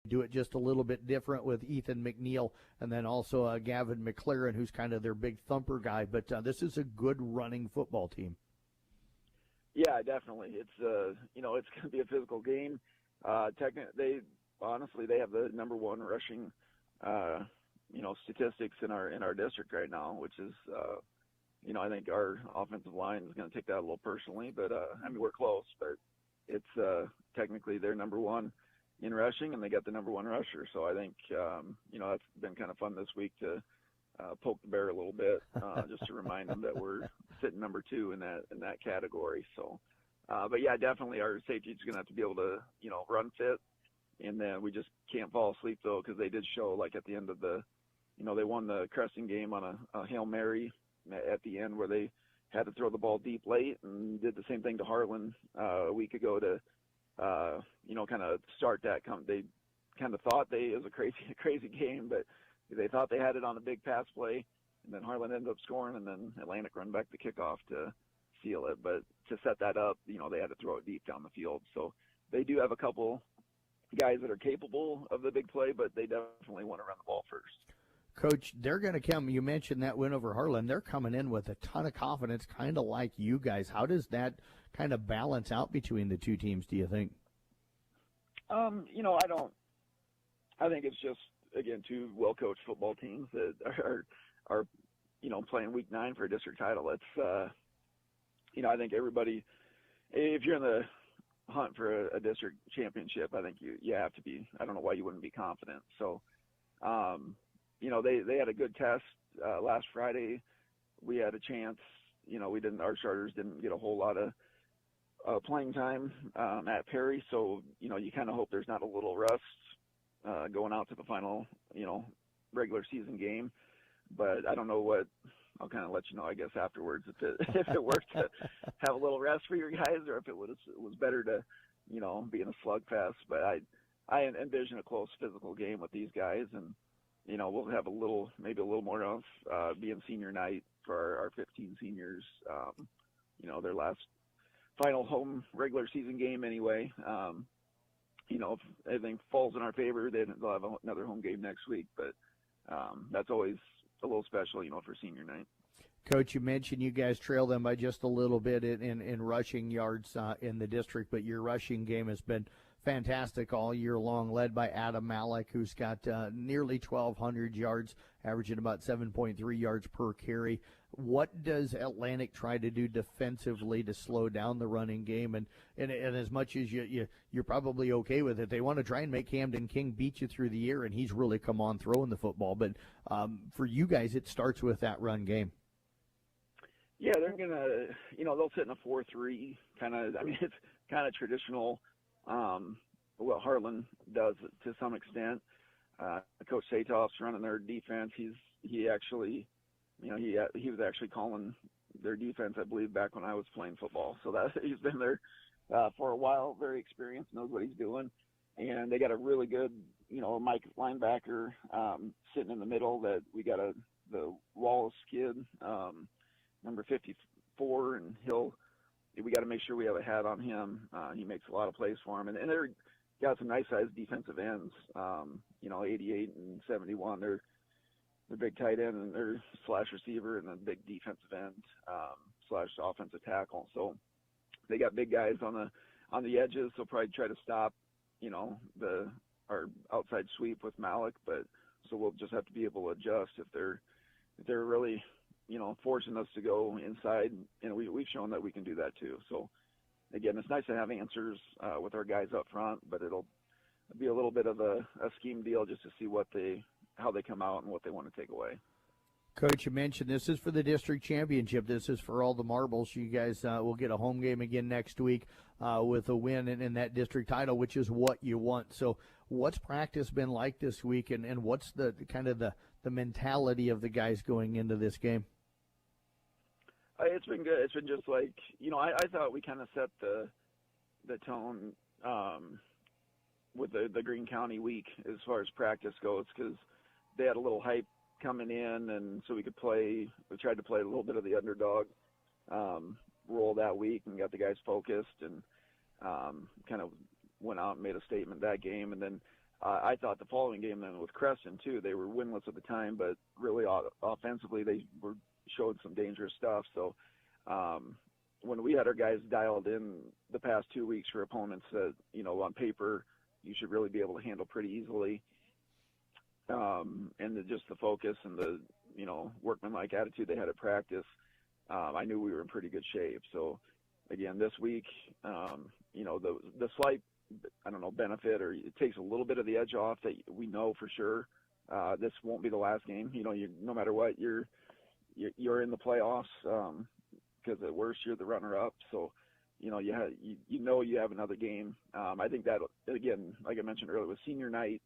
do it just a little bit different with Ethan McNeil and then also Gavin McLaren, who's kind of their big thumper guy. But this is a good running football team. Yeah, definitely. It's it's going to be a physical game. They have the number one rushing statistics in our district right now, which is I think our offensive line is going to take that a little personally, but we're close, but it's technically they're number one in rushing and they got the number one rusher. So I think that's been kind of fun this week to poke the bear a little bit, just to remind them that we're sitting number two in that category. So, but yeah, definitely our safety is going to have to be able to, run fit. And then we just can't fall asleep though, because they did show like at the end of they won the Crescent game on a Hail Mary at the end where they had to throw the ball deep late, and did the same thing to Harlan a week ago to, kind of start that. They kind of thought it was a crazy game, but they thought they had it on a big pass play, and then Harlan ended up scoring, and then Atlantic run back the kickoff to seal it. But to set that up, they had to throw it deep down the field. So they do have a couple guys that are capable of the big play, but they definitely want to run the ball first. Coach, they're going to come. You mentioned that win over Harlan. They're coming in with a ton of confidence, kind of like you guys. How does that kind of balance out between the two teams, do you think? I think it's just, again, two well-coached football teams that are playing week 9 for a district title. It's, I think everybody, if you're in the hunt for a district championship, I think you have to be. I don't know why you wouldn't be confident. So, they had a good test last Friday. We had a chance. Our starters didn't get a whole lot of playing time at Perry, so you kind of hope there's not a little rust going out to the final regular season game. But I don't know what. I'll kind of let you know, I guess, afterwards if it worked to have a little rest for your guys, or if it was better to be in a slugfest. But I envision a close physical game with these guys, and we'll have maybe a little more of being senior night for our 15 seniors. Their last final home regular season game anyway. If everything falls in our favor, then they'll have another home game next week. But that's always a little special, for senior night. Coach, you mentioned you guys trail them by just a little bit in rushing yards in the district, but your rushing game has been fantastic all year long, led by Adam Malik, who's got nearly 1,200 yards, averaging about 7.3 yards per carry. What does Atlantic try to do defensively to slow down the running game? And as much as you're probably okay with it, they want to try and make Camden King beat you through the air, and he's really come on throwing the football. But for you guys, it starts with that run game. Yeah, they're going to, they'll sit in a 4-3 kind of. It's kind of traditional. What Harlan does to some extent. Coach Satoff's running their defense. He actually, he was actually calling their defense, I believe, back when I was playing football. So he's been there for a while, very experienced, knows what he's doing. And they got a really good, Mike linebacker sitting in the middle that we got the Wallace kid, number 54, and we got to make sure we have a hat on him. He makes a lot of plays for him. And they're got some nice sized defensive ends, 88 and 71. They're big tight end and they're slash receiver and then big defensive end, slash offensive tackle. So they got big guys on the edges. They'll probably try to stop, our outside sweep with Malik, but so we'll just have to be able to adjust if they're really, forcing us to go inside, and we've shown that we can do that too. So again, it's nice to have answers with our guys up front, but it'll be a little bit of a scheme deal just to see how they come out and what they want to take away. Coach, you mentioned this is for the district championship. This is for all the marbles. You guys will get a home game again next week with a win in that district title, which is what you want. So what's practice been like this week, and what's the kind of the mentality of the guys going into this game? It's been good. It's been just like, I thought we kind of set the tone with the Greene County week as far as practice goes, because they had a little hype coming in, and so we tried to play a little bit of the underdog role that week and got the guys focused and kind of went out and made a statement that game. And then I thought the following game then with Creston too, they were winless at the time, but really offensively they showed some dangerous stuff. So when we had our guys dialed in the past 2 weeks for opponents that, on paper you should really be able to handle pretty easily, and just the focus and the, workmanlike attitude they had at practice, I knew we were in pretty good shape. So again, this week, the slight, benefit, or it takes a little bit of the edge off that we know for sure this won't be the last game. No matter what, you're in the playoffs, because at worst you're the runner-up. So, you have another game. I think that, again, like I mentioned earlier, with senior night,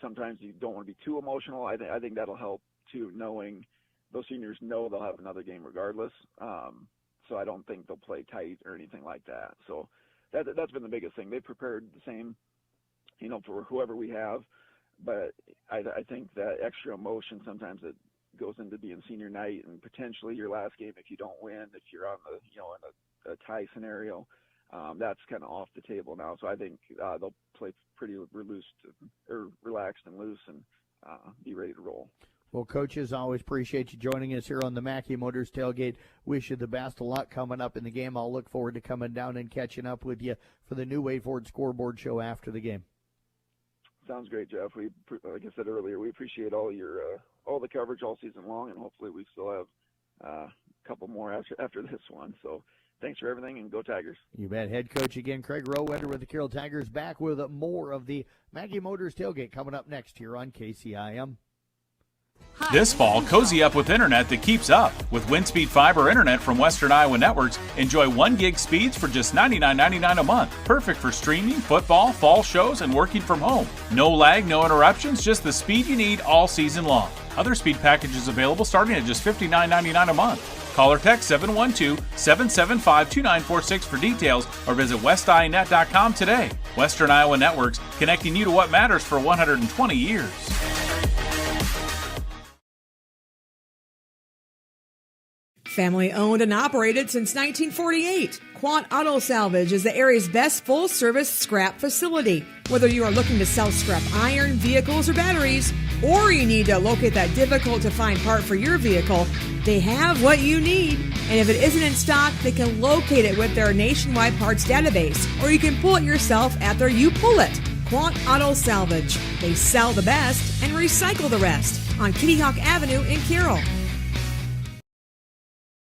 sometimes you don't want to be too emotional. I think that'll help too, knowing those seniors know they'll have another game regardless. So I don't think they'll play tight or anything like that. So that's been the biggest thing. They prepared the same, for whoever we have, but I think that extra emotion sometimes it goes into being senior night and potentially your last game if you don't win, if you're on the, in a tie scenario, that's kind of off the table now. So I think they'll play pretty relaxed and loose and be ready to roll. Well, coaches, always appreciate you joining us here on the Mackey Motors Tailgate. Wish you the best of luck coming up in the game. I'll look forward to coming down and catching up with you for the new Wade Ford Scoreboard Show after the game. Sounds great, Jeff. We, like I said earlier, we appreciate all the coverage all season long, and hopefully we still have a couple more after this one. So thanks for everything, and go Tigers. You bet. Head coach again, Craig Rowetter with the Carroll Tigers, back with more of the Mackey Motors Tailgate coming up next here on KCIM. This fall, cozy up with internet that keeps up. With WindSpeed Fiber Internet from Western Iowa Networks, enjoy 1 gig speeds for just $99.99 a month. Perfect for streaming, football, fall shows, and working from home. No lag, no interruptions, just the speed you need all season long. Other speed packages available starting at just $59.99 a month. Call or text 712-775-2946 for details or visit westinet.com today. Western Iowa Networks, connecting you to what matters for 120 years. Family owned and operated since 1948, Quant Auto Salvage is the area's best full-service scrap facility. Whether you are looking to sell scrap iron, vehicles, or batteries, or you need to locate that difficult-to-find part for your vehicle, they have what you need. And if it isn't in stock, they can locate it with their nationwide parts database, or you can pull it yourself after you pull it. Quant Auto Salvage. They sell the best and recycle the rest on Kitty Hawk Avenue in Carroll.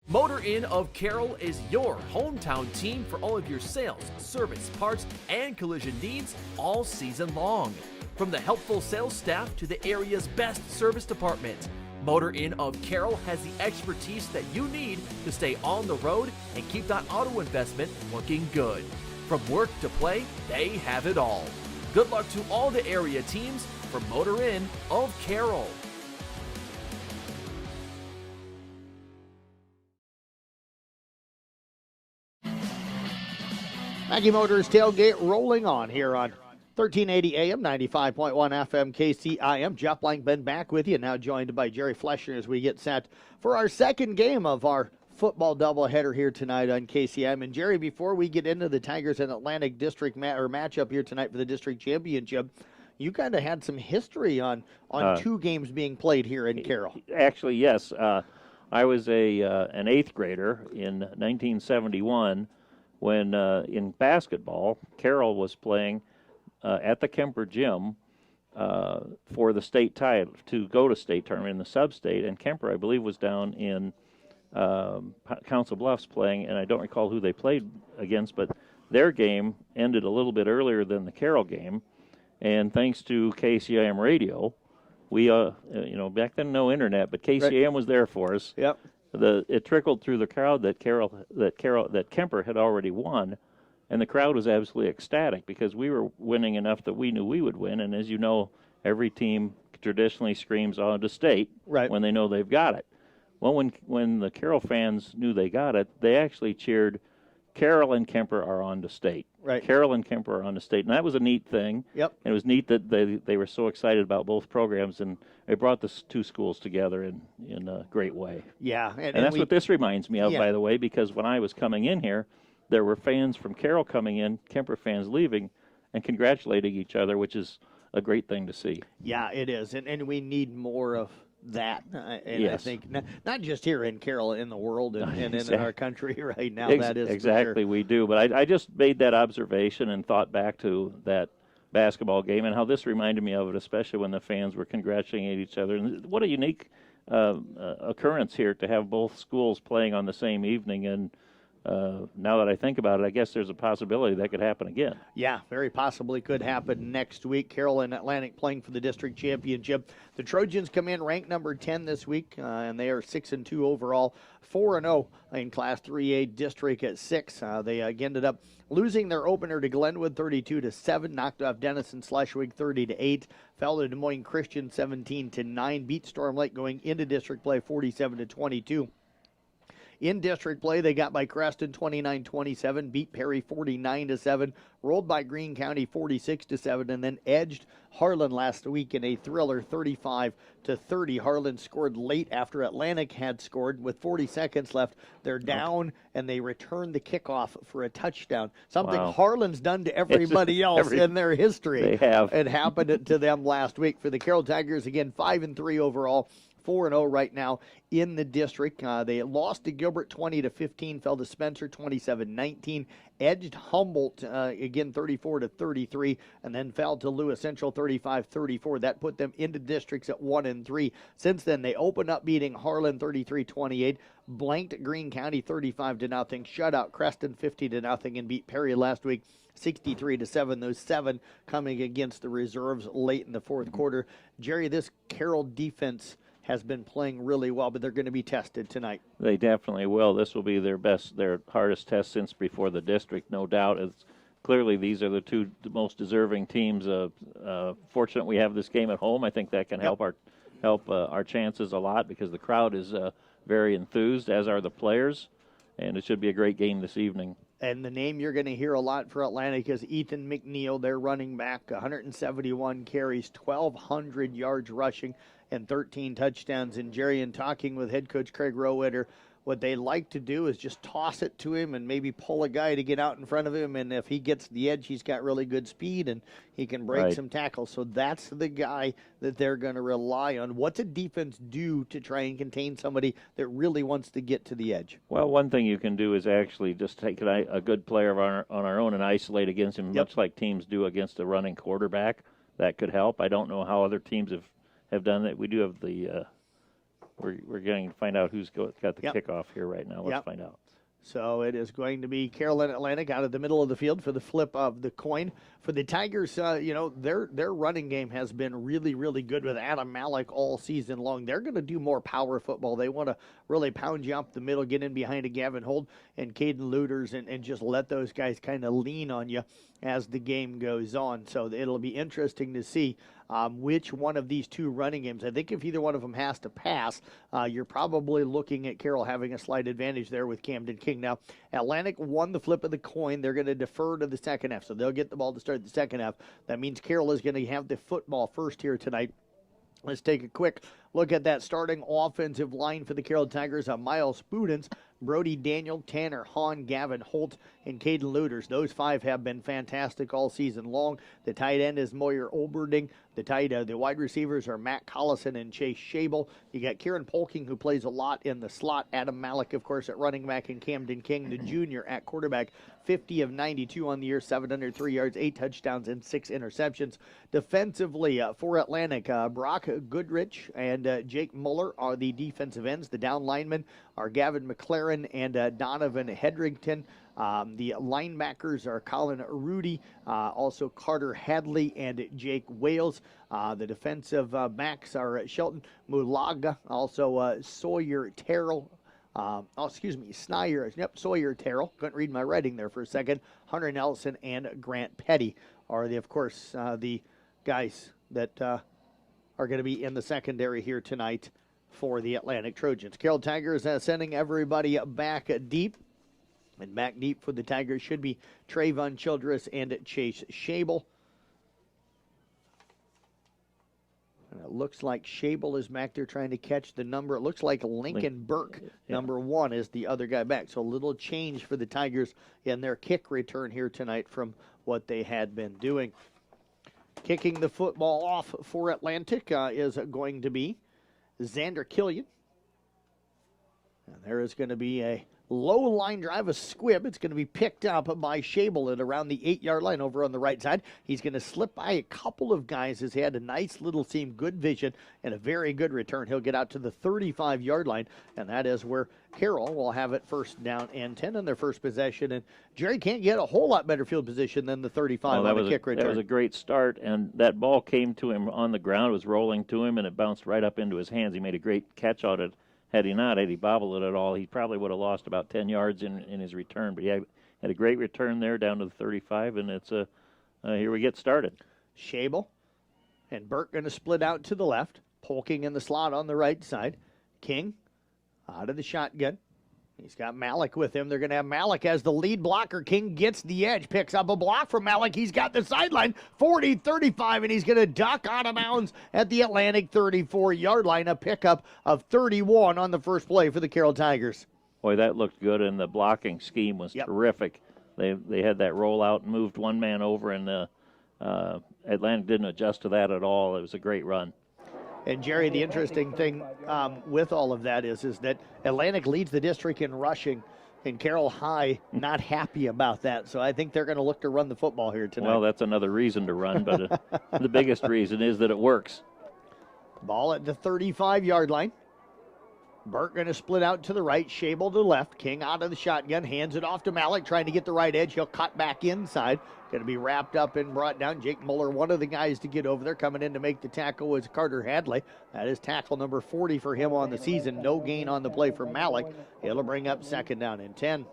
Motor Inn of Carroll is your hometown team for all of your sales, service, parts, and collision needs all season long. From the helpful sales staff to the area's best service department, Motor Inn of Carroll has the expertise that you need to stay on the road and keep that auto investment looking good. From work to play, they have it all. Good luck to all the area teams from Motor Inn of Carroll. Mackey Motors Tailgate rolling on here on 1380 AM, 95.1 FM KCIM. Jeff Blankman back with you, now joined by Jerry Fleshner as we get set for our second game of our football doubleheader here tonight on KCIM. And Jerry, before we get into the Tigers and Atlantic District matchup here tonight for the district championship, you kind of had some history on two games being played here in Carroll. Actually, yes. I was an eighth grader in 1971 when in basketball, Carroll was playing at the Kemper Gym for the state title, to go to state tournament in the sub-state, and Kemper, I believe, was down in Council Bluffs playing, and I don't recall who they played against, but their game ended a little bit earlier than the Carroll game, and thanks to KCIM radio, we, back then no internet, but KCIM was there for us. Yep. It trickled through the crowd that Kemper had already won, and the crowd was absolutely ecstatic because we were winning enough that we knew we would win. And as you know, every team traditionally screams on to state when they know they've got it. Well, when the Carroll fans knew they got it, they actually cheered, "Carroll and Kemper are on to state." Right. Carroll and Kemper are on to state, and that was a neat thing. Yep. And it was neat that they were so excited about both programs, and it brought the two schools together in a great way. Yeah. And that's what this reminds me of, by the way, because when I was coming in here, there were fans from Carroll coming in, Kemper fans leaving, and congratulating each other, which is a great thing to see. Yeah, it is, and we need more of that. And Yes. I think not just here in Carroll, in the world and in our country right now. That is exactly, for sure. we do. But I just made that observation and thought back to that basketball game and how this reminded me of it, especially when the fans were congratulating each other. And what a unique occurrence here to have both schools playing on the same evening. And now that I think about it, I guess there's a possibility that could happen again. Yeah, very possibly could happen next week. Carroll and Atlantic playing for the district championship. The Trojans come in ranked number 10 this week, and they are 6-2 overall, 4-0 in Class 3A district at 6. They ended up losing their opener to Glenwood 32-7, knocked off Denison Schleswig 30-8, fell to Des Moines Christian 17-9, beat Storm Lake going into district play 47-22. In district play, they got by Creston 29-27, beat Perry 49-7, rolled by Greene County 46-7, and then edged Harlan last week in a thriller 35-30. Harlan scored late after Atlantic had scored with 40 seconds left. They're down, and they returned the kickoff for a touchdown. Something Harlan's done to everybody else in their history. They have. It happened to them last week. For the Carroll Tigers, again, 5-3 overall. 4-0 right now in the district. They lost to Gilbert 20-15, fell to Spencer 27-19, edged Humboldt again 34-33, and then fell to Lewis Central 35-34. That put them into districts at 1-3. Since then, they opened up beating Harlan 33-28, blanked Greene County 35-0, shut out Creston 50-0, and beat Perry last week 63-7. Those 7 coming against the reserves late in the fourth quarter. Jerry, this Carroll defense has been playing really well, but they're going to be tested tonight. They definitely will. This will be their hardest test since before the district, no doubt. It's clearly these are the two most deserving teams. Fortunate we have this game at home. I think that can help our chances a lot because the crowd is very enthused, as are the players, and it should be a great game this evening. And the name you're going to hear a lot for Atlantic is Ethan McNeil, their running back, 171 carries, 1,200 yards rushing, and 13 touchdowns. And Jerry, in talking with head coach Craig Rowitter, what they like to do is just toss it to him and maybe pull a guy to get out in front of him. And if he gets the edge, he's got really good speed and he can break some tackles. So that's the guy that they're going to rely on. What's a defense do to try and contain somebody that really wants to get to the edge? Well, one thing you can do is actually just take a good player on our own and isolate against him, much like teams do against a running quarterback. That could help. I don't know how other teams have done that. We do have the we're going to find out who's got the kickoff here right now. Let's find out. So it is going to be Carroll and Atlantic out of the middle of the field for the flip of the coin. For the Tigers, their running game has been really, really good with Adam Malik all season long. They're going to do more power football. They want to really pound you up the middle, get in behind a Gavin Holt and Caden Looters, and just let those guys kind of lean on you as the game goes on. So it'll be interesting to see which one of these two running games. I think if either one of them has to pass, you're probably looking at Carroll having a slight advantage there with Camden King. Now, Atlantic won the flip of the coin. They're going to defer to the second half, so they'll get the ball to start the second half. That means Carroll is going to have the football first here tonight. Let's take a quick look at that starting offensive line for the Carroll Tigers. Miles Spudens, Brody Daniel, Tanner Hahn, Gavin Holt, and Caden Looters. Those 5 have been fantastic all season long. The tight end is Moyer Oberding. The wide receivers are Matt Collison and Chase Schabel. You got Kieran Polking, who plays a lot in the slot. Adam Malik, of course, at running back, and Camden King, the junior, at quarterback. 50 of 92 on the year, 703 yards, 8 touchdowns, and 6 interceptions. Defensively, for Atlantic, Brock Goodrich and Jake Muller are the defensive ends. The down linemen are Gavin McLaren and Donovan Hedrington. The linebackers are Colin Rudy, also Carter Hadley and Jake Wales. The defensive backs are Shelton Mulaga, also Sawyer Terrell. Sawyer Terrell. Couldn't read my writing there for a second. Hunter Nelson and Grant Petty are, of course, the guys that are going to be in the secondary here tonight for the Atlantic Trojans. Carroll Tigers sending everybody back deep. And back deep for the Tigers should be Trayvon Childress and Chase Schabel. And it looks like Schabel is back there trying to catch the number. It looks like Lincoln Burke, number 1, is the other guy back. So a little change for the Tigers in their kick return here tonight from what they had been doing. Kicking the football off for Atlantic is going to be Xander Killian. And there is going to be a low line drive, a squib. It's going to be picked up by Schabel at around the 8-yard line over on the right side. He's going to slip by a couple of guys as he had a nice little seam, good vision, and a very good return. He'll get out to the 35-yard line, and that is where Carroll will have it first down and 10 on their first possession. And Jerry can't get a whole lot better field position than the 35 on the kick return. That was a great start, and that ball came to him on the ground, was rolling to him, and it bounced right up into his hands. He made a great catch on it. Had he bobbled it at all, he probably would have lost about 10 yards in his return. But he had a great return there down to the 35, and it's here we get started. Schabel and Burke going to split out to the left, Polking in the slot on the right side. King out of the shotgun. He's got Malik with him. They're going to have Malik as the lead blocker. King gets the edge, picks up a block from Malik. He's got the sideline, 40, 35, and he's going to duck out of bounds at the Atlantic 34-yard line. A pickup of 31 on the first play for the Carroll Tigers. Boy, that looked good, and the blocking scheme was terrific. They had that rollout and moved one man over, and Atlantic didn't adjust to that at all. It was a great run. And, Jerry, the interesting thing with all of that is that Atlantic leads the district in rushing, and Carroll High not happy about that. So I think they're going to look to run the football here tonight. Well, that's another reason to run, but the biggest reason is that it works. Ball at the 35-yard line. Burke going to split out to the right, Schabel to the left. King out of the shotgun, hands it off to Malik, trying to get the right edge. He'll cut back inside. Going to be wrapped up and brought down. Jake Muller, one of the guys to get over there. Coming in to make the tackle was Carter Hadley. That is tackle number 40 for him on the season. No gain on the play for Malik. It'll bring up second down and 10.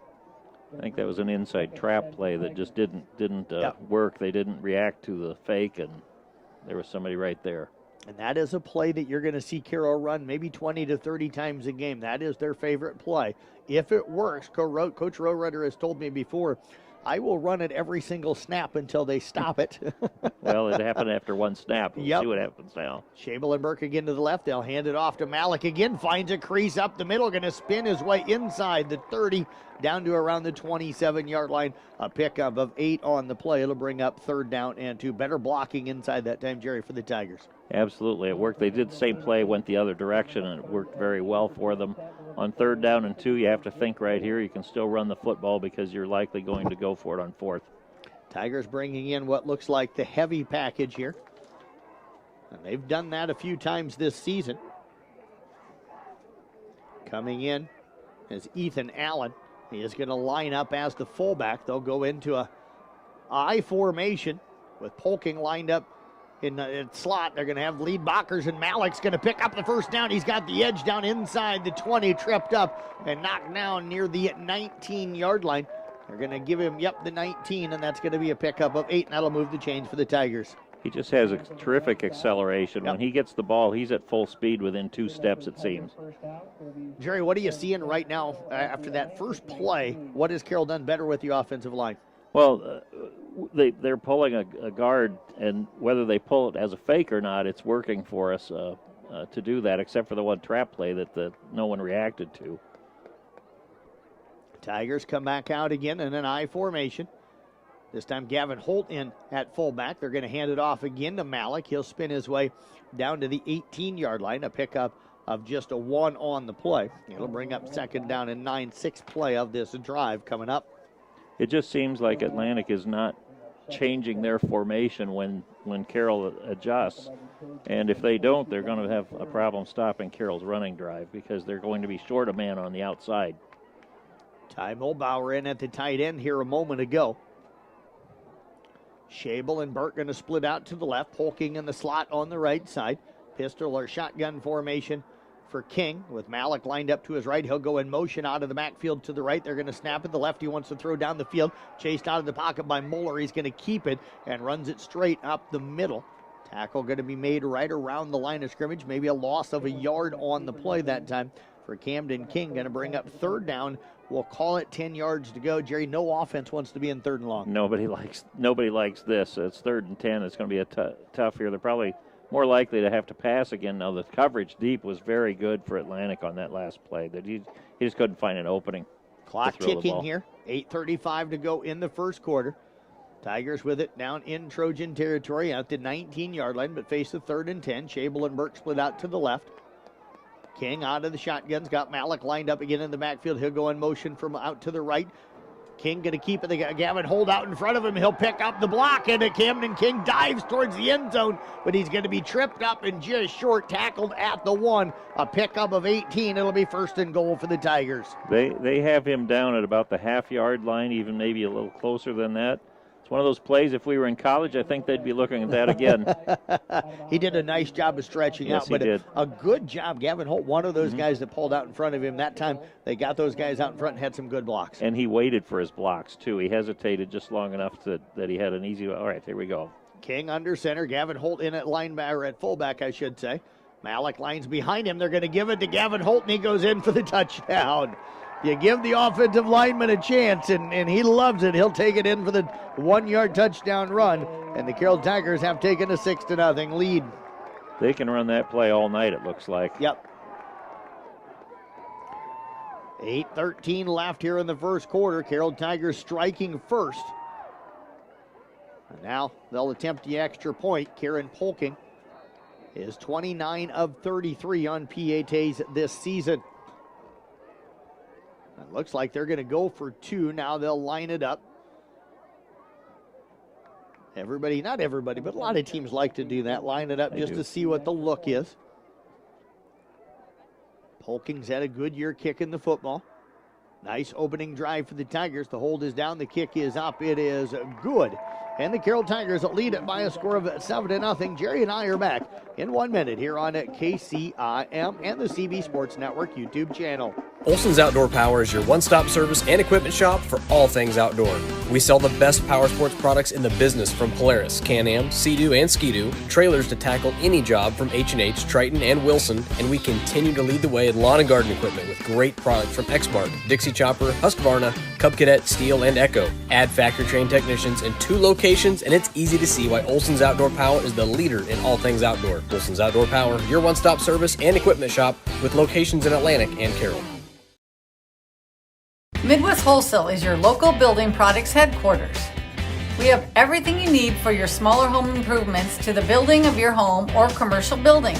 I think that was an inside trap play that just didn't work. They didn't react to the fake, and there was somebody right there. And that is a play that you're going to see Carroll run maybe 20 to 30 times a game. That is their favorite play. If it works, Coach Rohrudder has told me before, I will run it every single snap until they stop it. Well, it happened after one snap. We'll see what happens now. Schabel and Burke again to the left. They'll hand it off to Malik again. Finds a crease up the middle. Going to spin his way inside the 30 down to around the 27-yard line. A pickup of 8 on the play. It'll bring up third down and 2. Better blocking inside that time, Jerry, for the Tigers. Absolutely. It worked. They did the same play, went the other direction, and it worked very well for them. On third down and 2, you have to think right here. You can still run the football because you're likely going to go for it on fourth. Tigers bringing in what looks like the heavy package here. And they've done that a few times this season. Coming in is Ethan Allen. He is going to line up as the fullback. They'll go into a I formation with Polking lined up in the slot. They're going to have lead blockers, and Malik's going to pick up the first down. He's got the edge down inside the 20, tripped up and knocked down near the 19-yard line. They're going to give him, the 19, and that's going to be a pickup of 8, and that'll move the chains for the Tigers. He just has a terrific acceleration. When he gets the ball, he's at full speed within 2 steps, it seems. Jerry, what are you seeing right now after that first play? What has Carroll done better with the offensive line? Well, they're pulling a guard, and whether they pull it as a fake or not, it's working for us to do that, except for the one trap play that no one reacted to. Tigers come back out again in an I formation. This time Gavin Holt in at fullback. They're going to hand it off again to Malik. He'll spin his way down to the 18-yard line, a pickup of just a 1 on the play. It'll bring up second down and 9, 6th play of this drive coming up. It just seems like Atlantic is not changing their formation when Carroll adjusts. And if they don't, they're going to have a problem stopping Carroll's running drive because they're going to be short a man on the outside. Ty Mulbauer in at the tight end here a moment ago. Schabel and Burke going to split out to the left, Polking in the slot on the right side. Pistol or shotgun formation for King with Malik lined up to his right. He'll go in motion out of the backfield to the right. They're going to snap it. The left, he wants to throw down the field. Chased out of the pocket by Muller. He's going to keep it and runs it straight up the middle. Tackle going to be made right around the line of scrimmage. Maybe a loss of a yard on the play that time for Camden King. Going to bring up third down. We'll call it 10 yards to go. Jerry, no offense wants to be in third and long. Nobody likes this. It's 3rd and 10. It's going to be tough here. They're probably more likely to have to pass again. Now, the coverage deep was very good for Atlantic on that last play. That he just couldn't find an opening. Clock ticking here. 8:35 to go in the first quarter. Tigers with it down in Trojan territory at the 19-yard line, but face the 3rd and 10. Schabel and Burke split out to the left. King out of the shotguns, got Malik lined up again in the backfield. He'll go in motion from out to the right. King going to keep it. They got Gavin Holt out in front of him. He'll pick up the block, and Camden King dives towards the end zone, but he's going to be tripped up and just short tackled at the 1. A pickup of 18. It'll be 1st and goal for the Tigers. They have him down at about the half-yard line, even maybe a little closer than that. It's one of those plays, if we were in college, I think they'd be looking at that again. He did a nice job of stretching out, but a good job. Gavin Holt, one of those guys that pulled out in front of him. That time, they got those guys out in front and had some good blocks. And he waited for his blocks, too. He hesitated just long enough that he had an easy, all right, there we go. King under center, Gavin Holt in at linebacker, at fullback, I should say. Malik lines behind him. They're going to give it to Gavin Holt, and he goes in for the touchdown. You give the offensive lineman a chance, and he loves it. He'll take it in for the 1-yard touchdown run, and the Carroll Tigers have taken a 6-0 lead. They can run that play all night, it looks like. Yep. 8:13 left here in the first quarter. Carroll Tigers striking first. And now they'll attempt the extra point. Kieran Polking is 29 of 33 on PATs this season. It looks like they're going to go for 2. Now they'll line it up. Everybody, not everybody, but a lot of teams like to do that. Line it up just to see what the look is. Polking's had a good year kicking the football. Nice opening drive for the Tigers. The hold is down. The kick is up. It is good. And the Carroll Tigers lead it by a score of 7-0. Jerry and I are back in 1 minute here on KCIM and the CB Sports Network YouTube channel. Olson's Outdoor Power is your one-stop service and equipment shop for all things outdoor. We sell the best power sports products in the business, from Polaris, Can-Am, Sea-Doo, and Ski-Doo, trailers to tackle any job from H&H, Triton, and Wilson, and we continue to lead the way in lawn and garden equipment with great products from Exmark, Dixie Chopper, Husqvarna, Cub Cadet, Steel, and Echo. Add factory-trained technicians in 2 locations, and it's easy to see why Olson's Outdoor Power is the leader in all things outdoor. Olson's Outdoor Power, your one-stop service and equipment shop with locations in Atlantic and Carroll. Midwest Wholesale is your local building products headquarters. We have everything you need for your smaller home improvements to the building of your home or commercial building.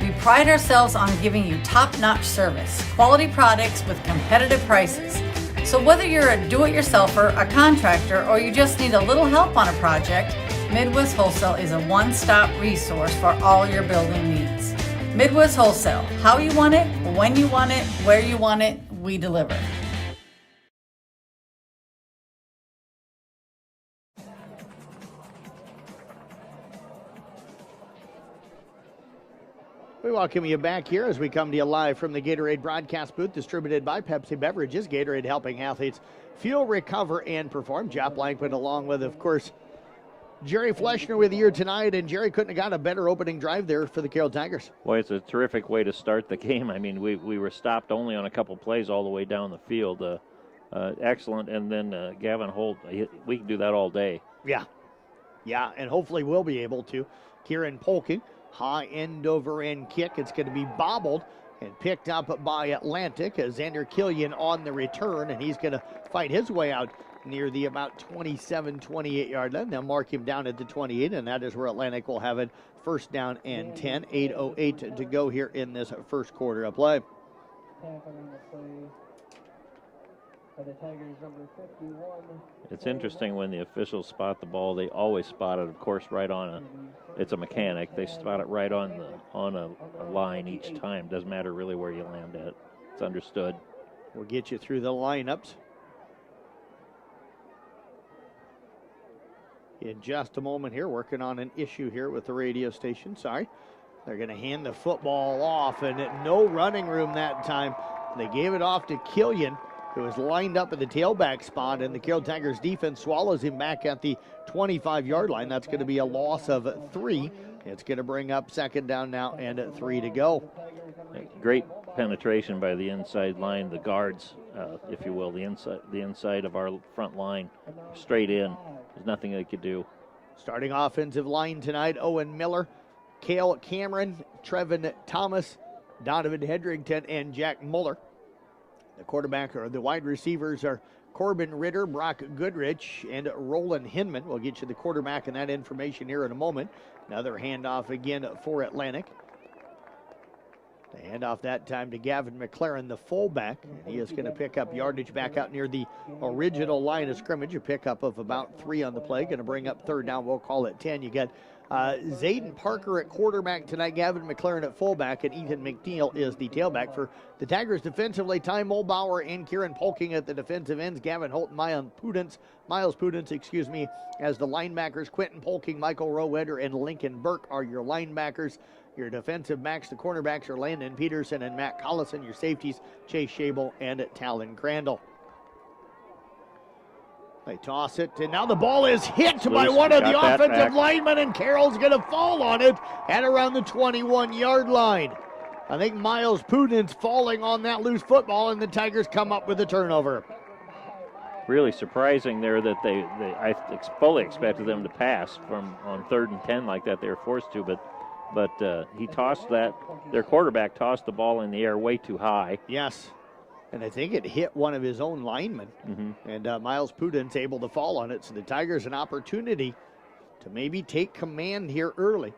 We pride ourselves on giving you top-notch service, quality products with competitive prices. So whether you're a do-it-yourselfer, a contractor, or you just need a little help on a project, Midwest Wholesale is a one-stop resource for all your building needs. Midwest Wholesale, how you want it, when you want it, where you want it, we deliver. We welcome you back here as we come to you live from the Gatorade broadcast booth, distributed by Pepsi Beverages. Gatorade helping athletes fuel, recover, and perform. Jeff Blankman along with, of course, Jerry Fleshner with you here tonight, and Jerry couldn't have got a better opening drive there for the Carroll Tigers. Boy, it's a terrific way to start the game. I mean, we were stopped only on a couple plays all the way down the field. Excellent, and then Gavin Holt, we can do that all day. Yeah, and hopefully we'll be able to. Kieran Polking. High end over end kick. It's going to be bobbled and picked up by Atlantic. Xander Killian on the return, and he's going to fight his way out near the about 27, 28-yard line. They'll mark him down at the 28, and that is where Atlantic will have it. First down and 10. 8:08 to go here in this first quarter of play. It's interesting when the officials spot the ball. They always spot it, of course, right on it's a mechanic. They spot it right on a line each time. Doesn't matter really where you land at. It's understood. We'll get you through the lineups in just a moment here. Working on an issue here with the radio station. Sorry. They're going to hand the football off, and no running room that time. They gave it off to Killian, who was lined up at the tailback spot, and the Carroll Tigers defense swallows him back at the 25-yard line. That's going to be a loss of 3. It's going to bring up second down now and 3 to go. Great penetration by the inside line, the guards, if you will, the inside of our front line, straight in. There's nothing they could do. Starting offensive line tonight, Owen Miller, Cale Cameron, Trevin Thomas, Donovan Hedrington, and Jack Muller. The quarterback or the wide receivers are Corbin Ritter, Brock Goodrich, and Roland Hinman. We'll get you the quarterback and that information here in a moment. Another handoff again for Atlantic. The handoff that time to Gavin McLaren, the fullback. And he is going to pick up yardage back out near the original line of scrimmage. A pickup of about 3 on the play. Going to bring up third down. We'll call it 10. You got Zayden Parker at quarterback tonight, Gavin McLaren at fullback, and Ethan McNeil is the tailback. For the Tigers defensively, Ty Mulbauer and Kieran Polking at the defensive ends. Gavin Holt and Miles Pudence, as the linebackers. Quentin Polking, Michael Rowetter, and Lincoln Burke are your linebackers. Your defensive backs, the cornerbacks, are Landon Peterson and Matt Collison. Your safeties, Chase Shable and Talon Crandall. They toss it, and now the ball is hit by one of the offensive linemen, and Carroll's going to fall on it at around the 21-yard line. I think Miles Pudence falling on that loose football, and the Tigers come up with a turnover. Really surprising there that I fully expected them to pass from on 3rd and 10 like that. They were forced to, but he tossed that. Their quarterback tossed the ball in the air way too high. Yes, and I think it hit one of his own linemen. And Miles Pudence able to fall on it. So the Tigers an opportunity to maybe take command here early.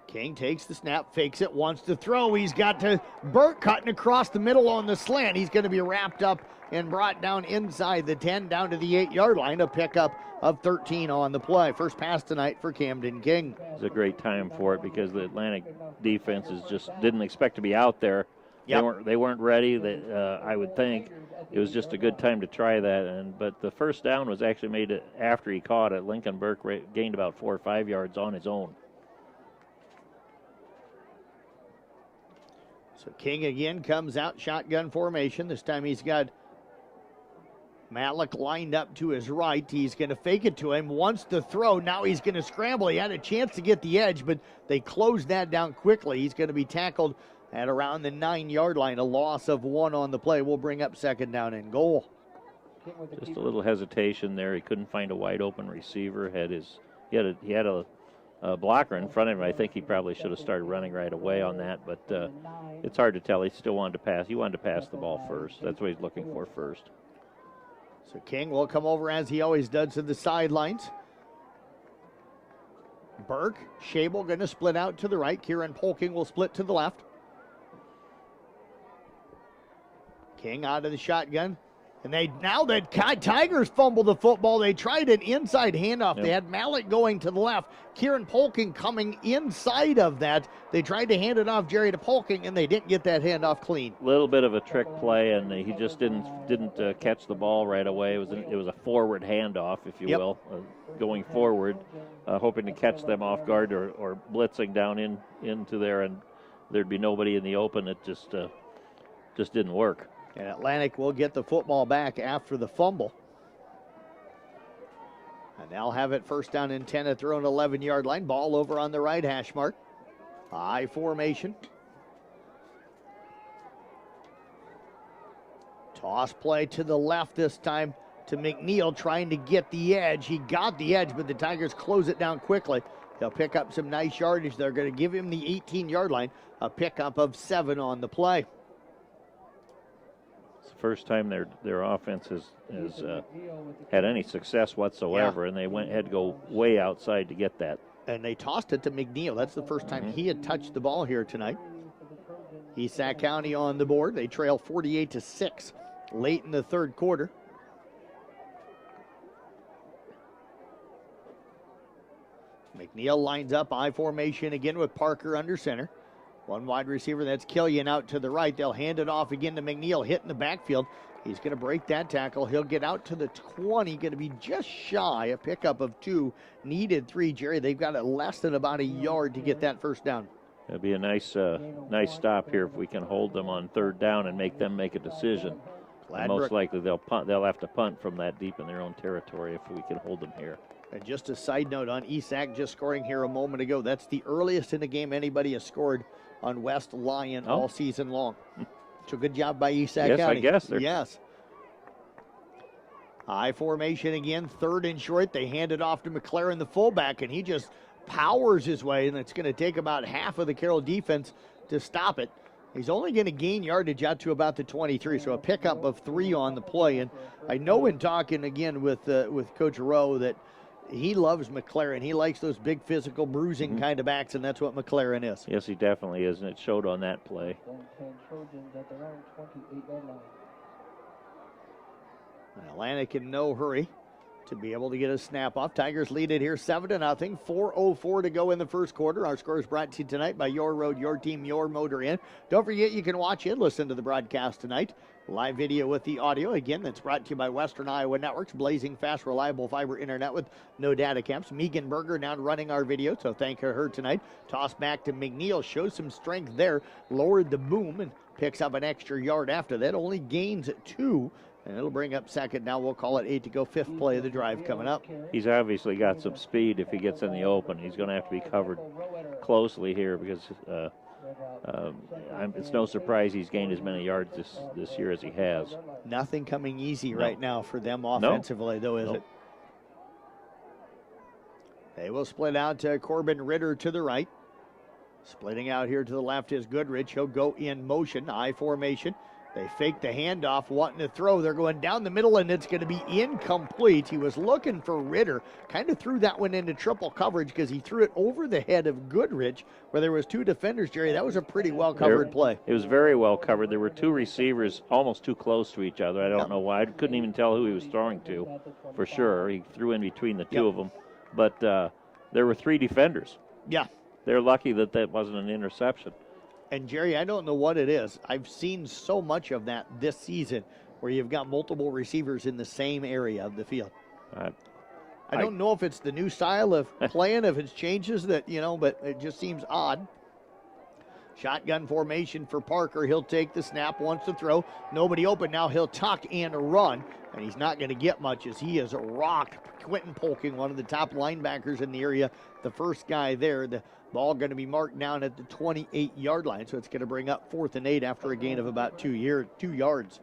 King takes the snap, fakes it, wants to throw. He's got to Burke cutting across the middle on the slant. He's going to be wrapped up and brought down inside the 10, down to the 8-yard line. A pickup of 13 on the play. First pass tonight for Camden King. It's a great time for it because the Atlantic defenses just didn't expect to be out there. Yep. They weren't ready. I would think it was just a good time to try that. But the first down was actually made after he caught it. Lincoln Burke gained about 4 or 5 yards on his own. So King again comes out, shotgun formation. This time he's got Matlick lined up to his right. He's going to fake it to him, wants to throw. Now he's going to scramble. He had a chance to get the edge, but they closed that down quickly. He's going to be tackled at around the 9-yard line. A loss of 1 on the play. We'll bring up 2nd down and goal. Just a little hesitation there. He couldn't find a wide open receiver. He had a blocker in front of him. I think he probably should have started running right away on that, but it's hard to tell. He still wanted to pass. He wanted to pass the ball first. That's what he's looking for first. So King will come over as he always does to the sidelines. Burke, Shable going to split out to the right. Kieran Polking will split to the left. King out of the shotgun. And now that Tigers fumbled the football, they tried an inside handoff. Yep. They had Mallett going to the left. Kieran Polking coming inside of that. They tried to hand it off, Jerry, to Polking, and they didn't get that handoff clean. A little bit of a trick play, and he just didn't catch the ball right away. It was a forward handoff, if you will, going forward, hoping to catch them off guard or blitzing down into there, and there'd be nobody in the open. It just didn't work. And Atlantic will get the football back after the fumble. And they'll have it 1st down and 10 at their own 11-yard line. Ball over on the right hash mark. I formation. Toss play to the left this time to McNeil, trying to get the edge. He got the edge, but the Tigers close it down quickly. They'll pick up some nice yardage. They're going to give him the 18-yard line. A pickup of 7 on the play. First time their offense has had any success whatsoever, and they had to go way outside to get that. And they tossed it to McNeil. That's the first time he had touched the ball here tonight. East Sac County on the board. They trail 48-6 late in the 3rd quarter. McNeil lines up I formation again with Parker under center. One wide receiver, that's Killian out to the right. They'll hand it off again to McNeil, hit in the backfield. He's going to break that tackle. He'll get out to the 20, going to be just shy. A pickup of 2, needed 3. Jerry, they've got it less than about a yard to get that 1st down. It'll be a nice stop here if we can hold them on 3rd down and make them make a decision. Most likely they'll punt. They'll have to punt from that deep in their own territory if we can hold them here. And just a side note on ESAC just scoring here a moment ago. That's the earliest in the game anybody has scored on West Lyon all season long. So good job by ESAC County. I guess. Yes. I formation again, 3rd and short. They hand it off to McLaren, the fullback, and he just powers his way, and it's going to take about half of the Carroll defense to stop it. He's only going to gain yardage out to about the 23, so a pickup of 3 on the play. And I know in talking again with Coach Rowe that he loves McLaren. He likes those big physical bruising kind of backs, and that's what McLaren is. Yes, he definitely is, and it showed on that play. Atlantic in no hurry to be able to get a snap off. Tigers lead it here 7-0. 4:04 to go in the first quarter. Our score is brought to you tonight by Your Road, Your Team, Your Motor Inn. Don't forget you can watch and listen to the broadcast tonight. Live video with the audio. Again, that's brought to you by Western Iowa Networks. Blazing fast, reliable fiber internet with no data caps. Megan Berger now running our video, so thank her tonight. Toss back to McNeil. Shows some strength there. Lowered the boom and picks up an extra yard after that. Only gains 2. And it'll bring up second. Now we'll call it 8 to go. 5th play of the drive coming up. He's obviously got some speed if he gets in the open. He's going to have to be covered closely here because it's no surprise he's gained as many yards this year as he has. Nothing coming easy right now for them offensively, though, is it? They will split out to Corbin Ritter to the right. Splitting out here to the left is Goodrich. He'll go in motion, I formation. They fake the handoff, wanting to throw. They're going down the middle, and it's going to be incomplete. He was looking for Ritter. Kind of threw that one into triple coverage because he threw it over the head of Goodrich, where there was 2 defenders, Jerry. That was a pretty well-covered play. It was very well covered. There were 2 receivers almost too close to each other. I don't know why. I couldn't even tell who he was throwing to for sure. He threw in between the 2 of them. But there were 3 defenders. Yeah. They're lucky that wasn't an interception. And, Jerry, I don't know what it is. I've seen so much of that this season where you've got multiple receivers in the same area of the field. I don't know if it's the new style of playing, if it's changes that, but it just seems odd. Shotgun formation for Parker. He'll take the snap, wants to throw. Nobody open now. He'll tuck and run, and he's not going to get much as he is rocked. Quentin Polking, one of the top linebackers in the area, the first guy there. The ball going to be marked down at the 28-yard line, so it's going to bring up 4th and 8 after a gain of about 2 yards.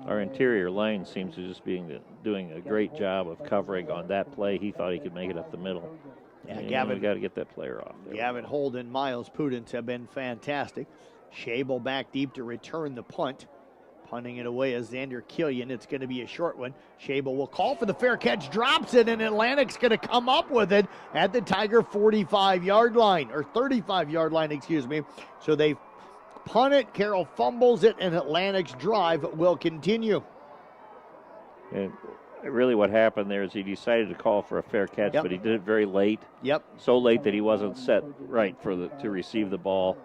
Our interior line seems to just be doing a great job of covering on that play. He thought he could make it up the middle. Yeah, Gavin, we got to get that player off there. Gavin Holden, Miles Pudens have been fantastic. Shable back deep to return the punt. Punting it away is Xander Killian. It's going to be a short one. Shable will call for the fair catch, drops it, and Atlantic's going to come up with it at the Tiger 45-yard line, or 35-yard line, excuse me. So they punt it, Carroll fumbles it, and Atlantic's drive will continue. And really what happened there is he decided to call for a fair catch, but he did it very late. Yep. So late that he wasn't set right to receive the ball.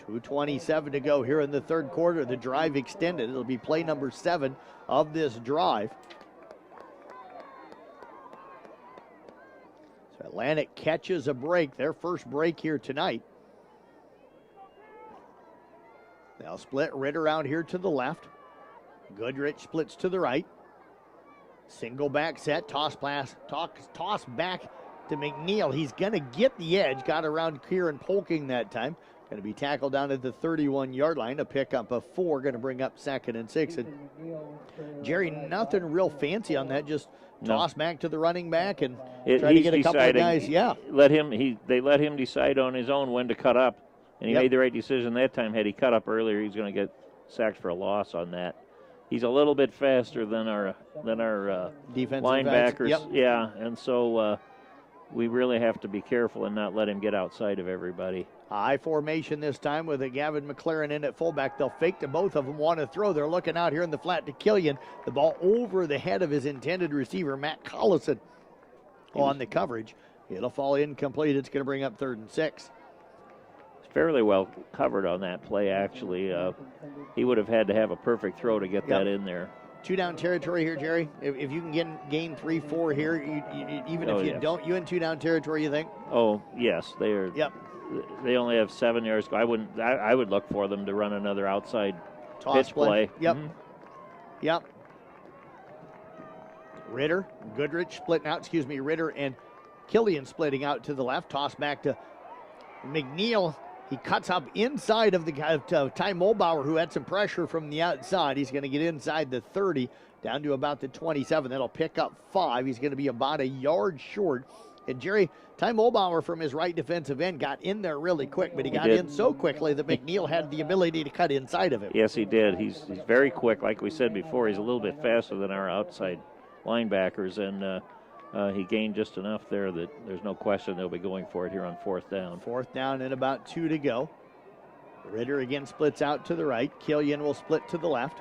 2:27 to go here in the third quarter. The drive extended. It'll be play number 7 of this drive. So Atlantic catches a break, their first break here tonight. They'll split Ritter out here to the left. Goodrich splits to the right. Single back set, toss back to McNeil. He's going to get the edge. Got around Kieran Polking that time. Going to be tackled down at the 31-yard line. A pickup of 4. Going to bring up 2nd and 6. And Jerry, nothing real fancy on that. Just toss back to the running back and try to get a couple of guys. Yeah. They let him decide on his own when to cut up. And he made the right decision that time. Had he cut up earlier, he's going to get sacked for a loss on that. He's a little bit faster than our defensive linebackers. Yep. Yeah, and so we really have to be careful and not let him get outside of everybody. I formation this time with a Gavin McLaren in at fullback. They'll fake to both of them, want to throw. They're looking out here in the flat to Killian. The ball over the head of his intended receiver, Matt Collison, on the coverage. It'll fall incomplete. It's going to bring up 3rd and 6. Fairly well covered on that play, actually. He would have had to have a perfect throw to get that in there. 2-down territory here, Jerry. If you can gain 3-4 here, even if you don't, you in 2-down territory, you think? Oh, yes. They are. Yep. They only have 7 yards. I would look for them to run another outside pitch play. Yep. Mm-hmm. Yep. Goodrich splitting out. Ritter and Killian splitting out to the left. Toss back to McNeil. He cuts up inside of the guy, Ty Mulbauer, who had some pressure from the outside. He's going to get inside the 30, down to about the 27. That'll pick up 5. He's going to be about a yard short. And Jerry, Ty Mulbauer from his right defensive end got in there really quick, but he got in so quickly that McNeil had the ability to cut inside of him. Yes, he did. He's very quick. Like we said before, he's a little bit faster than our outside linebackers, and he gained just enough there that there's no question they'll be going for it here on 4th down. 4th down and about 2 to go. Ritter again splits out to the right. Killian will split to the left.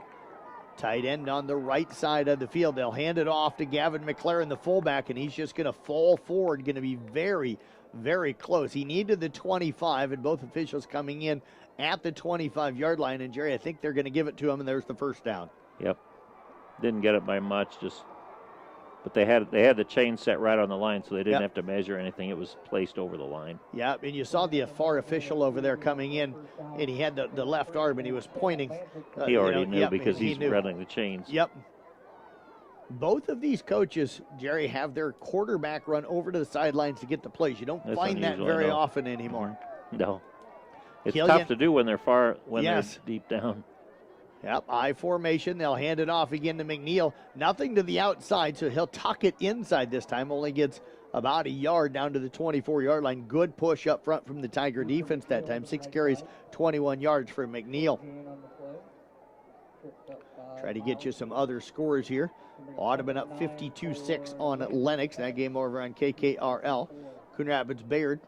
Tight end on the right side of the field. They'll hand it off to Gavin McLaren, the fullback, and he's just going to fall forward, going to be very, very close. He needed the 25, and both officials coming in at the 25-yard line. And, Jerry, I think they're going to give it to him, and there's the 1st down. Yep. Didn't get it by much, but they had the chain set right on the line, so they didn't have to measure anything. It was placed over the line. Yeah, and you saw the FAR official over there coming in, and he had the left arm, and he was pointing. He already knew because he's running the chains. Yep. Both of these coaches, Jerry, have their quarterback run over to the sidelines to get the plays. You don't find that very often anymore. No. It's Killian, tough to do when they're they're deep down. Yep, I formation. They'll hand it off again to McNeil. Nothing to the outside, so he'll tuck it inside this time. Only gets about a yard down to the 24-yard line. Good push up front from the Tiger defense that time. 6 carries, 21 yards for McNeil. Try to get you some other scores here. Audubon up 52-6 on Lennox. That game over on KKRL. Coon Rapids Bayard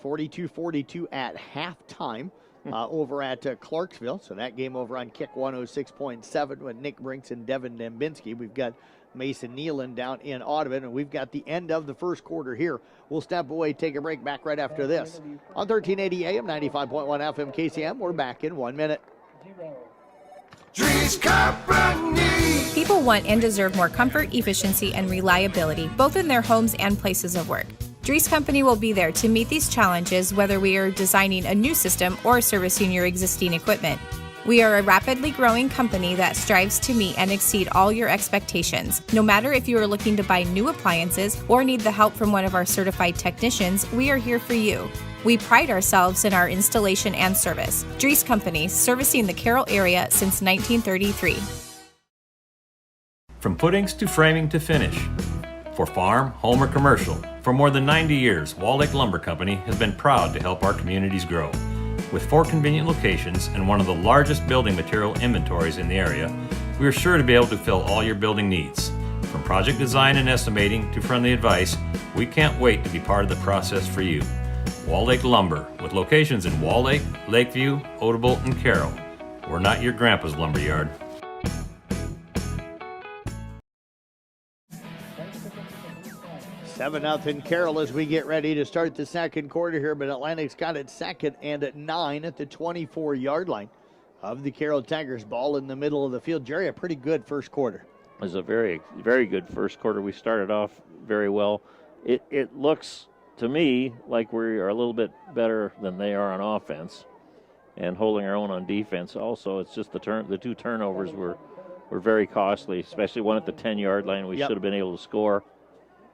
42-42 at halftime. Over at Clarksville. So that game over on Kick 106.7 with Nick Brinks and Devin Dembinski. We've got Mason Nealon down in Audubon, and we've got the end of the first quarter here. We'll step away, take a break, back right after this. On 1380 AM, 95.1 FM KCM, we're back in 1 minute. People want and deserve more comfort, efficiency, and reliability, both in their homes and places of work. Dries Company will be there to meet these challenges, whether we are designing a new system or servicing your existing equipment. We are a rapidly growing company that strives to meet and exceed all your expectations. No matter if you are looking to buy new appliances or need the help from one of our certified technicians, we are here for you. We pride ourselves in our installation and service. Dries Company, servicing the Carroll area since 1933. From footings to framing to finish. For farm, home, or commercial, for more than 90 years, Wall Lake Lumber Company has been proud to help our communities grow. With 4 convenient locations and one of the largest building material inventories in the area, we are sure to be able to fill all your building needs. From project design and estimating to friendly advice, we can't wait to be part of the process for you. Wall Lake Lumber, with locations in Wall Lake, Lakeview, Odebolt, and Carroll. We're not your grandpa's lumberyard. 7-0 Carroll as we get ready to start the second quarter here, but Atlantic's got it second and at 9 at the 24-yard line of the Carroll Tigers. Ball in the middle of the field. Jerry, a pretty good first quarter. It was a very, very good first quarter. We started off very well. It looks to me like we are a little bit better than they are on offense and holding our own on defense. Also, it's just the 2 turnovers were very costly, especially one at the 10-yard line. We should have been able to score.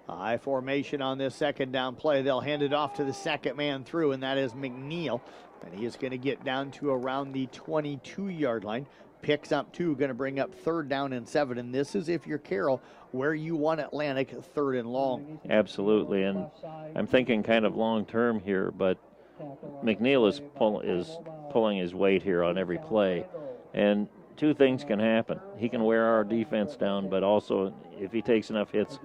High formation on this second down play. They'll hand it off to the second man through, and that is McNeil. And he is going to get down to around the 22-yard line. Picks up 2, going to bring up 3rd down and 7. And this is, if you're Carroll, where you want Atlantic 3rd and long. Absolutely, and I'm thinking kind of long-term here, but McNeil is pulling his weight here on every play. And 2 things can happen. He can wear our defense down, but also if he takes enough hits,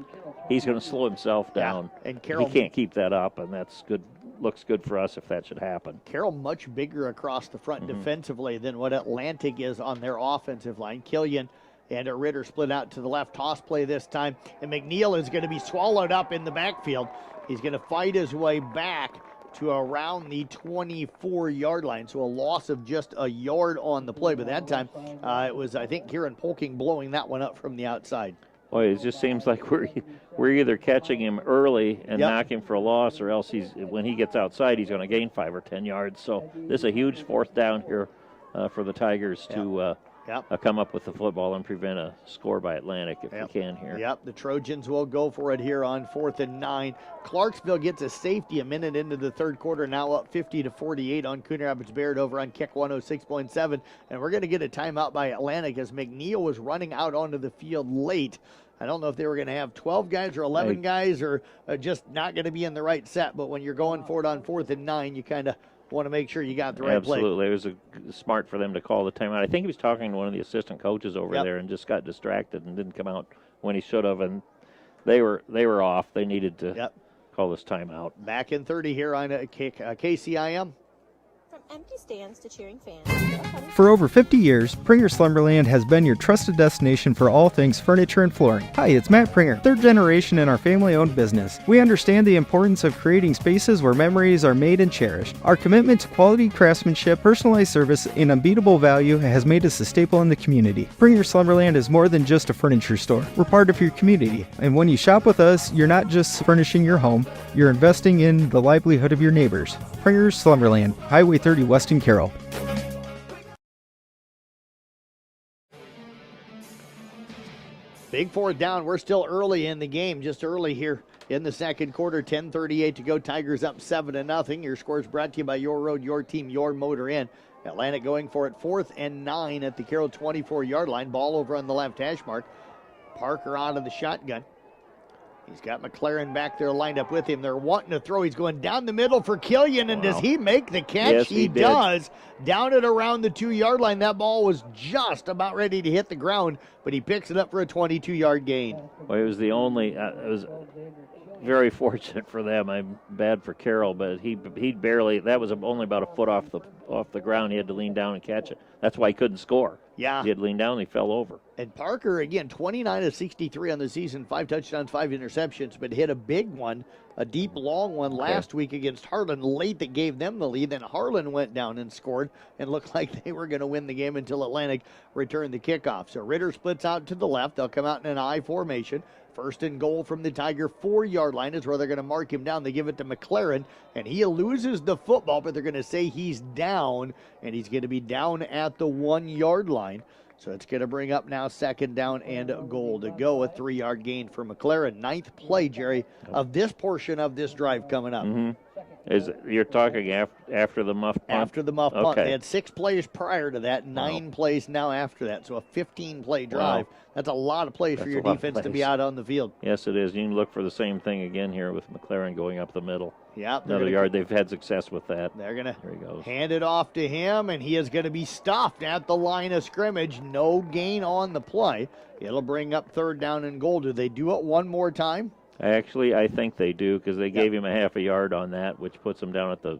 he's going to slow himself down. Yeah, and Carroll, he can't keep that up, and that's good. Looks good for us if that should happen. Carroll much bigger across the front defensively than what Atlantic is on their offensive line. Killian and a Ritter split out to the left. Toss play this time, and McNeil is going to be swallowed up in the backfield. He's going to fight his way back to around the 24-yard line. So a loss of just a yard on the play. But that time it was, I think, Kieran Polking blowing that one up from the outside. Boy, it just seems like we're either catching him early and knocking for a loss, or else when he gets outside, he's going to gain 5 or 10 yards. So this is a huge 4th down here for the Tigers to come up with the football and prevent a score by Atlantic if we can here. Yep, the Trojans will go for it here on 4th and 9. Clarksville gets a safety a minute into the third quarter, now up 50-48 on Coon Rapids Bayard over on Kick 106.7. And we're going to get a timeout by Atlantic as McNeil was running out onto the field late. I don't know if they were going to have 12 guys or 11 guys or just not going to be in the right set, but when you're going for it on 4th and 9, you kind of want to make sure you got the right play. Absolutely. It was smart for them to call the timeout. I think he was talking to one of the assistant coaches over there and just got distracted and didn't come out when he should have, and they were off. They needed to call this timeout. Back in 30 here on KCIM. From empty stands to cheering fans. For over 50 years, Pringer Slumberland has been your trusted destination for all things furniture and flooring. Hi, it's Matt Pringer, third generation in our family-owned business. We understand the importance of creating spaces where memories are made and cherished. Our commitment to quality craftsmanship, personalized service, and unbeatable value has made us a staple in the community. Pringer Slumberland is more than just a furniture store. We're part of your community, and when you shop with us, you're not just furnishing your home, you're investing in the livelihood of your neighbors. Pringer Slumberland, Highway 30 West in Carroll. Big 4th down. We're still early in the game, just early here in the second quarter. 10:38 to go. Tigers up 7-0. Your score is brought to you by Your Road, Your Team, Your Motor Inn. Atlantic going for it 4th and 9 at the Carroll 24-yard line. Ball over on the left hash mark. Parker out of the shotgun. He's got McLaren back there lined up with him. They're wanting to throw. He's going down the middle for Killian, and does he make the catch? Yes, he does. Down at around the 2-yard line. That ball was just about ready to hit the ground, but he picks it up for a 22-yard gain. Well, it was the only. It was very fortunate for them. I'm bad for Carroll, but he barely. That was only about a foot off the ground. He had to lean down and catch it. That's why he couldn't score. Yeah. He had leaned down and he fell over. And Parker, again, 29 of 63 on the season, 5 touchdowns, 5 interceptions, but hit a big one, a deep, long one last week against Harlan late that gave them the lead. Then Harlan went down and scored and looked like they were going to win the game until Atlantic returned the kickoff. So Ritter splits out to the left. They'll come out in an I formation. 1st and goal from the Tiger 4-yard line is where they're going to mark him down. They give it to McLaren, and he loses the football, but they're going to say he's down, and he's going to be down at the 1-yard line. So it's going to bring up now 2nd down and goal to go. A 3-yard gain for McLaren. 9th play, Jerry, of this portion of this drive coming up. You're talking after the muff punt? After the muff punt. They had 6 plays prior to that, 9 plays now after that. So a 15-play drive. Wow. That's a lot of plays for your defense to be out on the field. Yes, it is. You can look for the same thing again here with McLaren going up the middle. Yep. Another yard. They've had success with that. They're going to hand it off to him, and he is going to be stopped at the line of scrimmage. No gain on the play. It'll bring up 3rd down and goal. Do they do it one more time? Actually, I think they do because they gave him a half a yard on that, which puts him down at the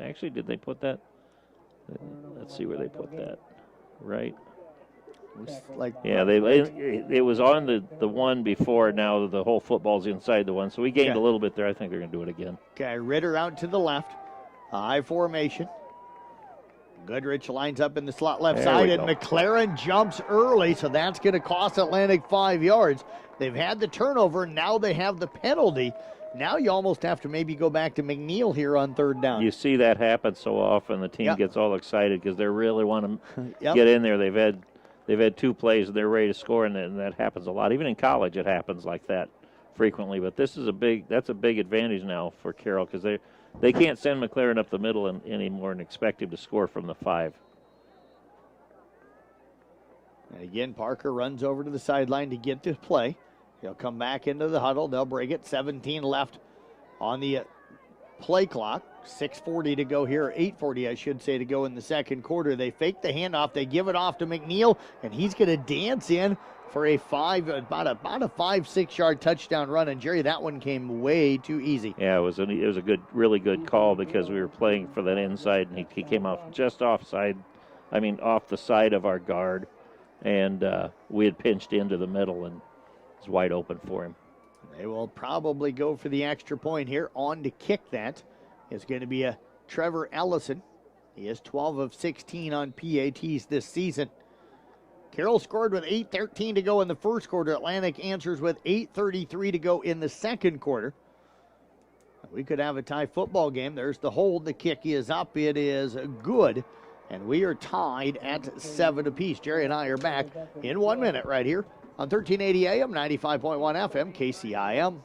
actually, did they put that? Let's see where they put that. Right. It was on the one before. Now the whole football's inside the one, so we gained a little bit there. I think they're going to do it again. Okay, Ritter out to the left. I formation. Goodrich lines up in the slot left side, and McLaren jumps early, so that's going to cost Atlantic 5 yards. They've had the turnover, now they have the penalty. Now you almost have to maybe go back to McNeil here on 3rd down. You see that happen so often. The team gets all excited because they really want to get in there. They've had 2 plays and they're ready to score, and that happens a lot. Even in college, it happens like that frequently. But this is a big advantage now for Carroll because they can't send McLaren up the middle anymore and expect him to score from the 5. And again, Parker runs over to the sideline to get this play. He'll come back into the huddle. They'll break it. 17 left on the play clock. 6:40 to go here. 8:40, I should say, to go in the second quarter. They fake the handoff. They give it off to McNeil, and he's going to dance in for about a 5-6 yard touchdown run. And Jerry, that one came way too easy. Yeah, it was a really good call because we were playing for that inside, and he came off just off the side of our guard, and we had pinched into the middle, and it was wide open for him. They will probably go for the extra point here. On to kick that is going to be a Trevor Ellison. He is 12 of 16 on PATs this season. Carroll scored with 8:13 to go in the first quarter. Atlantic answers with 8:33 to go in the second quarter. We could have a tie football game. There's the hold. The kick is up. It is good. And we are tied at 7 apiece. Jerry and I are back in 1 minute right here on 1380 AM, 95.1 FM, KCIM.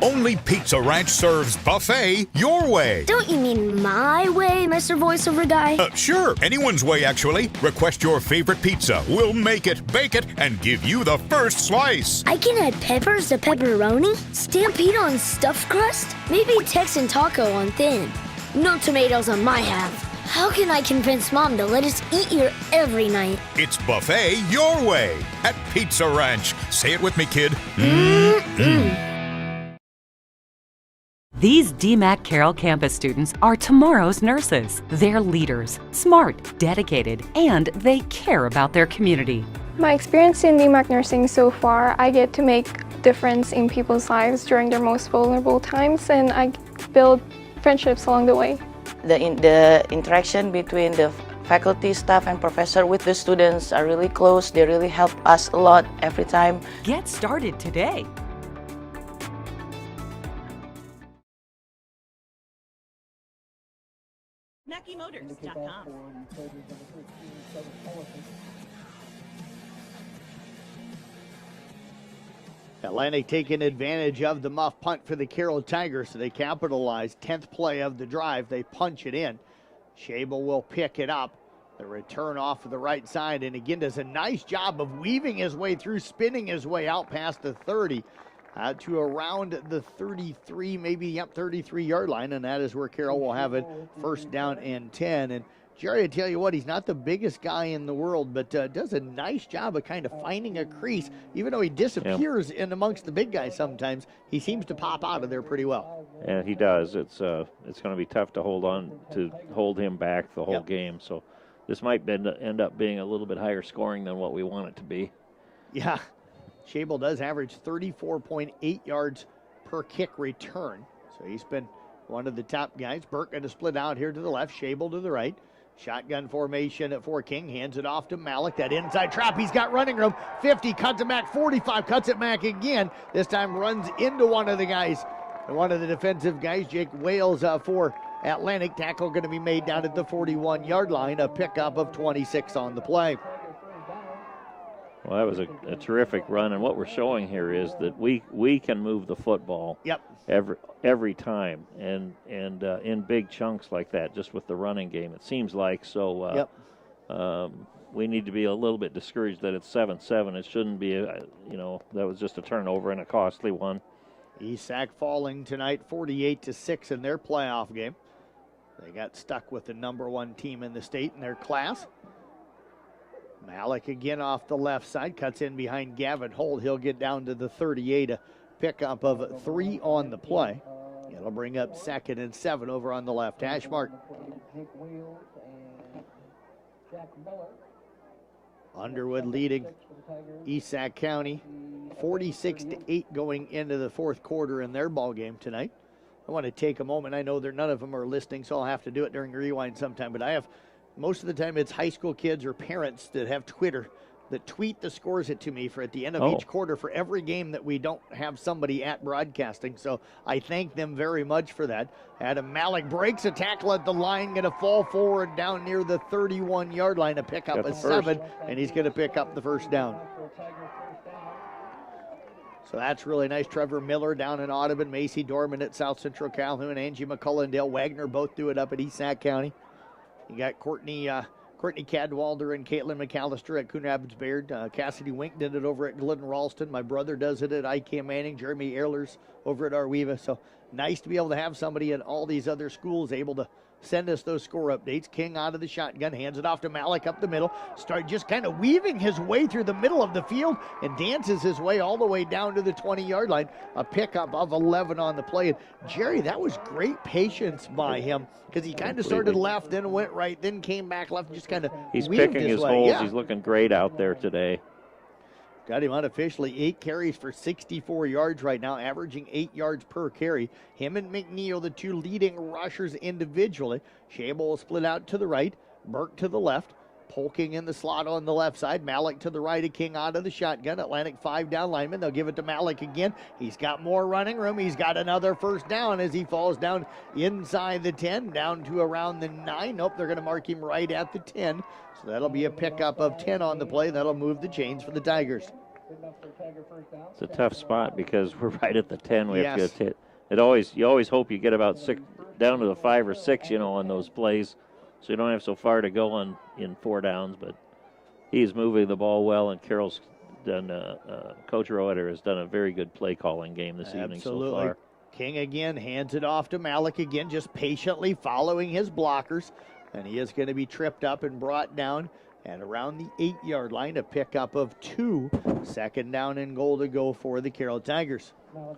Only Pizza Ranch serves buffet your way. Don't you mean my way, Mr. Voiceover Guy? Sure, anyone's way, actually. Request your favorite pizza. We'll make it, bake it, and give you the first slice. I can add peppers to pepperoni, Stampede on stuffed crust, maybe Texan taco on thin. No tomatoes on my half. How can I convince Mom to let us eat here every night? It's buffet your way at Pizza Ranch. Say it with me, kid. These DMAC Carroll campus students are tomorrow's nurses. They're leaders, smart, dedicated, and they care about their community. My experience in DMAC nursing so far, I get to make a difference in people's lives during their most vulnerable times, and I build friendships along the way. The interaction between the faculty, staff, and professor with the students are really close. They really help us a lot every time. Get started today. MackeyMotors.com. Atlantic taking advantage of the muff punt for the Carroll Tigers, so they capitalize. 10th play of the drive. They punch it in. Schabel will pick it up. The return off of the right side, and again does a nice job of weaving his way through, spinning his way out past the 30 to around the 33, maybe 33-yard line, and that is where Carroll will have it first down and 10. And Jerry, I tell you what, he's not the biggest guy in the world, but does a nice job of kind of finding a crease. Even though he disappears in amongst the big guys sometimes, he seems to pop out of there pretty well. And he does. It's going to be tough to hold him back the whole game. So this might end up being a little bit higher scoring than what we want it to be. Yeah. Schabel does average 34.8 yards per kick return. So he's been one of the top guys. Burke going to split out here to the left, Schabel to the right. Shotgun formation for King, hands it off to Malik. That inside trap, he's got running room. 50, cuts it back, 45, cuts it back again. This time runs into one of the guys. One of the defensive guys, Jake Wales for Atlantic. Tackle going to be made down at the 41-yard line. A pickup of 26 on the play. Well, that was a terrific run, and what we're showing here is that we can move the football every time, and in big chunks like that, just with the running game. It seems like so. We need to be a little bit discouraged that it's 7-7. It shouldn't be. That was just a turnover and a costly one. ESAC falling tonight, 48-6 in their playoff game. They got stuck with the number one team in the state in their class. Malik again off the left side, cuts in behind Gavin Holt. He'll get down to the 38, a pickup of 3 on the play. It'll bring up 2nd and 7 over on the left hash mark. Underwood leading ESAC County 46-8 going into the fourth quarter in their ball game tonight. I want to take a moment. I know none of them are listening, so I'll have to do it during rewind sometime, but I have most of the time it's high school kids or parents that have Twitter that tweet the scores to me for at the end of each quarter for every game that we don't have somebody at broadcasting. So I thank them very much for that. Adam Malik breaks a tackle at the line, going to fall forward down near the 31-yard line, a pickup of 7, and he's going to pick up the first down. So that's really nice. Trevor Miller down in Audubon, Macy Dorman at South Central Calhoun, Angie McCullough and Dale Wagner both do it up at ESAC County. You got Courtney Cadwalder and Caitlin McAllister at Coon Rapids Bayard. Cassidy Wink did it over at Glidden Ralston. My brother does it at ICAM Manning. Jeremy Ehrlers over at Arweva. So nice to be able to have somebody at all these other schools able to send us those score updates. King out of the shotgun, hands it off to Malik up the middle. Start just kind of weaving his way through the middle of the field and dances his way all the way down to the 20-yard line. A pickup of 11 on the play. And Jerry, that was great patience by him because he kind of started left, then went right, then came back left, and just kind of He's picking his holes. Yeah. He's looking great out there today. Got him unofficially 8 carries for 64 yards right now, averaging 8 yards per carry. Him and McNeil, the two leading rushers individually. Schabel will split out to the right, Burke to the left. Polking in the slot on the left side. Malik to the right of King out of the shotgun. Atlantic 5 down lineman. They'll give it to Malik again. He's got more running room. He's got another first down as he falls down inside the 10, down to around the 9. Nope, they're going to mark him right at the 10. So that'll be a pickup of 10 on the play. That'll move the chains for the Tigers. It's a tough spot because we're right at the 10. We have Yes. to get it. You always hope you get about 6 down to the 5 or 6, on those plays, so you don't have so far to go in 4 downs. But he's moving the ball well, and Carroll's done. Coach Roeder has done a very good play calling game this evening so far. King again hands it off to Malik again, just patiently following his blockers, and he is going to be tripped up and brought down. And around the 8-yard line, a pickup of 2. Second down and goal to go for the Carroll Tigers.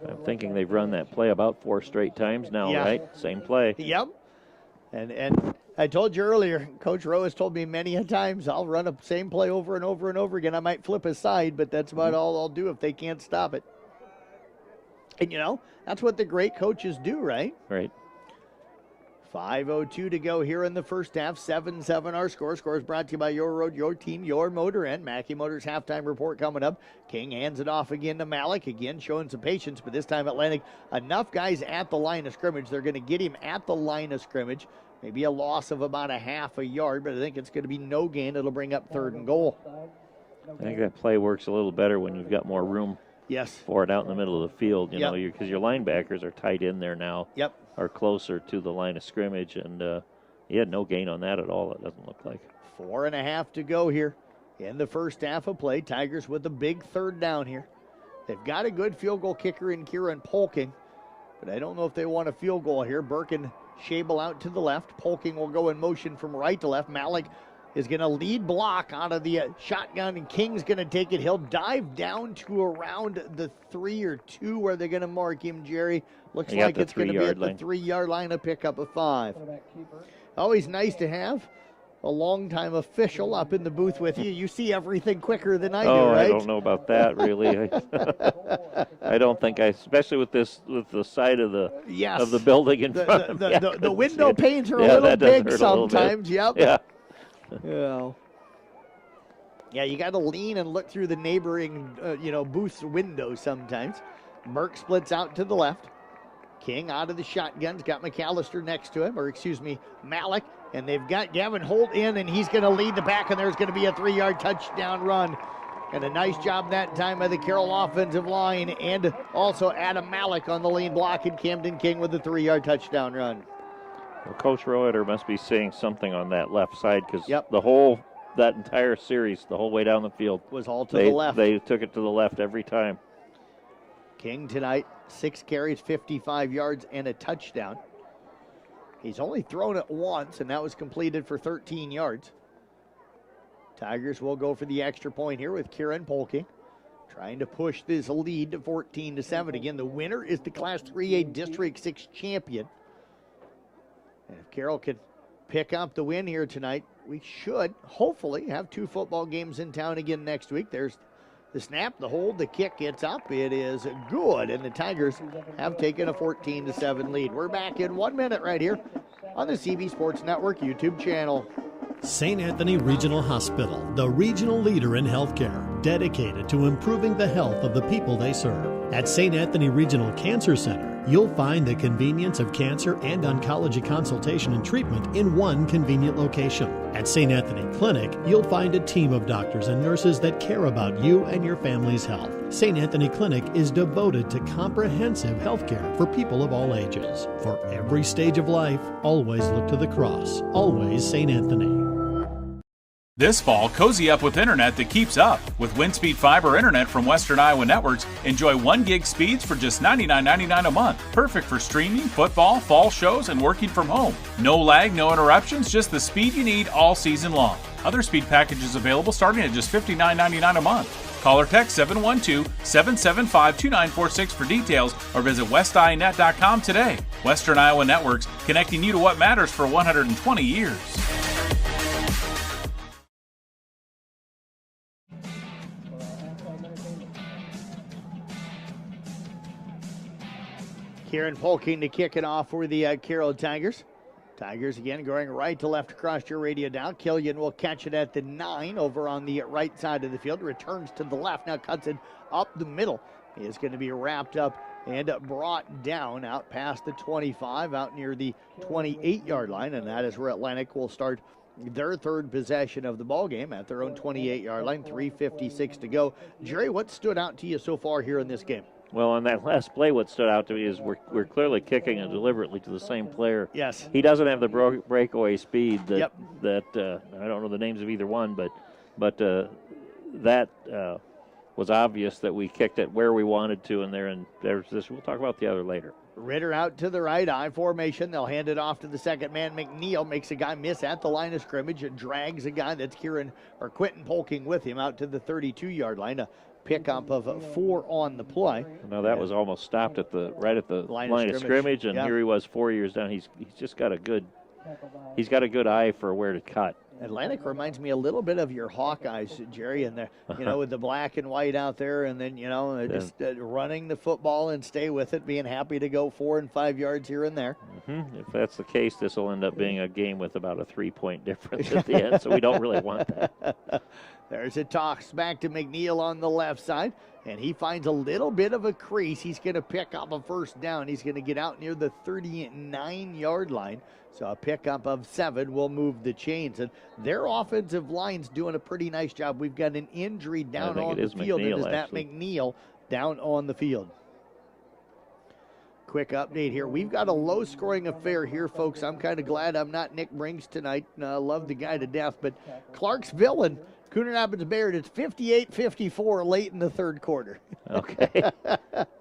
I'm thinking they've run that play about 4 straight times now, Yeah. right? Same play. Yep. And I told you earlier, Coach Rowe has told me many a times, I'll run a same play over and over and over again. I might flip a side, but that's about all I'll do if they can't stop it. And, that's what the great coaches do, right? Right. 5:02 to go here in the first half. 7-7 our score. Score is brought to you by Your Road, Your Team, Your Motor End. Mackey Motors halftime report coming up. King hands it off again to Malik. Again showing some patience, but this time Atlantic, enough guys at the line of scrimmage. They're going to get him at the line of scrimmage. Maybe a loss of about a half a yard, but I think it's going to be no gain. It'll bring up 3rd and goal. I think that play works a little better when you've got more room Yes. for it out in the middle of the field, Yep. because your linebackers are tight in there now. Yep. Are closer to the line of scrimmage, and he had no gain on that at all, it doesn't look like. 4.5 to go here in the first half of play. Tigers with a big 3rd down here. They've got a good field goal kicker in Kieran Polking, but I don't know if they want a field goal here. Burke and Schabel out to the left. Polking will go in motion from right to left. Malik is going to lead block out of the shotgun, and King's going to take it. He'll dive down to around the 3 or 2 where they're going to mark him, Jerry. Looks like it's going to be at the 3-yard line, a pickup of 5. Always nice to have a longtime official up in the booth with you. You see everything quicker than I do, right? I don't know about that, really. I don't think especially with the side of the building in front of me. The window panes are a little big sometimes. Yep. Yeah. Yeah, you got to lean and look through the neighboring, booth's window sometimes. Burke splits out to the left. King out of the shotgun's got McAllister next to him, Malik, and they've got Gavin Holt in, and he's going to lead the back, and there's going to be a 3-yard touchdown run. And a nice job that time by the Carroll offensive line, and also Adam Malik on the lean block, and Camden King with the 3-yard touchdown run. Well, Coach Roeder must be seeing something on that left side, because that entire series, the whole way down the field, was all to the left. They took it to the left every time. King tonight, 6 carries, 55 yards, and a touchdown. He's only thrown it once, and that was completed for 13 yards. Tigers will go for the extra point here with Kieran Polking, trying to push this lead to 14-7. Again, the winner is the Class 3A District 6 champion. And if Carroll could pick up the win here tonight, we should hopefully have 2 football games in town again next week. There's the snap, the hold, the kick gets up. It is good, and the Tigers have taken a 14-7 lead. We're back in 1 minute right here on the CB Sports Network YouTube channel. St. Anthony Regional Hospital, the regional leader in healthcare, dedicated to improving the health of the people they serve. At St. Anthony Regional Cancer Center, you'll find the convenience of cancer and oncology consultation and treatment in one convenient location. At St. Anthony Clinic, you'll find a team of doctors and nurses that care about you and your family's health. St. Anthony Clinic is devoted to comprehensive health care for people of all ages. For every stage of life, always look to the cross. Always St. Anthony. This fall, cozy up with internet that keeps up. With WindSpeed Fiber Internet from Western Iowa Networks, enjoy 1 gig speeds for just $99.99 a month. Perfect for streaming, football, fall shows, and working from home. No lag, no interruptions, just the speed you need all season long. Other speed packages available starting at just $59.99 a month. Call or text 712-775-2946 for details or visit westinet.com today. Western Iowa Networks, connecting you to what matters for 120 years. Kieran Polking to kick it off for the Carroll Tigers. Tigers again going right to left across your radio down. Killian will catch it at the 9 over on the right side of the field. Returns to the left, now cuts it up the middle. He is going to be wrapped up and brought down out past the 25, out near the 28-yard line, and that is where Atlantic will start their third possession of the ball game at their own 28-yard line. 3:56 to go. Jerry, what stood out to you so far here in this game? Well, on that last play, what stood out to me is we're clearly kicking it deliberately to the same player. Yes. He doesn't have the breakaway speed that I don't know the names of either one, but that was obvious that we kicked it where we wanted to, and there's this. We'll talk about the other later. Ritter out to the right, I formation. They'll hand it off to the second man. McNeil makes a guy miss at the line of scrimmage and drags a guy that's Quentin Polking with him out to the 32-yard line. A pickup of 4 on the play. No, that was almost stopped at the line of scrimmage, and here he was 4 years down. He's just got a good eye for where to cut. Atlantic reminds me a little bit of your Hawkeyes, Jerry, and with the black and white out there, and then just running the football and stay with it, being happy to go 4 and 5 yards here and there. Mm-hmm. If that's the case, this will end up being a game with about a 3-point difference at the end, so we don't really want that. There's a toss back to McNeil on the left side, and he finds a little bit of a crease. He's going to pick up a first down. He's going to get out near the 39-yard line. So a pickup of 7 will move the chains. And their offensive line's doing a pretty nice job. We've got an injury down on the field. McNeil, it is that McNeil down on the field. Quick update here. We've got a low-scoring affair here, folks. I'm kind of glad I'm not Nick Brinks tonight. Love the guy to death. But Clarksville and Cooner Rapids Bayard, it's 58-54 late in the third quarter. Okay.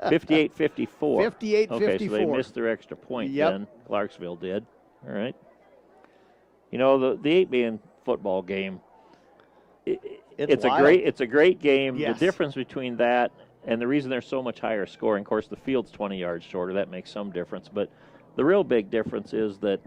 58-54. 58-54. Okay, so they missed their extra point then. Clarksville did. All right. The 8-man football game, it's a great game. Yes. The difference between that and the reason they're so much higher scoring, of course, the field's 20 yards shorter. That makes some difference. But the real big difference is that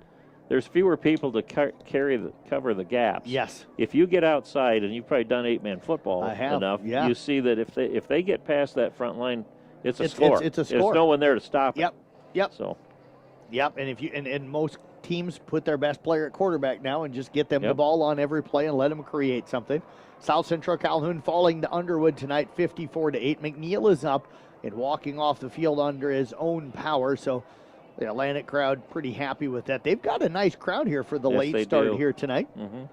there's fewer people to cover the gaps. Yes. If you get outside, and you've probably done 8-man football enough, you see that if they get past that front line, it's a score. It's a score. There's no one there to stop it. Yep. So. Yep, and if you and most teams put their best player at quarterback now and just get them the ball on every play and let them create something. South Central Calhoun falling to Underwood tonight, 54-8. McNeil is up and walking off the field under his own power, so the Atlantic crowd pretty happy with that. They've got a nice crowd here for the late start here tonight. Mm-hmm.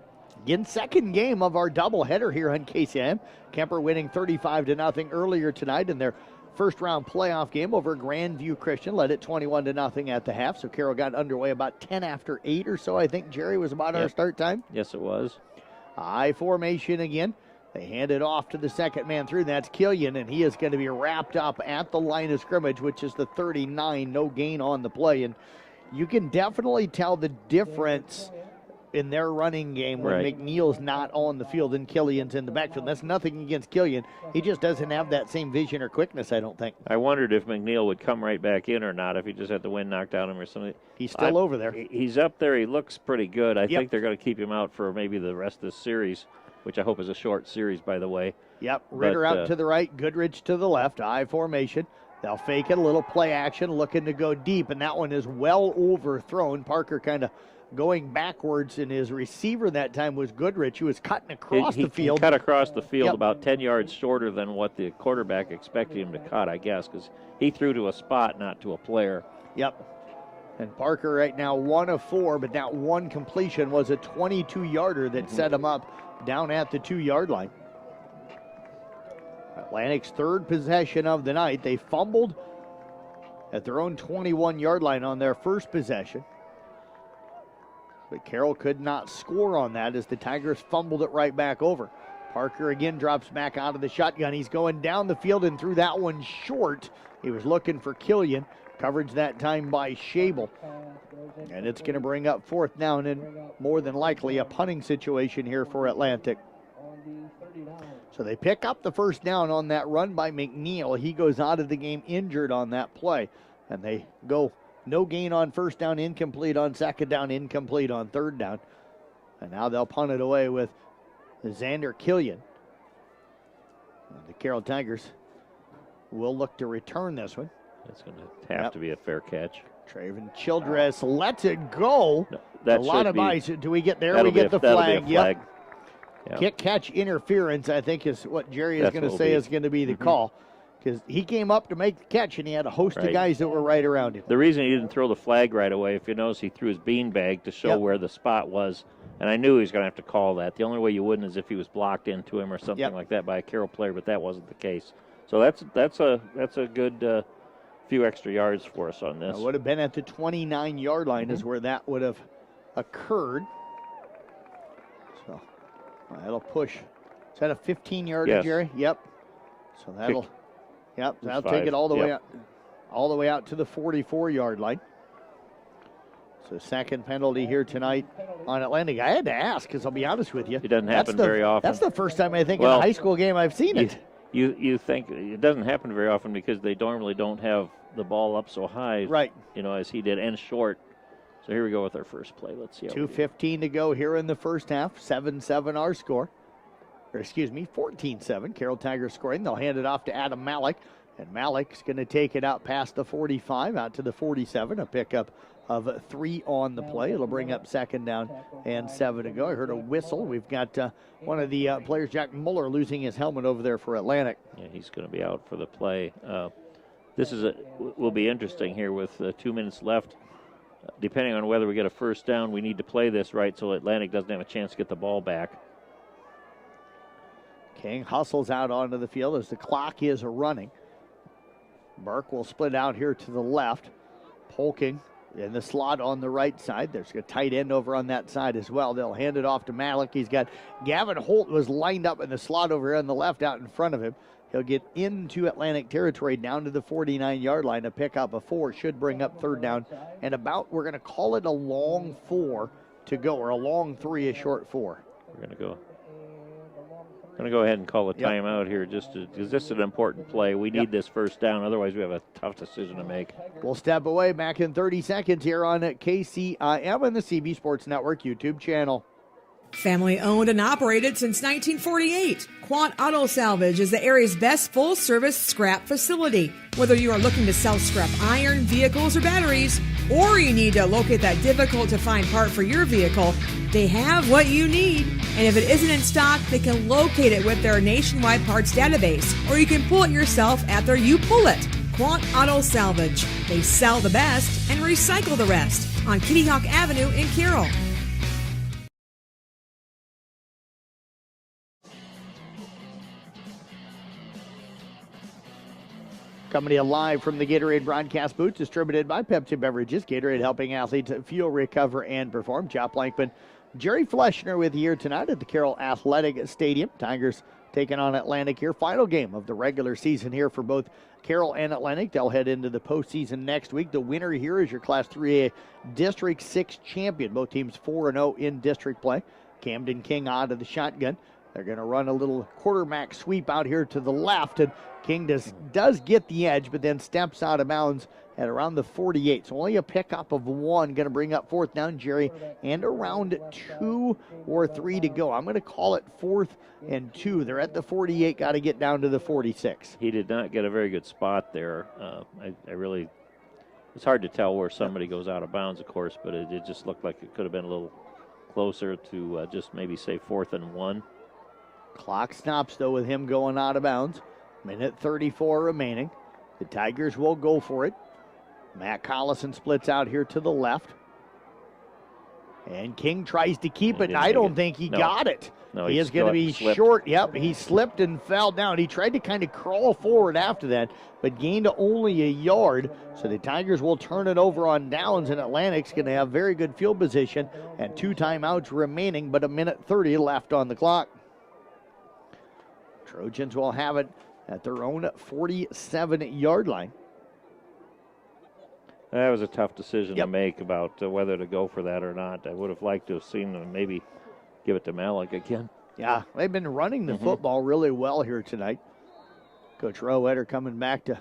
Again, second game of our doubleheader here on KCM. Kemper winning 35-0 earlier tonight in their first-round playoff game over Grandview Christian. Led it 21-0 at the half, so Carroll got underway about 10 after 8 or so, I think, Jerry, was about our start time. Yes, it was. I formation again. They hand it off to the second man through. That's Killian, and he is going to be wrapped up at the line of scrimmage, which is the 39. No gain on the play, and you can definitely tell the difference in their running game when McNeil's not on the field and Killian's in the backfield. That's nothing against Killian. He just doesn't have that same vision or quickness, I don't think. I wondered if McNeil would come right back in or not, if he just had the wind knocked out of him or something. He's still over there. He's up there. He looks pretty good. I think they're going to keep him out for maybe the rest of this series, which I hope is a short series, by the way. Yep, Ritter out to the right, Goodrich to the left, I formation. They'll fake it, a little play action, looking to go deep, and that one is well overthrown. Parker kind of going backwards, and his receiver that time was Goodrich, who was cutting across the field. He cut across the field about 10 yards shorter than what the quarterback expected him to cut, I guess, because he threw to a spot, not to a player. Yep. And Parker right now 1 of 4, but that one completion was a 22-yarder that set him up down at the 2-yard line. Atlantic's third possession of the night. They fumbled at their own 21-yard line on their first possession. But Carroll could not score on that as the Tigers fumbled it right back over. Parker again drops back out of the shotgun. He's going down the field and threw that one short. He was looking for Killian. Coverage that time by Schabel. And it's going to bring up fourth down and more than likely a punting situation here for Atlantic. So they pick up the first down on that run by McNeil. He goes out of the game injured on that play. And they go no gain on first down, incomplete on second down, incomplete on third down. And now they'll punt it away with Xander Killian. And the Carroll Tigers will look to return this one. It's going to have to be a fair catch. Traven Childress lets it go. No, that a lot of eyes. Do we get there? We get the flag. Yep. Kick catch interference, I think, is what Jerry is going to say is going to be the call. Because he came up to make the catch, and he had a host of guys that were right around him. The reason he didn't throw the flag right away, if you notice, he threw his beanbag to show where the spot was. And I knew he was going to have to call that. The only way you wouldn't is if he was blocked into him or something like that by a Carroll player, but that wasn't the case. So that's a good few extra yards for us on this. It would have been at the 29-yard line is where that would have occurred. So that'll push. Is that a 15-yarder, Jerry? Yep. So that'll take it all the way out to the 44-yard line. So second penalty here tonight on Atlantic. I had to ask because I'll be honest with you, it doesn't happen very often. That's the first time I think in a high school game I've seen it. You think it doesn't happen very often because they normally don't have the ball up so high, right? As he did, and short. So here we go with our first play. Let's see. 2:15 to go here in the first half. 7-7 our score. Or excuse me, 14-7. Carroll Tigers scoring. They'll hand it off to Adam Malik, and Malik's going to take it out past the 45, out to the 47. A pickup of 3 on the play. It'll bring up second down and 7 to go. I heard a whistle. We've got one of the players, Jack Muller, losing his helmet over there for Atlantic. Yeah, he's going to be out for the play. This will be interesting here with 2 minutes left. Depending on whether we get a first down, we need to play this right so Atlantic doesn't have a chance to get the ball back. King hustles out onto the field as the clock is running. Burke will split out here to the left. Polking in the slot on the right side. There's a tight end over on that side as well. They'll hand it off to Malik. He's got Gavin Holt was lined up in the slot over here on the left out in front of him. He'll get into Atlantic territory down to the 49-yard line. A pickup of 4 should bring up third down. And we're going to call it a long 4 to go, or a long 3, a short 4. We're going to go ahead and call a timeout here because this is an important play. We need this first down. Otherwise, we have a tough decision to make. We'll step away back in 30 seconds here on KCIM and the CB Sports Network YouTube channel. Family owned and operated since 1948, Quant Auto Salvage is the area's best full-service scrap facility. Whether you are looking to sell scrap iron, vehicles, or batteries, or you need to locate that difficult-to-find part for your vehicle, they have what you need. And if it isn't in stock, they can locate it with their nationwide parts database, or you can pull it yourself at their You Pull It. Quant Auto Salvage. They sell the best and recycle the rest on Kitty Hawk Avenue in Carroll. Coming to you live from the Gatorade broadcast booth, distributed by Pepsi Beverages. Gatorade helping athletes fuel, recover, and perform. Chop Blankman, Jerry Fleschner with you here tonight at the Carroll Athletic Stadium. Tigers taking on Atlantic here. Final game of the regular season here for both Carroll and Atlantic. They'll head into the postseason next week. The winner here is your Class 3A District 6 champion. Both teams 4-0 in district play. Camden King out of the shotgun. They're going to run a little quarterback sweep out here to the left, and King does get the edge, but then steps out of bounds at around the 48. So only a pickup of 1, going to bring up fourth down, Jerry, and around 2 or 3 to go. I'm going to call it 4th and 2. They're at the 48, got to get down to the 46. He did not get a very good spot there. It's hard to tell where somebody goes out of bounds, of course, but it just looked like it could have been a little closer to just maybe say 4th and 1. Clock stops, though, with him going out of bounds. Minute 34 remaining. The Tigers will go for it. Matt Collison splits out here to the left. And King tries to keep it, and I don't think he got it. No, he is going to be short. Yep, he slipped and fell down. He tried to kind of crawl forward after that, but gained only a yard. So the Tigers will turn it over on downs, and Atlantic's going to have very good field position and 2 timeouts remaining, but a minute 30 left on the clock. Trojans will have it at their own 47-yard line. That was a tough decision to make about whether to go for that or not. I would have liked to have seen them maybe give it to Malik again. Yeah, they've been running the football really well here tonight. Coach Rowetter coming back to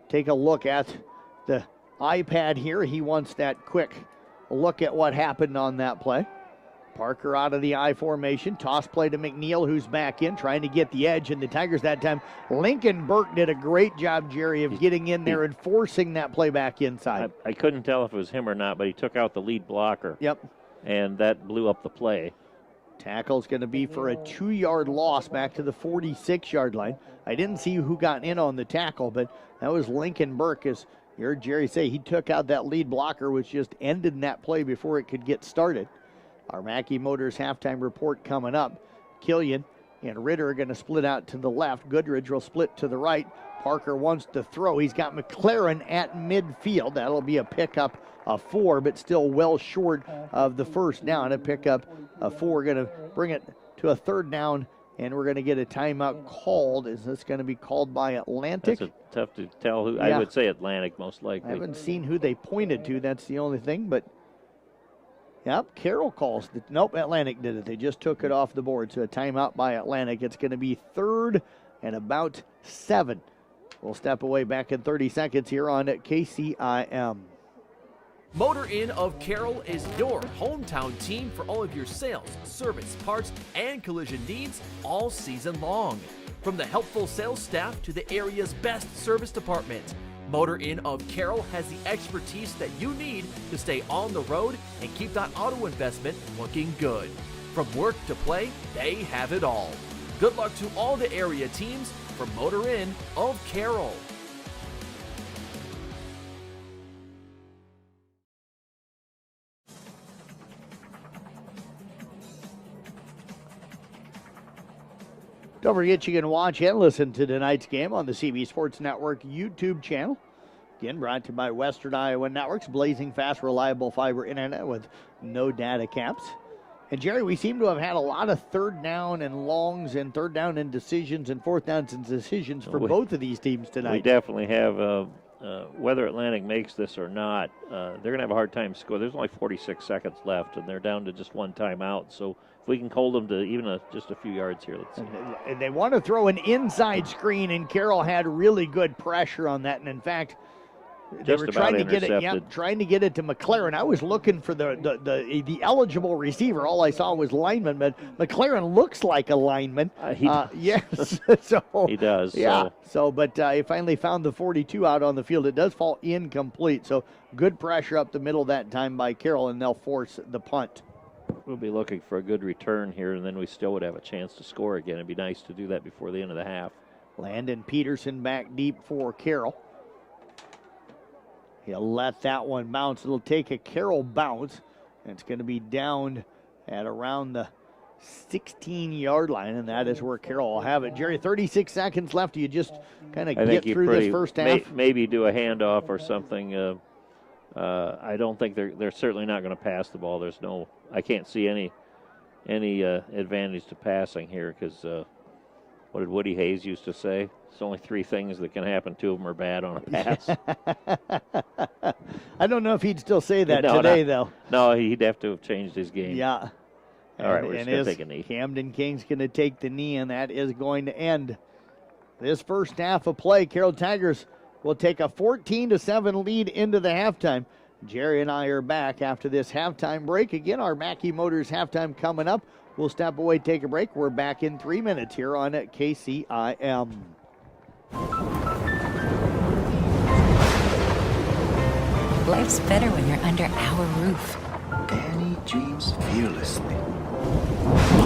take a look at the iPad here. He wants that quick look at what happened on that play. Parker out of the I formation. Toss play to McNeil, who's back in, trying to get the edge. And the Tigers that time, Lincoln Burke did a great job, Jerry, of getting in there and forcing that play back inside. I couldn't tell if it was him or not, but he took out the lead blocker. Yep. And that blew up the play. Tackle's going to be for a 2-yard loss back to the 46-yard line. I didn't see who got in on the tackle, but that was Lincoln Burke. As you heard Jerry say, he took out that lead blocker, which just ended that play before it could get started. Our Mackey Motors halftime report coming up. Killian and Ritter are going to split out to the left. Goodridge will split to the right. Parker wants to throw. He's got McLaren at midfield. That'll be a pickup of 4, but still well short of the first down. A pickup of 4. Going to bring it to a 3rd down, and we're going to get a timeout called. Is this going to be called by Atlantic? That's tough to tell who. Yeah. I would say Atlantic most likely. I haven't seen who they pointed to. That's the only thing, but yep, Carroll calls it. Nope, Atlantic did it. They just took it off the board. So a timeout by Atlantic. It's going to be 3rd and about 7. We'll step away back in 30 seconds here on KCIM. Motor Inn of Carroll is your hometown team for all of your sales, service, parts, and collision needs all season long. From the helpful sales staff to the area's best service department, Motor Inn of Carroll has the expertise that you need to stay on the road and keep that auto investment looking good. From work to play, they have it all. Good luck to all the area teams from Motor Inn of Carroll. Don't forget you can watch and listen to tonight's game on the CB Sports Network YouTube channel. Again, brought to you by Western Iowa Networks, blazing fast, reliable fiber internet with no data caps. And Jerry, we seem to have had a lot of 3rd down and longs and 3rd down and decisions and 4th downs and decisions for both of these teams tonight. We definitely have. Whether Atlantic makes this or not, they're going to have a hard time scoring. There's only 46 seconds left, and they're down to just 1 timeout. So if we can hold them to even just a few yards here, let's see. And they want to throw an inside screen, and Carroll had really good pressure on that. And in fact, they were trying to get it. Yep, trying to get it to McLaren. I was looking for the eligible receiver. All I saw was lineman, but McLaren looks like a lineman. Yes, so he does. Yeah. But he finally found the 42 out on the field. It does fall incomplete. So good pressure up the middle that time by Carroll, and they'll force the punt. We'll be looking for a good return here, and then we still would have a chance to score again. It'd be nice to do that before the end of the half. Landon Peterson back deep for Carroll. He'll let that one bounce. It'll take a Carroll bounce. And it's going to be down at around the 16-yard line, and that is where Carroll will have it. Jerry, 36 seconds left. You just kind of get through this first half. Maybe do a handoff or something. I don't think they're certainly not going to pass the ball. I can't see any advantage to passing here because what did Woody Hayes used to say? It's only 3 things that can happen. 2 of them are bad on a pass. I don't know if he'd still say that today, though. No, he'd have to have changed his game. Yeah. All right, we're just going to take a knee. Camden King's going to take the knee, and that is going to end this first half of play. Carroll Tigers will take a 14-7 lead into the halftime. Jerry and I are back after this halftime break. Again, our Mackey Motors halftime coming up. We'll step away, take a break. We're back in 3 minutes here on KCIM. Life's better when you're under our roof. Danny dreams fearlessly.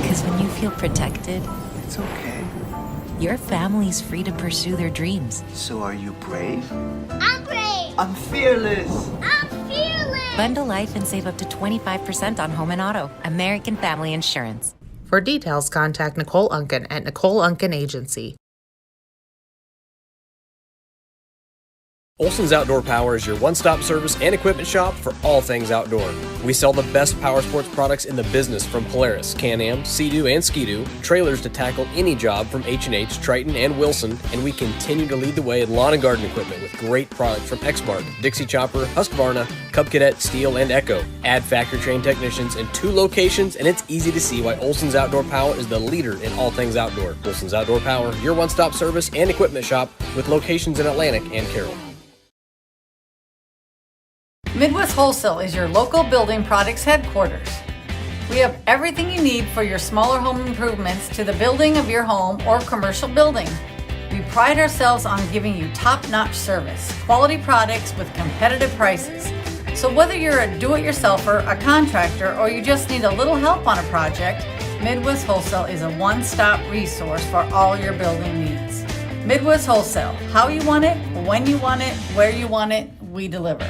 Because when you feel protected, it's okay. Your family's free to pursue their dreams. So are you brave? I'm brave. I'm fearless. I'm fearless. Bundle life and save up to 25% on home and auto. American Family Insurance. For details, contact Nicole Unken at Nicole Unken Agency. Olson's Outdoor Power is your one-stop service and equipment shop for all things outdoor. We sell the best power sports products in the business from Polaris, Can-Am, Sea-Doo, and Ski-Doo, trailers to tackle any job from H&H, Triton, and Wilson, and we continue to lead the way in lawn and garden equipment with great products from Exmark, Dixie Chopper, Husqvarna, Cub Cadet, Steel, and Echo. Add factory-trained technicians in 2 locations, and it's easy to see why Olson's Outdoor Power is the leader in all things outdoor. Olson's Outdoor Power, your one-stop service and equipment shop with locations in Atlantic and Carroll. Midwest Wholesale is your local building products headquarters. We have everything you need for your smaller home improvements to the building of your home or commercial building. We pride ourselves on giving you top-notch service, quality products with competitive prices. So whether you're a do-it-yourselfer, a contractor, or you just need a little help on a project, Midwest Wholesale is a one-stop resource for all your building needs. Midwest Wholesale, how you want it, when you want it, where you want it, we deliver.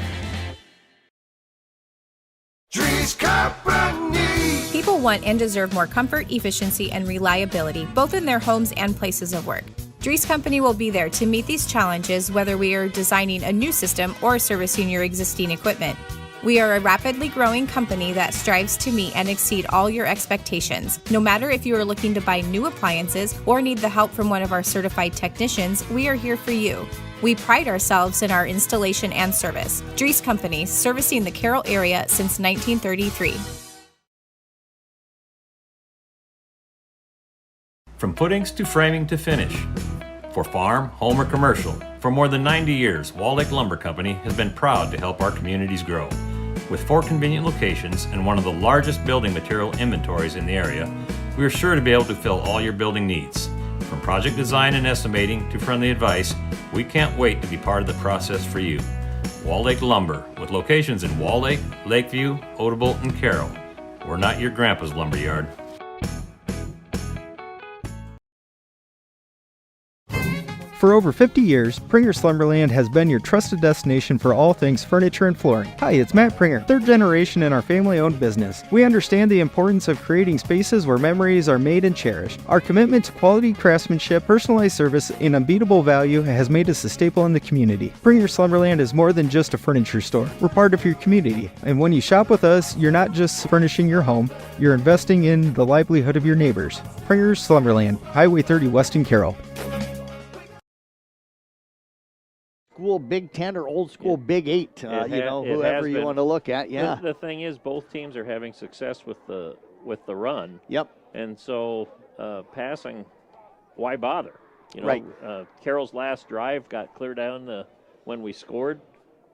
People want and deserve more comfort, efficiency, and reliability, both in their homes and places of work. Dries Company will be there to meet these challenges, whether we are designing a new system or servicing your existing equipment. We are a rapidly growing company that strives to meet and exceed all your expectations. No matter if you are looking to buy new appliances or need the help from one of our certified technicians, we are here for you. We pride ourselves in our installation and service. Dries Company, servicing the Carroll area since 1933. From footings to framing to finish. For farm, home, or commercial, for more than 90 years, Wall Lake Lumber Company has been proud to help our communities grow. With 4 convenient locations and one of the largest building material inventories in the area, we are sure to be able to fill all your building needs. From project design and estimating to friendly advice, we can't wait to be part of the process for you. Wall Lake Lumber, with locations in Wall Lake, Lakeview, Odebolt, and Carroll. We're not your grandpa's lumberyard. For over 50 years, Pringer Slumberland has been your trusted destination for all things furniture and flooring. Hi, it's Matt Pringer, third generation in our family-owned business. We understand the importance of creating spaces where memories are made and cherished. Our commitment to quality craftsmanship, personalized service, and unbeatable value has made us a staple in the community. Pringer Slumberland is more than just a furniture store. We're part of your community, and when you shop with us, you're not just furnishing your home, you're investing in the livelihood of your neighbors. Pringer Slumberland, Highway 30 West in Carroll. School Big 10 or old school Big 8, whoever you want to look at. Yeah. The thing is, both teams are having success with the run. Yep. And so passing, why bother? Right. Carroll's last drive got clear down when we scored.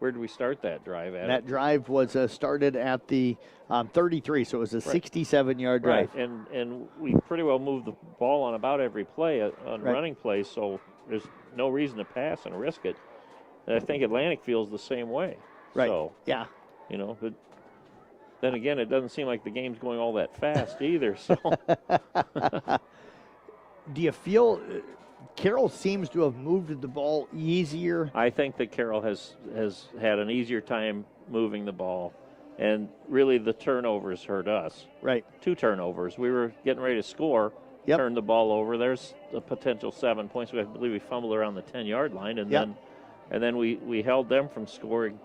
Where did we start that drive at? That drive was started at the 33, so it was a 67-yard drive. Right, and we pretty well moved the ball on about every play on running plays, so there's no reason to pass and risk it. And I think Atlantic feels the same way. Right. So, yeah. But then again, it doesn't seem like the game's going all that fast either. So, do you feel Carroll seems to have moved the ball easier? I think that Carroll has had an easier time moving the ball, and really the turnovers hurt us. Right. 2 turnovers. We were getting ready to score. Yep. Turned the ball over. There's a potential 7 points. I believe we fumbled around the 10-yard line, and then we held them from scoring.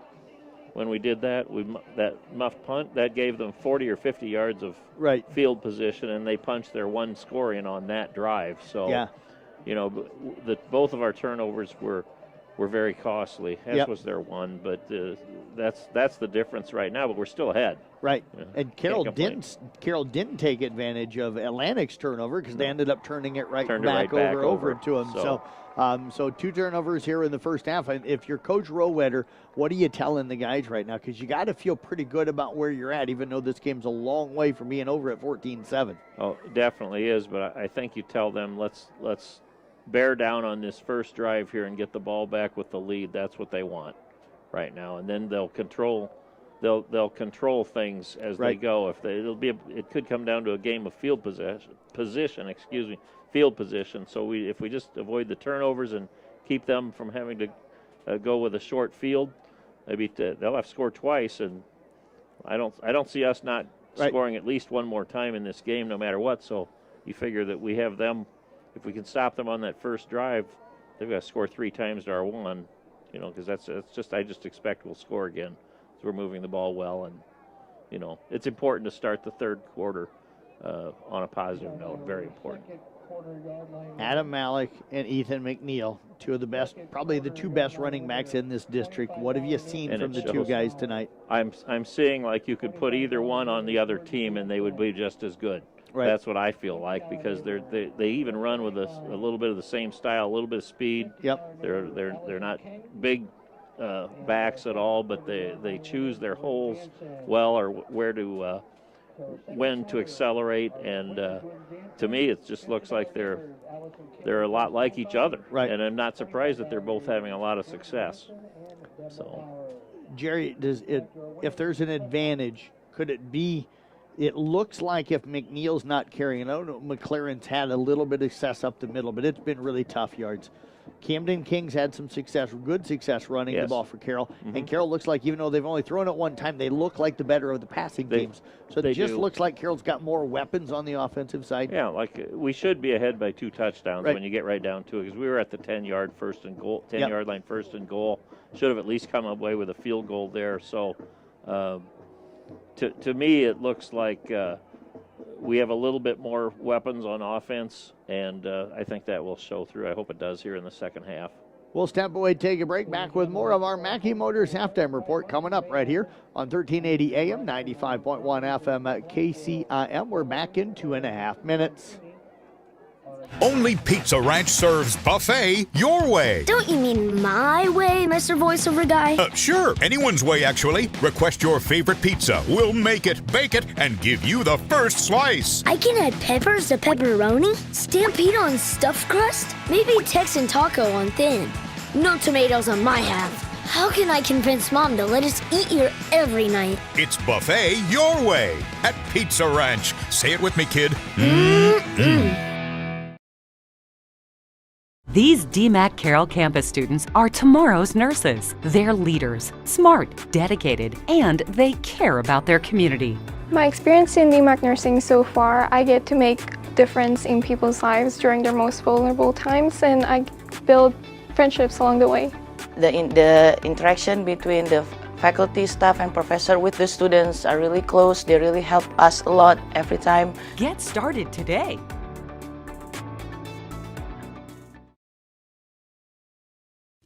When we did that, that muffed punt, that gave them 40 or 50 yards of field position, and they punched their one score in on that drive. So, both of our turnovers were very costly, as was their one. But that's the difference right now. But we're still ahead. Right, and Carroll didn't take advantage of Atlantic's turnover because they ended up turning it right back over to them. So 2 turnovers here in the first half. And if you're Coach Rowetter, what are you telling the guys right now? Because you got to feel pretty good about where you're at, even though this game's a long way from being over at 14-7. Oh, it definitely is. But I think you tell them let's bear down on this first drive here and get the ball back with the lead. That's what they want right now, and then they'll control things as they go. It could come down to a game of field position. So if we just avoid the turnovers and keep them from having to go with a short field, maybe they'll have to score twice, and I don't see us not scoring at least one more time in this game, no matter what. So you figure that we have them. If we can stop them on that first drive, they've got to score 3 times to our 1. Because I just expect we'll score again. So we're moving the ball well, and it's important to start the third quarter on a positive note. Very important. Adam Malik and Ethan McNeil, 2 of the best, probably the 2 best running backs in this district. What have you seen from the 2 guys tonight? I'm seeing like you could put either one on the other team and they would be just as good. Right. That's what I feel like, because they even run with a little bit of the same style, a little bit of speed. Yep. They're not big backs at all, but they choose their holes well, or where when to accelerate, and to me, it just looks like they're a lot like each other. Right. And I'm not surprised that they're both having a lot of success. So, Jerry, if there's an advantage, could it be? It looks like if McNeil's not carrying out, McLaren's had a little bit of success up the middle, but it's been really tough yards. Camden Kings had some success, good success running the ball for Carroll. Mm-hmm. And Carroll looks like, even though they've only thrown it one time, they look like the better of the passing teams. So it just looks like Carroll's got more weapons on the offensive side. Yeah, like we should be ahead by 2 touchdowns Right. when you get right down to it, because we were at the 10-yard first and goal, 10-yard line first and goal. Should have at least come away with a field goal there. So to me, it looks like we have a little bit more weapons on offense, and I think that will show through. I hope it does here in the second half. We'll step away, take a break, back with more of our Mackey Motors halftime report coming up right here on 1380 AM, 95.1 FM at KCIM. We're back in 2.5 minutes. Only Pizza Ranch serves buffet your way. Don't you mean my way, Mr. Voiceover Guy? Sure, anyone's way, actually. Request your favorite pizza. We'll make it, bake it, and give you the first slice. I can add peppers to pepperoni, Stampede on stuffed crust, maybe Texan taco on thin. No tomatoes on my half. How can I convince Mom to let us eat here every night? It's buffet your way at Pizza Ranch. Say it with me, kid. These DMAC Carroll campus students are tomorrow's nurses. They're leaders, smart, dedicated, and they care about their community. My experience in DMAC nursing so far, I get to make difference in people's lives during their most vulnerable times, and I build friendships along the way. The interaction between the faculty, staff, and professor with the students are really close. They really help us a lot every time. Get started today.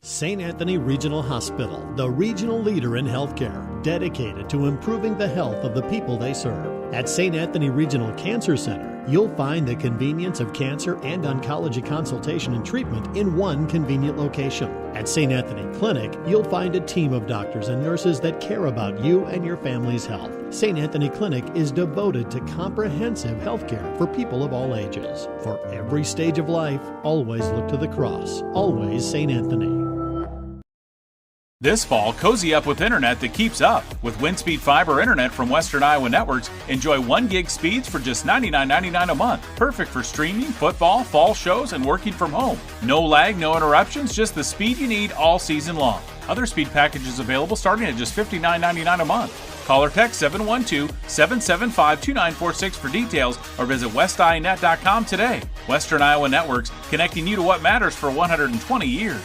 St. Anthony Regional Hospital, the regional leader in healthcare, dedicated to improving the health of the people they serve. At St. Anthony Regional Cancer Center, you'll find the convenience of cancer and oncology consultation and treatment in one convenient location. At St. Anthony Clinic, you'll find a team of doctors and nurses that care about you and your family's health. St. Anthony Clinic is devoted to comprehensive healthcare for people of all ages. For every stage of life, always look to the cross. Always St. Anthony. This fall, cozy up with internet that keeps up. With WindSpeed Fiber Internet from Western Iowa Networks, enjoy 1 gig speeds for just $99.99 a month. Perfect for streaming, football, fall shows, and working from home. No lag, no interruptions, just the speed you need all season long. Other speed packages available starting at just $59.99 a month. Call or text 712-775-2946 for details or visit westinet.com today. Western Iowa Networks, connecting you to what matters for 120 years.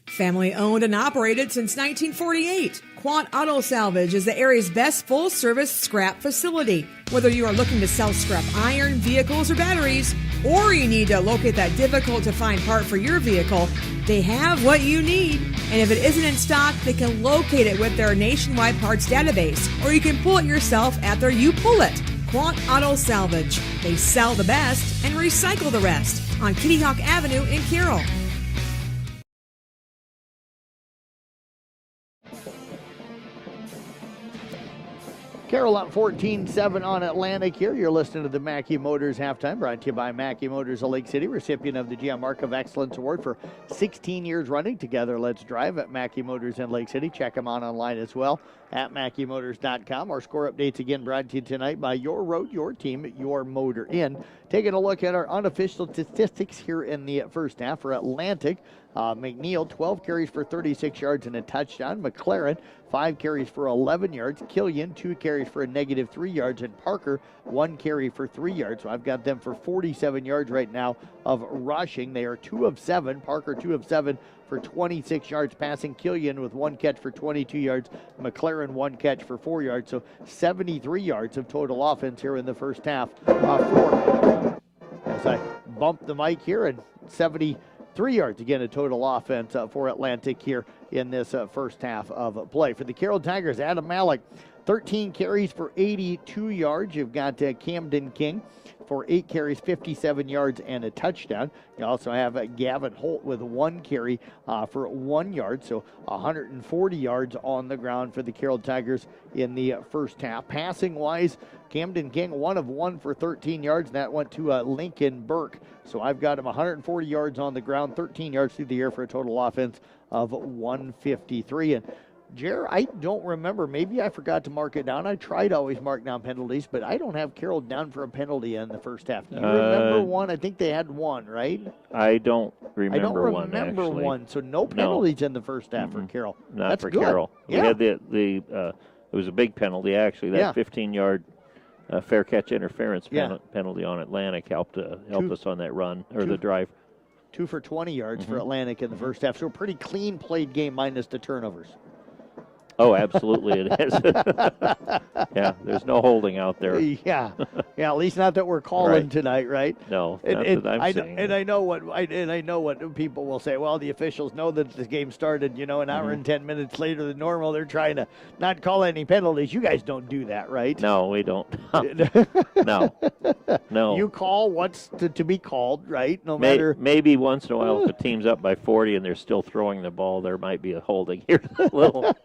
Family owned and operated since 1948, Quant Auto Salvage is the area's best full-service scrap facility. Whether you are looking to sell scrap iron, vehicles, or batteries, or you need to locate that difficult-to-find part for your vehicle, they have what you need. And if it isn't in stock, they can locate it with their nationwide parts database, or you can pull it yourself at their You Pull It. Quant Auto Salvage. They sell the best and recycle the rest on Kitty Hawk Avenue in Carroll. Carroll up 14-7 on Atlantic here. You're listening to the Mackey Motors halftime, brought to you by Mackey Motors of Lake City, recipient of the GM Mark of Excellence Award for 16 years running. Together, let's drive at Mackey Motors in Lake City. Check them out online as well at MackeyMotors.com. Our score updates again brought to you tonight by Your Road, Your Team, Your Motor Inn. Taking a look at our unofficial statistics here in the first half for Atlantic. McNeil, 12 carries for 36 yards and a touchdown. McLaren, 5 carries for 11 yards. Killian, 2 carries for a negative 3 yards. And Parker, 1 carry for 3 yards. So I've got them for 47 yards right now of rushing. They are 2 of 7. Parker, 2 of 7 for 26 yards passing. Killian with 1 catch for 22 yards. McLaren, 1 catch for 4 yards. So 73 yards of total offense here in the first half. As I bump the mic here, and 73 yards again of total offense for Atlantic here in this first half of play. For the Carroll Tigers, Adam Malik, 13 carries for 82 yards. You've got Camden King for 8 carries, 57 yards, and a touchdown. You also have Gavin Holt with 1 carry for 1 yard, so 140 yards on the ground for the Carroll Tigers in the first half. Passing-wise, Camden King 1 of 1 for 13 yards, and that went to Lincoln Burke. So I've got him 140 yards on the ground, 13 yards through the air for a total offense of 153. And Jer, I don't remember. Maybe I forgot to mark it down. I tried to always mark down penalties, but I don't have Carroll down for a penalty in the first half. Do you remember one? I think they had one, right? I don't remember one. I don't remember one. So no penalties in the first half for Carroll. Not That's for good. Carroll. Yeah. We had it was a big penalty, actually. That 15-yard fair catch interference penalty on Atlantic helped us on that run, or the drive. 2 for 20 yards for Atlantic in the first half. So a pretty clean played game minus the turnovers. Oh, absolutely it is. Yeah, there's no holding out there. Yeah, at least not that we're calling tonight, right? No, not that I'm saying. And I know what people will say. Well, the officials know that the game started, an hour and 10 minutes later than normal. They're trying to not call any penalties. You guys don't do that, right? No, we don't. No. You call what's to be called, right? No matter. Maybe once in a while, if a team's up by 40 and they're still throwing the ball, there might be a holding here. A little.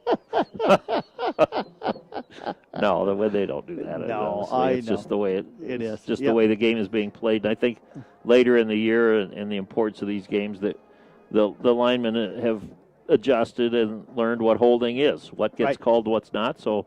No, they don't do that. No, it's just the way it is. Just the way the game is being played. And I think later in the year and the importance of these games, that the linemen have adjusted and learned what holding is, what gets called, what's not. So,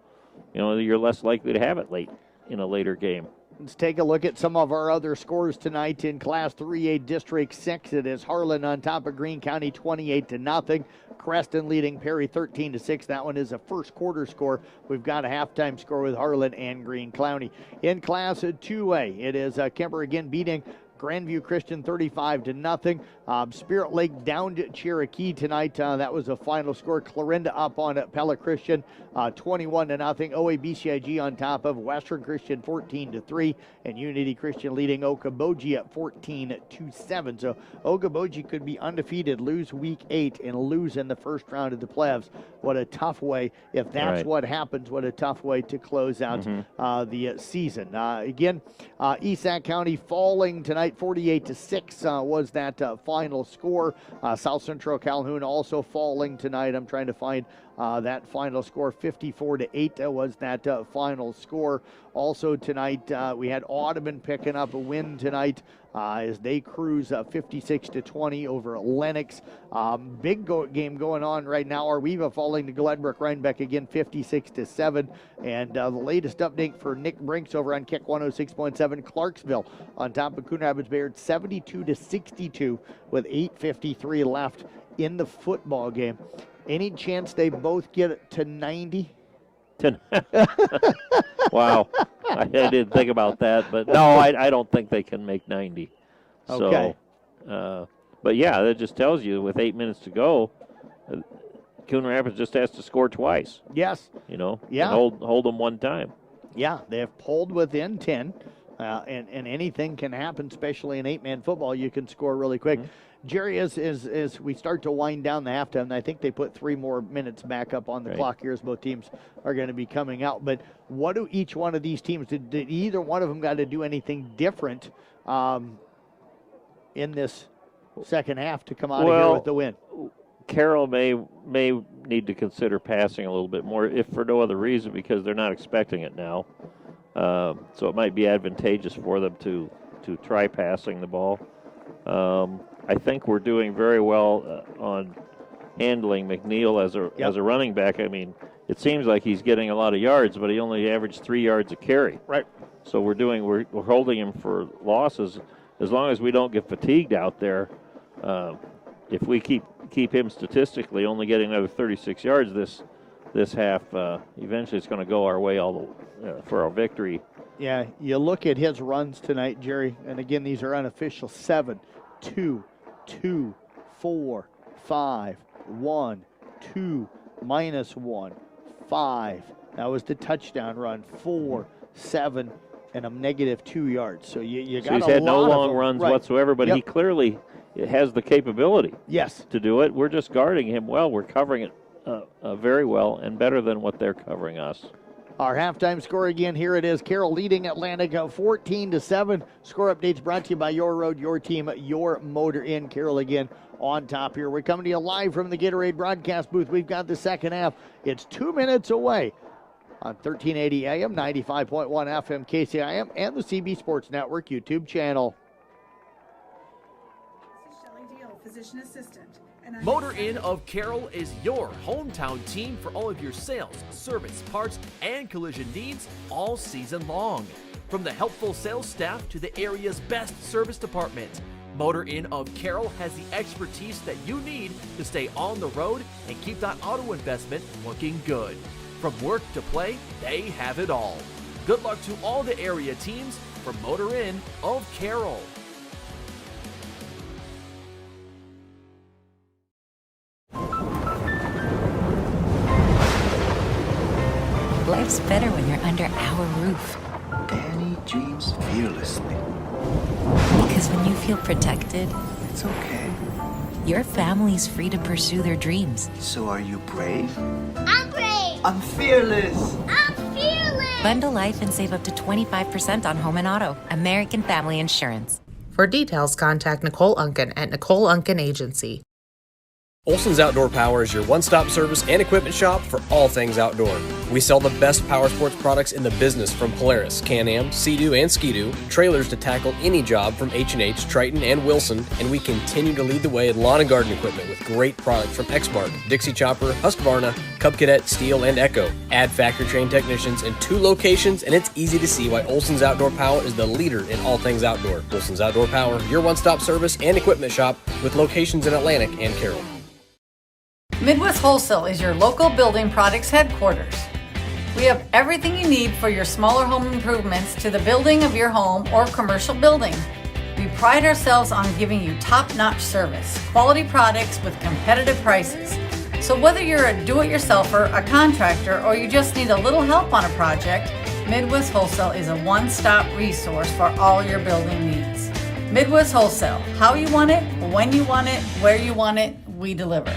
you're less likely to have it late in a later game. Let's take a look at some of our other scores tonight in Class 3A District 6. It is Harlan on top of Greene County 28-0. Creston leading Perry 13-6. That one is a first quarter score. We've got a halftime score with Harlan and Greene County. In Class 2A, it is Kemper again beating Grandview Christian 35-0. Spirit Lake down to Cherokee tonight. That was the final score. Clarinda up on Pella Christian 21-0. OABCIG on top of Western Christian 14-3. And Unity Christian leading Okoboji at 14-7. So Okoboji could be undefeated, lose week 8, and lose in the first round of the playoffs. What a tough way. If that's what happens, what a tough way to close out the season. Again, East Sac County falling tonight. 48-6 was that final score. South Central Calhoun also falling tonight. I'm trying to find that final score. 54-8 was that final score. Also tonight, we had Audubon picking up a win tonight as they cruise 56-20 over Lennox. Big game going on right now. Arweva falling to Glenbrook Rhinebeck again, 56-7. And the latest update for Nick Brinks over on Kick 106.7. Clarksville on top of Coon Rapids Bayard, 72-62 with 8:53 left in the football game. Any chance they both get it to 90? Wow. I didn't think about that, but no, I don't think they can make 90. Okay. So, but yeah, that just tells you with 8 minutes to go, Coon Rapids just has to score twice. Yes. Yeah. And hold them one time. Yeah, they have pulled within 10, and anything can happen, especially in 8-man football. You can score really quick. Jerry, as we start to wind down the halftime, and I think they put 3 more minutes back up on the clock here as both teams are going to be coming out. But what do each one of these teams, did either one of them got to do anything different in this second half to come out of here with the win? Carroll may need to consider passing a little bit more, if for no other reason, because they're not expecting it now. So it might be advantageous for them to try passing the ball. I think we're doing very well on handling McNeil as a running back. I mean, it seems like he's getting a lot of yards, but he only averaged 3 yards a carry. Right. So we're holding him for losses. As long as we don't get fatigued out there, if we keep him statistically only getting another 36 yards this half, eventually it's going to go our way for our victory. Yeah, you look at his runs tonight, Jerry, and again, these are unofficial. 7, 2, 2, 4, 5, 1, 2, -1, 5. That was the touchdown run. 4, 7, and a -2 yards. So you got. So he's had no long runs whatsoever, but he clearly has the capability. Yes. To do it. We're just guarding him well. We're covering it very well and better than what they're covering us. Our halftime score again, here it is. Carroll leading Atlantic 14-7. Score updates brought to you by Your Road, Your Team, Your Motor Inn. Carroll again on top here. We're coming to you live from the Gatorade broadcast booth. We've got the second half. It's 2 minutes away on 1380 AM, 95.1 FM KCIM, and the CB Sports Network YouTube channel. This is Shelley Deal, physician assistant. Motor Inn of Carroll is your hometown team for all of your sales, service, parts, and collision needs all season long. From the helpful sales staff to the area's best service department, Motor Inn of Carroll has the expertise that you need to stay on the road and keep that auto investment looking good. From work to play, they have it all. Good luck to all the area teams from Motor Inn of Carroll. Life's better when you're under our roof. Danny dreams fearlessly. Because when you feel protected, It's okay. your family's free to pursue their dreams. So are you brave? I'm brave. I'm fearless. I'm fearless. Bundle life and save up to 25% on home and auto. American Family Insurance. For details, contact Nicole Unken at Nicole Unken Agency. Olson's Outdoor Power is your one-stop service and equipment shop for all things outdoor. We sell the best power sports products in the business from Polaris, Can-Am, Sea-Doo, and Ski-Doo, trailers to tackle any job from H&H, Triton, and Wilson, and we continue to lead the way in lawn and garden equipment with great products from Exmark, Dixie Chopper, Husqvarna, Cub Cadet, Steel, and Echo. Add factory-trained technicians in 2 locations, and it's easy to see why Olson's Outdoor Power is the leader in all things outdoor. Olson's Outdoor Power, your one-stop service and equipment shop with locations in Atlantic and Carroll. Midwest Wholesale is your local building products headquarters. We have everything you need for your smaller home improvements to the building of your home or commercial building. We pride ourselves on giving you top-notch service, quality products with competitive prices. So whether you're a do-it-yourselfer, a contractor, or you just need a little help on a project, Midwest Wholesale is a one-stop resource for all your building needs. Midwest Wholesale, how you want it, when you want it, where you want it, we deliver.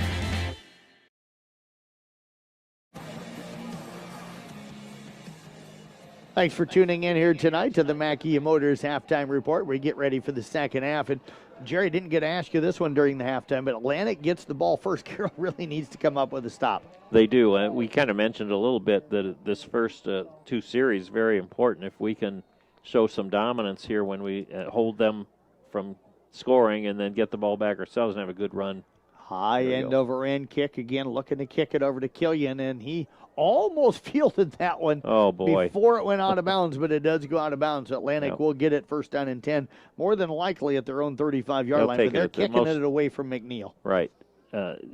Thanks for tuning in here tonight to the Mackey Motors Halftime Report. We get ready for the second half. And Jerry, didn't get to ask you this one during the halftime, but Atlantic gets the ball first. Carroll really needs to come up with a stop. They do. We kind of mentioned a little bit that this first 2 series very important. If we can show some dominance here when we hold them from scoring and then get the ball back ourselves and have a good run. High end over end kick again, looking to kick it over to Killian, and he almost fielded that one before it went out of bounds, but it does go out of bounds. Atlantic will get it first down and 10, more than likely at their own 35-yard line, but they're kicking it away from McNeil. Right.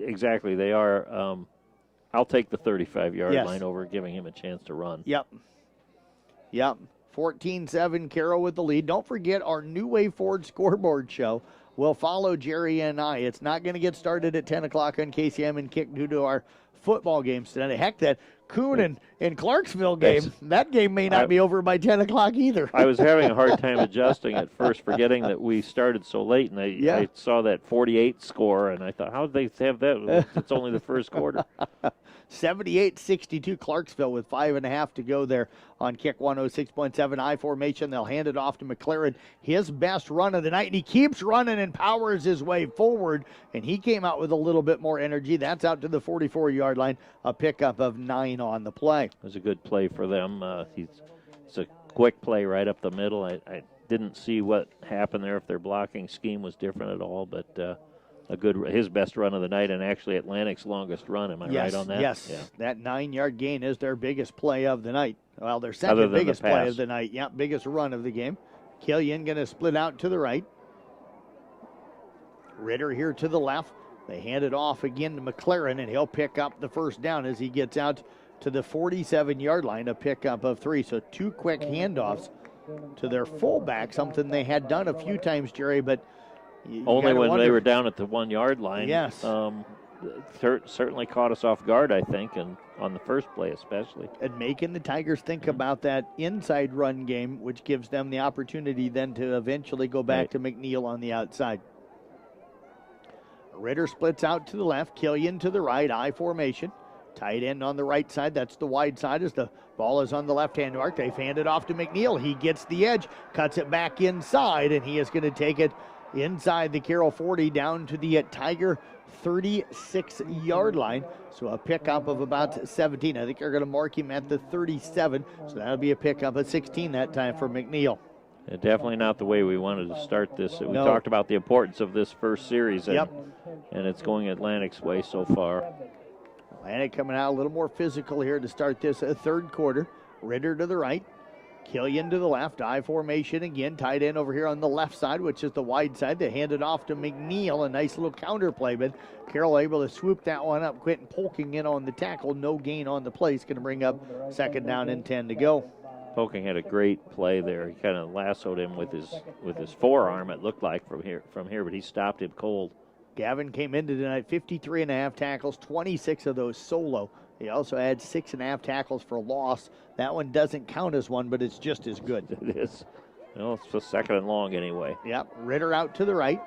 Exactly. They are. I'll take the 35-yard line over giving him a chance to run. Yep. 14-7, Carroll with the lead. Don't forget our New Way Ford scoreboard show will follow Jerry and I. It's not going to get started at 10 o'clock on KCM and kick due to our football games tonight. Heck, that Coon and Clarksville game, that game may not be over by 10 o'clock either. I was having a hard time adjusting at first, forgetting that we started so late, and I saw that 48 score, and I thought, how did they have that? It's only the first quarter. 78-62 Clarksville with 5.5 to go there on kick 106.7 I formation. They'll hand it off to McLaren. His best run of the night, and he keeps running and powers his way forward, and he came out with a little bit more energy. That's out to the 44-yard line, a pickup of 9 on the play. It was a good play for them. It's a quick play right up the middle. I didn't see what happened there, if their blocking scheme was different at all, but his best run of the night, and actually Atlantic's longest run. Am I right on that? Yes. Yeah. That 9-yard gain is their biggest play of the night. Well, their second biggest play of the night. Yeah, biggest run of the game. Killian going to split out to the right. Ritter here to the left. They hand it off again to McLaren, and he'll pick up the first down as he gets out to the 47-yard line, a pickup of 3. So 2 quick handoffs to their fullback, something they had done a few times, Jerry, but only when they were down at the 1-yard line. Yes. Certainly caught us off guard, I think, and on the first play especially. And making the Tigers think about that inside run game, which gives them the opportunity then to eventually go back to McNeil on the outside. Ritter splits out to the left, Killian to the right, I formation. Tight end on the right side. That's the wide side as the ball is on the left-hand mark. They've handed off to McNeil. He gets the edge, cuts it back inside, and he is going to take it inside the Carroll 40 down to the Tiger 36-yard line. So a pickup of about 17. I think they're going to mark him at the 37. So that'll be a pickup of 16 that time for McNeil. Definitely not the way we wanted to start this. We talked about the importance of this first series, and, and it's going Atlantic's way so far. Atlantic coming out a little more physical here to start this third quarter. Ritter to the right, Killian to the left, I formation again. Tight end over here on the left side, which is the wide side. They hand it off to McNeil, a nice little counter play, but Carroll able to swoop that one up. Quentin Polking in on the tackle, no gain on the play. It's going to bring up second down and 10 to go. Polking had a great play there. He kind of lassoed him with his forearm, it looked like from here, but he stopped him cold. Gavin came into tonight 53.5 tackles, 26 of those solo. He also had 6.5 tackles for loss. That one doesn't count as one, but it's just as good. It is. Well, it's a second and long anyway. Yep, Ritter out to the right.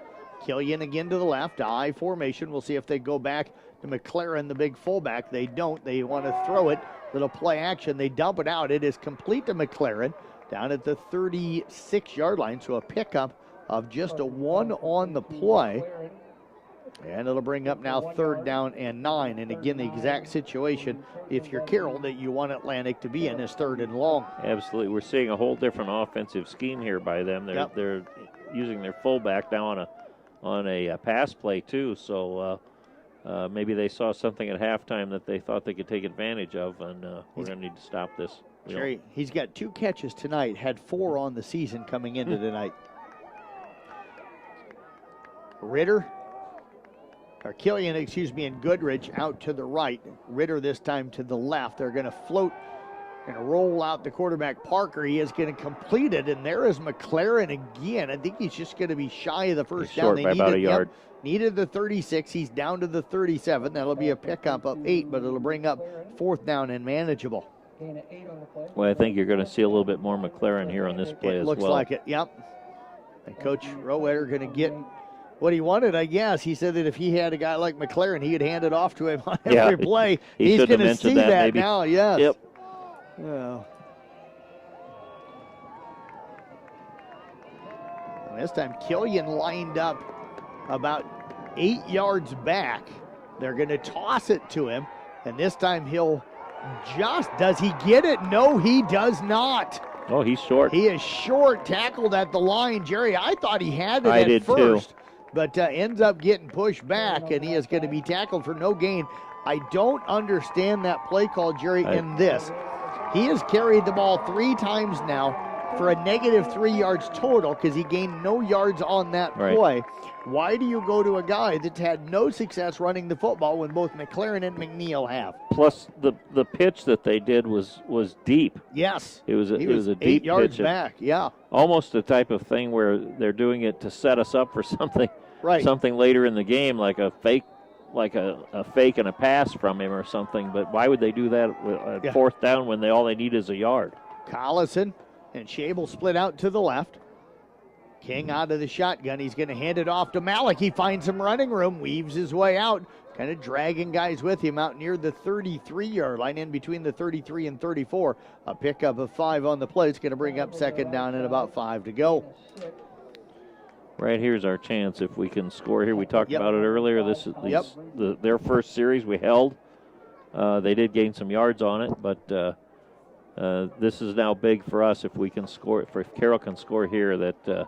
Killian again to the left. I formation. We'll see if they go back to McLaren, the big fullback. They don't. They want to throw it. Little play action. They dump it out. It is complete to McLaren down at the 36-yard line. So a pickup of just a 1 on the play. And it'll bring up now third down and 9. And again, the exact situation, if you're Carroll, that you want Atlantic to be in is third and long. Absolutely. We're seeing a whole different offensive scheme here by them. They're using their fullback now on a pass play too. So maybe they saw something at halftime that they thought they could take advantage of, and we're going to need to stop this. Jerry, he's got 2 catches tonight, had 4 on the season coming into tonight. Killian, and Goodrich out to the right. Ritter this time to the left. They're going to float and roll out the quarterback Parker. He is going to complete it, and there is McLaren again. I think he's just going to be shy of the first down. Short by about a yard. Needed the 36. He's down to the 37. That'll be a pickup of 8, but it'll bring up fourth down and manageable. Well, I think you're going to see a little bit more McLaren here on this play as well. Looks like it, yep. And Coach Rowetter going to get what he wanted, I guess. He said that if he had a guy like McLaren, he would hand it off to him on every play. He's going to see that maybe. now, yes. Yep. Well, this time Killian lined up about 8 yards back. They're going to toss it to him, and this time does he get it? No, he does not. Oh, he's short. He is short, tackled at the line. Jerry, I thought he had it at first. Too. But ends up getting pushed back, and he is going to be tackled for no gain. I don't understand that play call, Jerry, in this. He has carried the ball 3 times now for a -3 yards total because he gained no yards on that play. Why do you go to a guy that's had no success running the football when both McLaren and McNeil have? Plus, the pitch that they did was deep. Yes. It was a deep 8 yards pitch. back, yeah. Almost the type of thing where they're doing it to set us up for something. Right. Something later in the game, like a fake and a pass from him or something. But why would they do that at fourth down when all they need is a yard? Collison and Shable split out to the left. King out of the shotgun. He's going to hand it off to Malik. He finds some running room, weaves his way out, kind of dragging guys with him out near the 33-yard line, in between the 33 and 34. A pickup of 5 on the play. It's going to bring up second down and about 5 to go. Right here's our chance if we can score here. We talked about it earlier. This is their first series we held. They did gain some yards on it, but this is now big for us if we can score. If Carroll can score here, that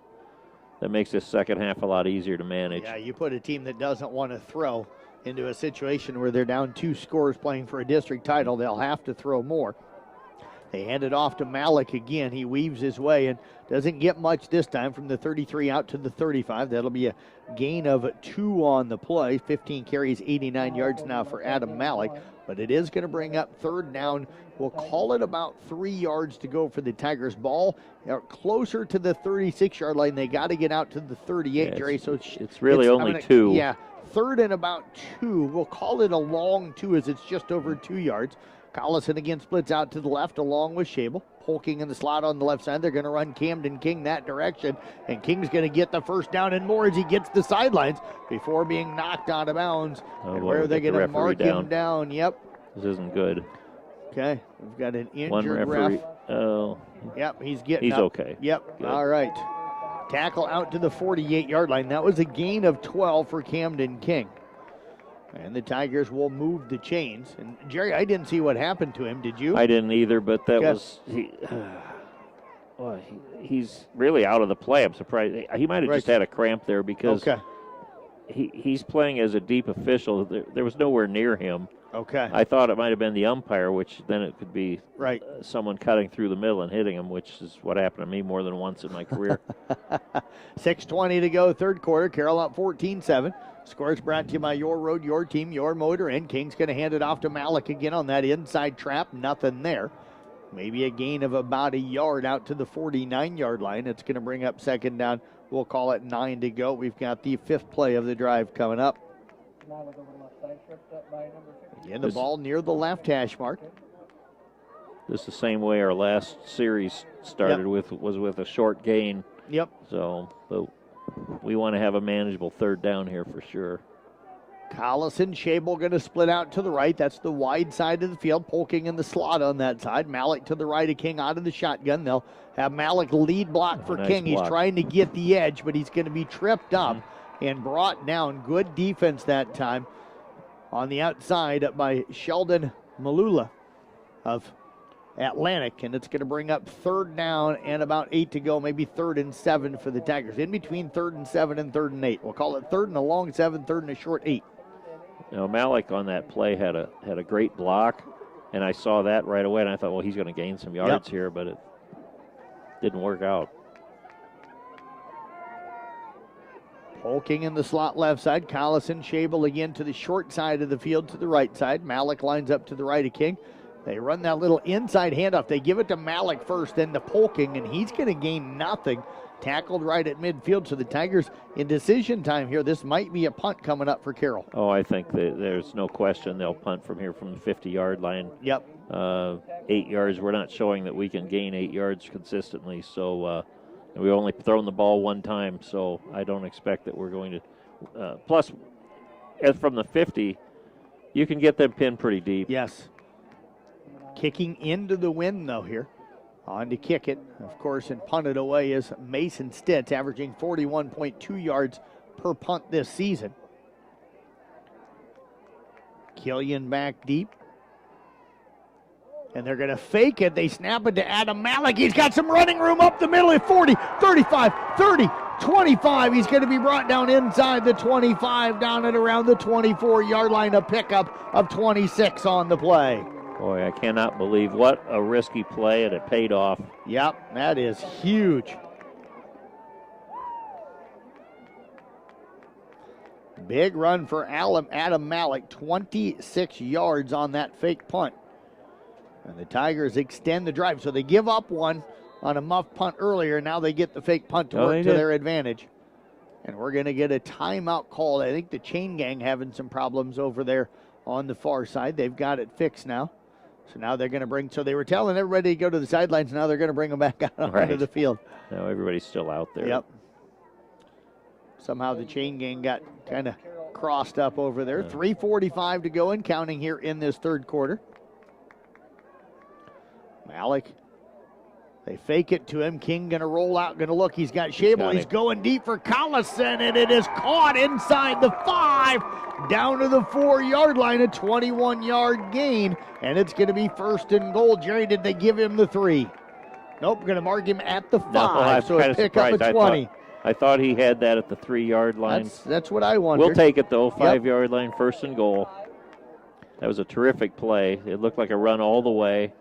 makes this second half a lot easier to manage. Yeah, you put a team that doesn't want to throw into a situation where they're down 2 scores playing for a district title, they'll have to throw more. They hand it off to Malik again. He weaves his way and doesn't get much this time from the 33 out to the 35. That'll be a gain of 2 on the play. 15 carries, 89 yards now for Adam Malik. But it is going to bring up third down. We'll call it about 3 yards to go for the Tigers. Ball closer to the 36-yard line. They got to get out to the 38, Jerry. So it's really only 2. Yeah, third and about 2. We'll call it a long 2 as it's just over 2 yards. Collison again splits out to the left along with Shable. Polking in the slot on the left side. They're going to run Camden King that direction. And King's going to get the first down and more as he gets the sidelines before being knocked out of bounds. And where are they going to mark him down? Yep. This isn't good. Okay, we've got an injured One referee. ref. Oh. Yep, he's getting He's up. okay. Yep, Good. all right. Tackle out to the 48-yard line. That was a gain of 12 for Camden King. And the Tigers will move the chains. And, Jerry, I didn't see what happened to him. Did you? I didn't either, but that Okay. was he's really out of the play. I'm surprised. He might have just had a cramp there because he's playing as a deep official. There was nowhere near him. Okay. I thought it might have been the umpire, which then it could be someone cutting through the middle and hitting him, which is what happened to me more than once in my career. 6:20 to go, third quarter. Carroll up 14-7. Scores brought to you by Your Road, Your Team, Your Motor. And King's going to hand it off to Malik again on that inside trap. Nothing there. Maybe a gain of about a yard out to the 49-yard line. It's going to bring up second down. We'll call it 9 to go. We've got the fifth play of the drive coming up. Again, the ball near the left hash mark. This is the same way our last series started was with a short gain. Yep. So but we want to have a manageable third down here for sure. Collison, Shable going to split out to the right. That's the wide side of the field. Polking in the slot on that side. Malik to the right of King out of the shotgun. They'll have Malik lead block for Nice King. block. He's trying to get the edge, but he's going to be tripped up and brought down. Good defense that time on the outside by Sheldon Malula of Atlantic, and it's going to bring up third down and about 8 to go, maybe 3rd and 7 for the Tigers. In between 3rd and 7 and 3rd and 8. We'll call it 3rd and a long 7, 3rd and a short 8. Now Malik on that play had a great block, and I saw that right away, and I thought, well, he's going to gain some yards here, but it didn't work out. Polking in the slot left side. Collison, Shable again to the short side of the field to the right side. Malik lines up to the right of King. They run that little inside handoff. They give it to Malik first, then to Polking, and he's going to gain nothing. Tackled right at midfield. So the Tigers in decision time here. This might be a punt coming up for Carroll. Oh, I think there's no question they'll punt from here from the 50-yard line. Yep. 8 yards. We're not showing that we can gain 8 yards consistently. So we've only thrown the ball one time, so I don't expect that we're going to. Plus, from the 50, you can get them pinned pretty deep. Yes. Kicking into the wind, though, here. On to kick it, of course, and punt it away is Mason Stitz, averaging 41.2 yards per punt this season. Killian back deep. And they're going to fake it. They snap it to Adam Malik. He's got some running room up the middle at 40, 35, 30, 25. He's going to be brought down inside the 25, down at around the 24-yard line. A pickup of 26 on the play. Boy, I cannot believe what a risky play, and it paid off. Yep, that is huge. Big run for Adam Malik, 26 yards on that fake punt. And the Tigers extend the drive, so they give up one on a muff punt earlier. Now they get the fake punt to work to their advantage. And we're going to get a timeout call. I think the chain gang having some problems over there on the far side. They've got it fixed now. So now they're going to bring, so they were telling everybody to go to the sidelines. Now they're going to bring them back out onto the field. Now everybody's still out there. Yep. Somehow the chain gang got kind of crossed up over there. 3:45 to go and counting here in this third quarter. Malik, they fake it to him. King going to roll out, going to look. He's got Shable. He's going deep for Collison, and it is caught inside the 5, down to the 4-yard line, a 21-yard gain, and it's going to be 1st and goal. Jerry, did they give him the 3? Nope, going to mark him at the 5, No, so it's pick up a 20. I thought he had that at the 3-yard line. That's what I wondered. We'll take it, though, 5-yard line, 1st and goal. That was a terrific play. It looked like a run all the way.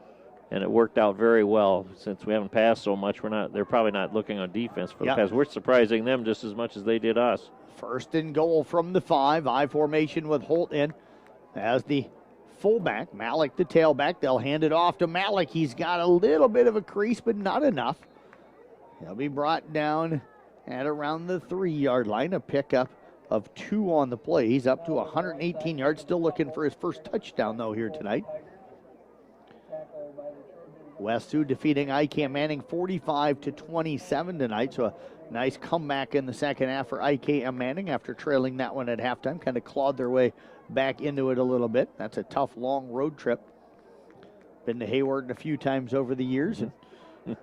And it worked out very well. Since we haven't passed so much, they're probably not looking on defense for the pass. We're surprising them just as much as they did us. 1st and goal from the 5. I formation with Holt in as the fullback. Malik the tailback. They'll hand it off to Malik. He's got a little bit of a crease, but not enough. He'll be brought down at around the 3-yard line. A pickup of 2 on the play. He's up to 118 yards. Still looking for his first touchdown, though, here tonight. West Sioux defeating ICAM Manning 45-27 tonight. So a Nice comeback in the second half for IKM Manning after trailing that one at halftime. Kind of clawed their way back into it a little bit. That's a tough, long road trip. Been to Hayward a few times over the years, and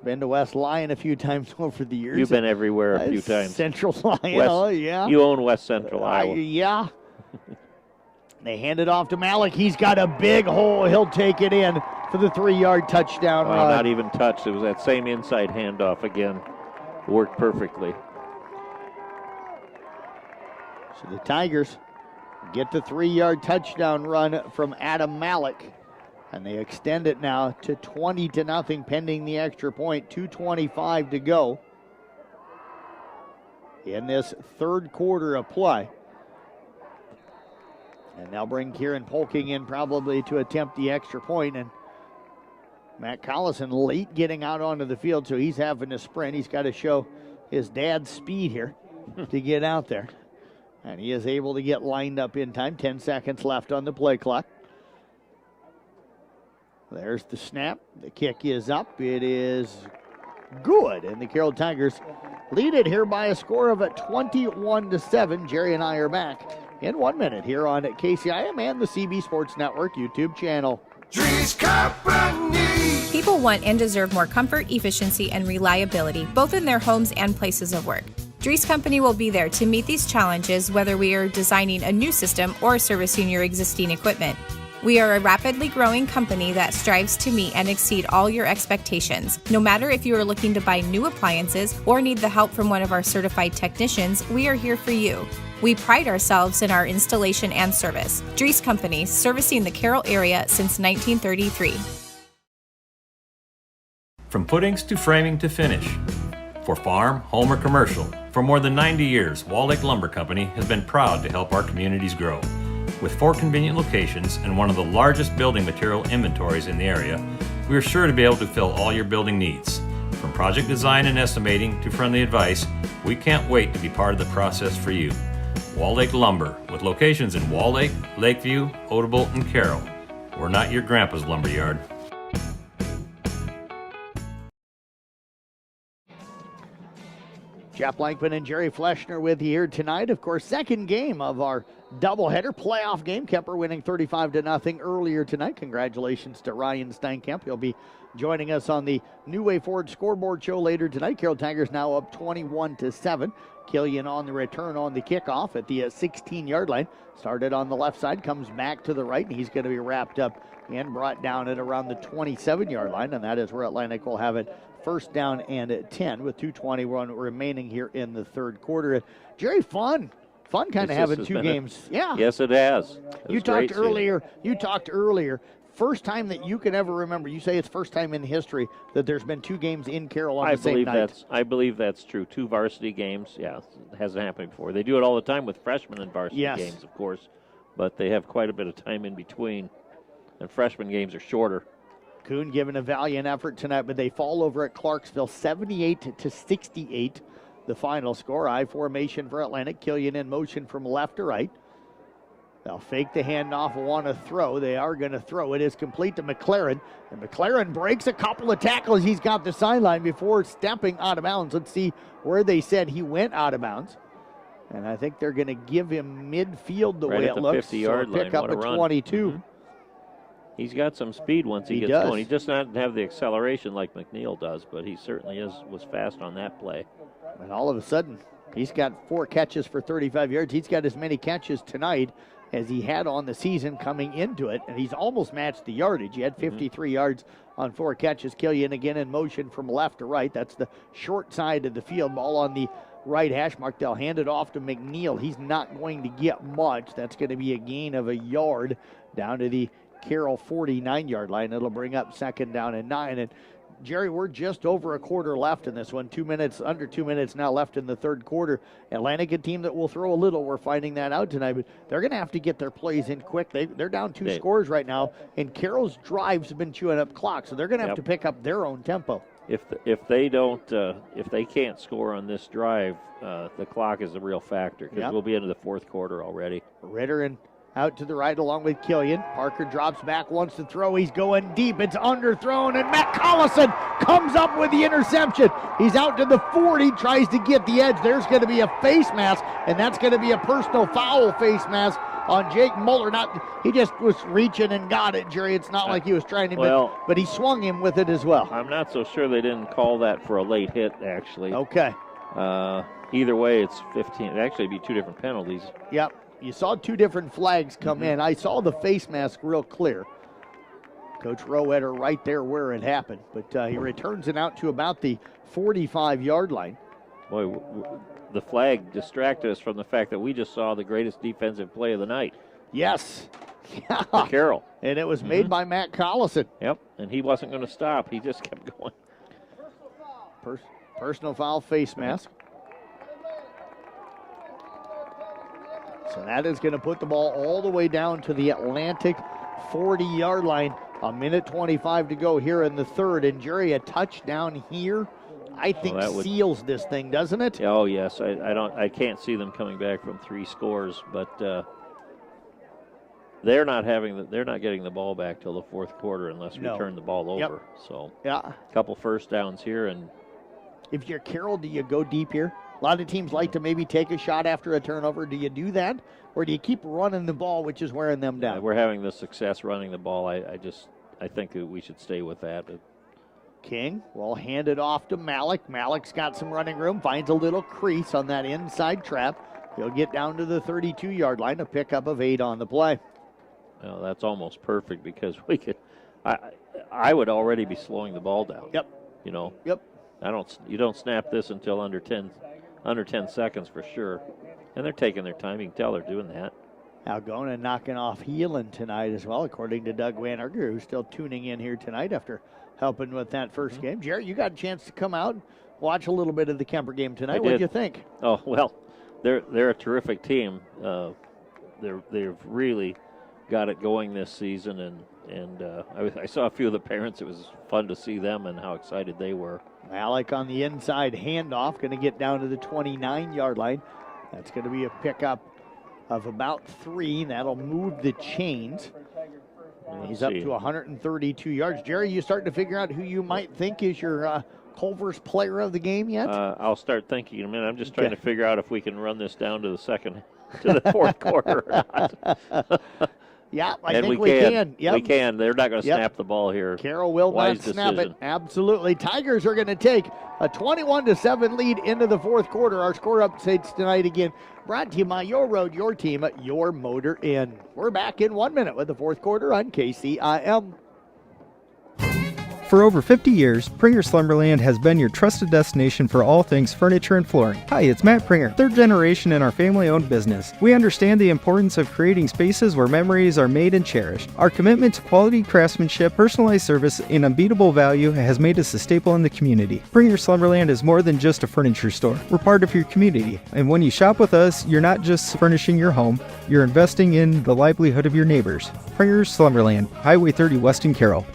been to West Lyon a few times over the years. You've been everywhere a few times. Central Lyon, West, yeah. You own West Central, Iowa. Yeah. They hand it off to Malik. He's got a big hole. He'll take it in for the 3-yard touchdown run. Not even touched. It was that same inside handoff again. Worked perfectly. So the Tigers get the 3-yard touchdown run from Adam Malik. And they extend it now to 20-0 pending the extra point. 2:25 to go in this third quarter of play. And they'll bring Kieran Polking in probably to attempt the extra point. And Matt Collison late getting out onto the field, so he's having to sprint. He's got to show his dad's speed here to get out there. And he is able to get lined up in time. 10 seconds left on the play clock. There's the snap. The kick is up. It is good. And the Carroll Tigers lead it here by a score of 21-7. Jerry and I are back in 1 minute here on KCIM and the CB Sports Network YouTube channel. People want and deserve more comfort, efficiency, and reliability, both in their homes and places of work. Dries Company will be there to meet these challenges, whether we are designing a new system or servicing your existing equipment. We are a rapidly growing company that strives to meet and exceed all your expectations. No matter if you are looking to buy new appliances or need the help from one of our certified technicians, we are here for you. We pride ourselves in our installation and service. Dries Company, servicing the Carroll area since 1933. From footings to framing to finish. For farm, home, or commercial, for more than 90 years, Wall Lake Lumber Company has been proud to help our communities grow. With 4 convenient locations and one of the largest building material inventories in the area, we are sure to be able to fill all your building needs. From project design and estimating to friendly advice, we can't wait to be part of the process for you. Wall Lake Lumber, with locations in Wall Lake, Lakeview, Odebolt, and Carroll. We're not your grandpa's lumberyard. Jeff Blankman and Jerry Fleshner with you here tonight. Of course, second game of our doubleheader playoff game. Kemper winning 35-0 earlier tonight. Congratulations to Ryan Steinkamp. He'll be joining us on the New Way Forward scoreboard show later tonight. Carroll Tigers now up 21-7. Killian on the return on the kickoff at the 16-yard line. Started on the left side, comes back to the right, and he's going to be wrapped up and brought down at around the 27-yard line, and that is where Atlantic will have it first down and at 10 with 2:21 remaining here in the third quarter. Jerry, fun kind of having two games. Yeah. Yes, it has. You talked earlier. First time that you can ever remember. You say it's first time in history that there's been two games in Carroll on the same night. I believe that's true. 2 varsity games. Yeah, it hasn't happened before. They do it all the time with freshmen and varsity games, of course, but they have quite a bit of time in between, and freshman games are shorter. Kuhn giving a valiant effort tonight, but they fall over at Clarksville 78-68. The final score. I formation for Atlantic. Killian in motion from left to right. They'll fake the handoff, want to throw. They are going to throw. It is complete to McLaren. And McLaren breaks a couple of tackles. He's got the sideline before stepping out of bounds. Let's see where they said he went out of bounds. And I think they're going to give him midfield the way it looks. 50-yard line. Pick up a 22. Mm-hmm. He's got some speed once he gets going. He does not have the acceleration like McNeil does, but he certainly was fast on that play. And all of a sudden, he's got 4 catches for 35 yards. He's got as many catches tonight as he had on the season coming into it, and he's almost matched the yardage. He had 53 yards on 4 catches. Killian again in motion from left to right. That's the short side of the field. Ball on the right hash mark. They'll hand it off to McNeil. He's not going to get much. That's going to be a gain of a yard down to the Carroll 49-yard line. It'll bring up second down and 9. And Jerry, we're just over a quarter left in this one. Under 2 minutes now left in the third quarter. Atlantic, a team that will throw a little. We're finding that out tonight, but they're going to have to get their plays in quick. They're down 2 scores right now, and Carroll's drives have been chewing up clock, so they're going to have to pick up their own tempo. If they can't score on this drive, the clock is a real factor because we'll be into the fourth quarter already. Ritter and Out to the right along with Killian. Parker drops back, wants to throw. He's going deep. It's underthrown, and Matt Collison comes up with the interception. He's out to the 40, tries to get the edge. There's going to be a face mask, and that's going to be a personal foul face mask on Jake Muller. He just was reaching and got it, Jerry. It's not like he was trying to, but he swung him with it as well. I'm not so sure they didn't call that for a late hit, actually. Okay. Either way, it's 15. It'd actually be 2 different penalties. Yep. You saw 2 different flags come in. I saw the face mask real clear. Coach Rowe had her right there where it happened, but he returns it out to about the 45-yard line. Boy, the flag distracted us from the fact that we just saw the greatest defensive play of the night. Yes. Yeah. For Carroll. And it was made by Matt Collison. Yep, and he wasn't going to stop. He just kept going. Personal foul face mask. So that is going to put the ball all the way down to the Atlantic 40-yard line. A minute 25 to go here in the third. And Jerry, a touchdown here, I think seals this thing, doesn't it? Oh yes, I can't see them coming back from 3 scores, but they're not getting the ball back till the fourth quarter unless we turn the ball over. So a couple first downs here, and if you're Carroll, do you go deep here? A lot of teams like to maybe take a shot after a turnover. Do you do that? Or do you keep running the ball, which is wearing them down? We're having the success running the ball. I think that we should stay with that. But King will hand it off to Malik. Malik's got some running room, finds a little crease on that inside trap. He'll get down to the 32-yard line, a pickup of 8 on the play. Well, that's almost perfect because we could. I would already be slowing the ball down. Yep. You know. Yep. You don't snap this until under 10 seconds for sure. And they're taking their time. You can tell they're doing that. Algona knocking off Heelan tonight as well, according to Doug Vanarger, who's still tuning in here tonight after helping with that first game. Jarrett, you got a chance to come out and watch a little bit of the Kemper game tonight. What did you think? Oh, well, they're a terrific team. They've really got it going this season, and I saw a few of the parents. It was fun to see them and how excited they were. Malik on the inside handoff, going to get down to the 29-yard line. That's going to be a pickup of about 3. That'll move the chains. And he's up to 132 yards. Jerry, you starting to figure out who you might think is your Culver's player of the game yet? I'll start thinking in a minute. I'm just trying to figure out if we can run this down to the fourth quarter or not. Yeah, I think we can. Yep. We can. They're not going to snap the ball here. Carroll will not snap it. Absolutely. Tigers are going to take a 21-7 lead into the fourth quarter. Our score updates tonight again brought to you by Your Road, Your Team, Your Motor Inn. We're back in 1 minute with the fourth quarter on KCIM. For over 50 years, Pringer Slumberland has been your trusted destination for all things furniture and flooring. Hi, it's Matt Pringer, 3rd generation in our family-owned business. We understand the importance of creating spaces where memories are made and cherished. Our commitment to quality craftsmanship, personalized service, and unbeatable value has made us a staple in the community. Pringer Slumberland is more than just a furniture store. We're part of your community, and when you shop with us, you're not just furnishing your home, you're investing in the livelihood of your neighbors. Pringer Slumberland, Highway 30 West in Carroll.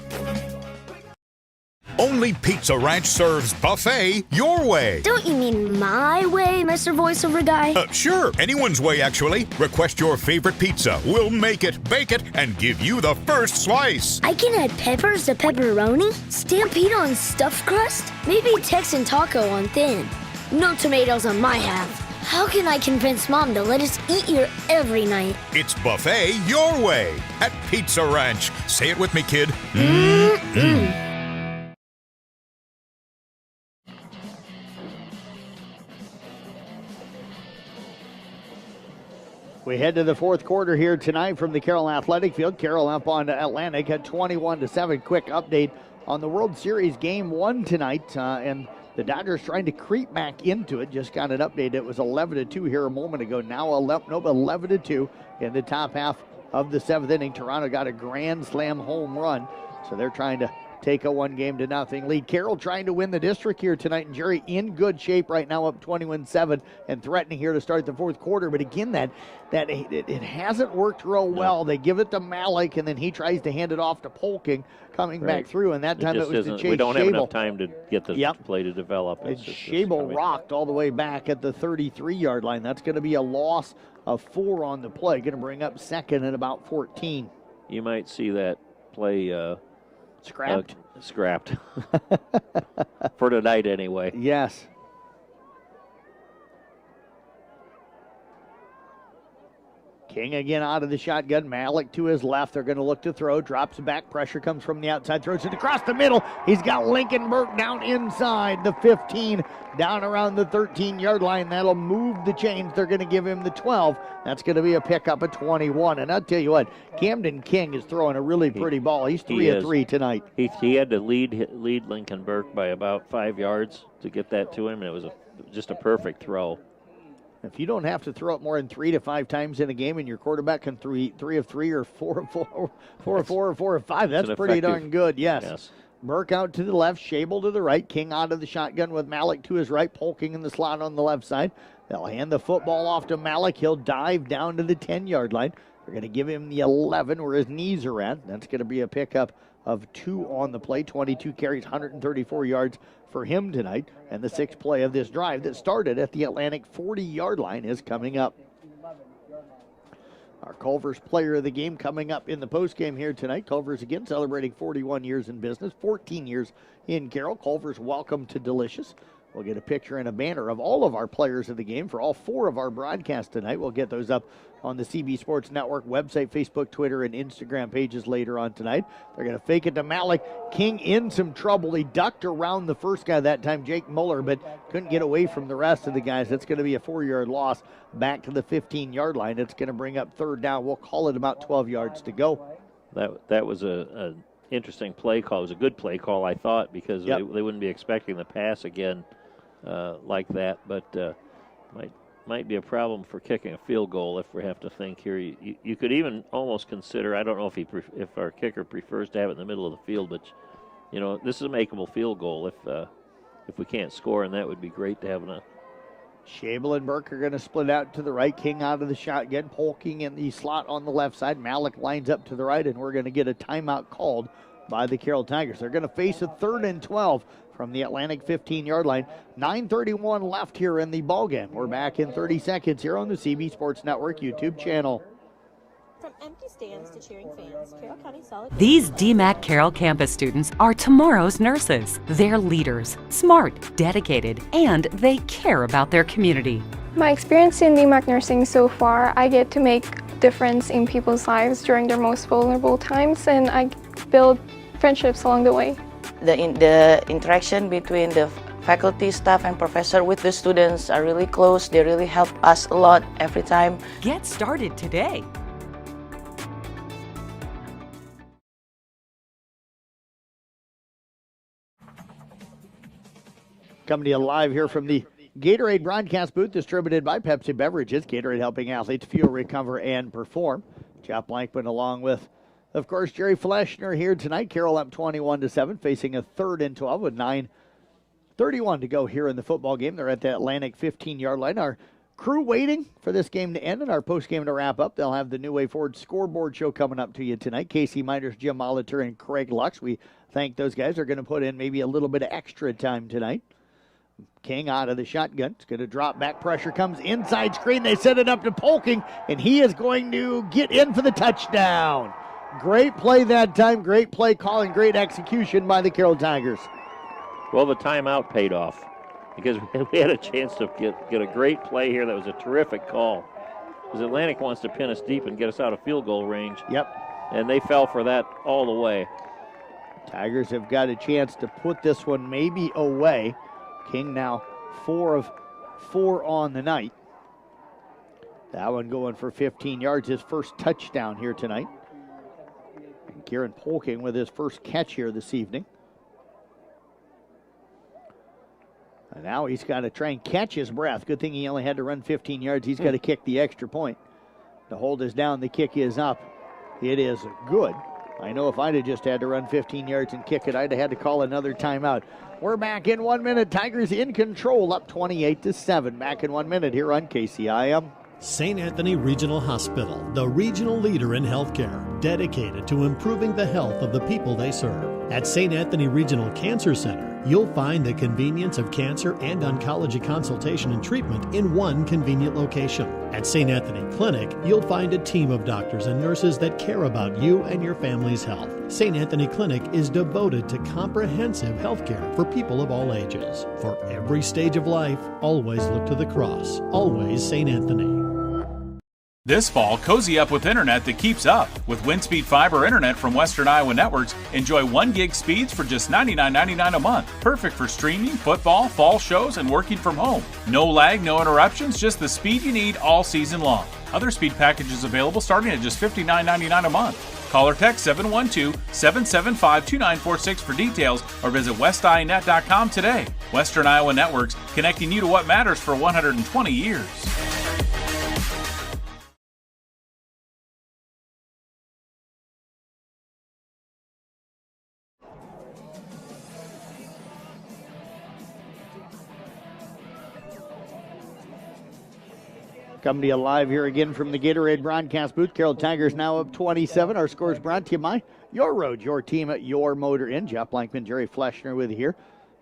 Only Pizza Ranch serves buffet your way. Don't you mean my way, Mr. Voiceover Guy? Sure, anyone's way, actually. Request your favorite pizza. We'll make it, bake it, and give you the first slice. I can add peppers to pepperoni, Stampede on stuffed crust, maybe Texan taco on thin. No tomatoes on my half. How can I convince Mom to let us eat here every night? It's buffet your way at Pizza Ranch. Say it with me, kid. We head to the fourth quarter here tonight from the Carroll Athletic Field. Carroll up on Atlantic at 21-7. Quick update on the World Series Game 1 tonight, and the Dodgers trying to creep back into it. Just got an update. It was 11-2 here a moment ago. Now 11-2 in the top half of the 7th inning. Toronto got a grand slam home run, so they're trying to take a 1-0 lead. Carroll trying to win the district here tonight, and Jerry in good shape right now, up 21-7 and threatening here to start the fourth quarter. But again, it hasn't worked real well. They give it to Malik, and then he tries to hand it off to Polking coming back through, and that time it was to Chase We don't have Shable. enough time to get the play to develop. Shable rocked all the way back at the 33-yard line. That's going to be a loss of 4 on the play. Going to bring up second at about 14. You might see that play scrapped. Scrapped. For tonight anyway. Yes. King again out of the shotgun. Malik to his left. They're going to look to throw. Drops back. Pressure comes from the outside. Throws it across the middle. He's got Lincoln Burke down inside the 15, down around the 13-yard line. That'll move the chains. They're going to give him the 12. That's going to be a pickup at 21. And I'll tell you what, Camden King is throwing a really pretty ball. He's 3 of 3 tonight. He had to lead Lincoln Burke by about 5 yards to get that to him. And it was just a perfect throw. If you don't have to throw it more than 3 to 5 times in a game and your quarterback can 3 of 3 or 4 of 4 or 4 of 5, that's pretty darn good. Yes. Burke out to the left, Shable to the right, King out of the shotgun with Malik to his right, Polking in the slot on the left side. They'll hand the football off to Malik. He'll dive down to the 10-yard line. They're going to give him the 11 where his knees are at. That's going to be a pickup of 2 on the play. 22 carries, 134 yards for him tonight. And the 6th play of this drive that started at the Atlantic 40-yard line is coming up. Our Culver's player of the game coming up in the postgame here tonight. Culver's again celebrating 41 years in business, 14 years in Carroll. Culver's welcome to Delicious. We'll get a picture and a banner of all of our players of the game for all 4 of our broadcasts tonight. We'll get those up on the CB Sports Network website, Facebook, Twitter, and Instagram pages later on tonight. They're going to fake it to Malik. King in some trouble. He ducked around the first guy that time, Jake Muller, but couldn't get away from the rest of the guys. That's going to be a 4-yard loss back to the 15-yard line. It's going to bring up 3rd down. We'll call it about 12 yards to go. That was a interesting play call. It was a good play call, I thought, because they wouldn't be expecting the pass again like that, but might be a problem for kicking a field goal if we have to think here. You could even almost consider, I don't know if our kicker prefers to have it in the middle of the field, but this is a makeable field goal if we can't score, and that would be great to have in a. Shable and Burke are going to split out to the right. King out of the shotgun, Polking in the slot on the left side. Malik lines up to the right, and we're going to get a timeout called by the Carroll Tigers. They're going to face a 3rd and 12 from the Atlantic 15-yard line. 9:31 left here in the ballgame. We're back in 30 seconds here on the CB Sports Network YouTube channel. From empty stands to cheering fans, Carroll County Solid. These DMAC Carroll campus students are tomorrow's nurses. They're leaders, smart, dedicated, and they care about their community. My experience in DMAC nursing so far, I get to make a difference in people's lives during their most vulnerable times, and I build friendships along the way. The interaction between the faculty, staff, and professor with the students are really close. They really help us a lot every time. Get started today. Coming to you live here from the Gatorade broadcast booth, distributed by Pepsi Beverages. Gatorade helping athletes fuel, recover, and perform. Jeff Blankman along with, of course, Jerry Fleshner here tonight. Carroll up 21-7, facing a 3rd and 12 with 9:31 to go here in the football game. They're at the Atlantic 15-yard line. Our crew waiting for this game to end and our postgame to wrap up. They'll have the New Way Forward scoreboard show coming up to you tonight. Casey Miners, Jim Molitor, and Craig Lux. We thank those guys. They're going to put in maybe a little bit of extra time tonight. King out of the shotgun. It's going to drop back. Pressure comes inside screen. They set it up to Polking, and he is going to get in for the touchdown. Great play that time. Great play calling. Great execution by the Carroll Tigers. Well, the timeout paid off because we had a chance to get a great play here. That was a terrific call. Because Atlantic wants to pin us deep and get us out of field goal range. Yep. And they fell for that all the way. Tigers have got a chance to put this one maybe away. King now 4 of 4 on the night. That one going for 15 yards, his first touchdown here tonight. And Kieran Polking with his first catch here this evening. And now he's got to try and catch his breath. Good thing he only had to run 15 yards. He's got to kick the extra point. The hold is down, the kick is up. It is good. I know if I'd have just had to run 15 yards and kick it, I'd have had to call another timeout. We're back in 1 minute. Tigers in control, up 28-7. Back in 1 minute here on KCIM. St. Anthony Regional Hospital, the regional leader in healthcare, dedicated to improving the health of the people they serve. At St. Anthony Regional Cancer Center, you'll find the convenience of cancer and oncology consultation and treatment in one convenient location. At St. Anthony Clinic, you'll find a team of doctors and nurses that care about you and your family's health. St. Anthony Clinic is devoted to comprehensive health care for people of all ages. For every stage of life, always look to the cross. Always St. Anthony. This fall, cozy up with internet that keeps up. With WindSpeed Fiber Internet from Western Iowa Networks, enjoy 1 gig speeds for just $99.99 a month. Perfect for streaming, football, fall shows, and working from home. No lag, no interruptions, just the speed you need all season long. Other speed packages available starting at just $59.99 a month. Call or text 712-775-2946 for details or visit westinet.com today. Western Iowa Networks, connecting you to what matters for 120 years. Coming to you live here again from the Gatorade broadcast booth. Carroll Tigers now up 27. Our score is brought to you by Your Road, your team at Your Motor Inn. Jeff Blankman, Jerry Fleshner with you here.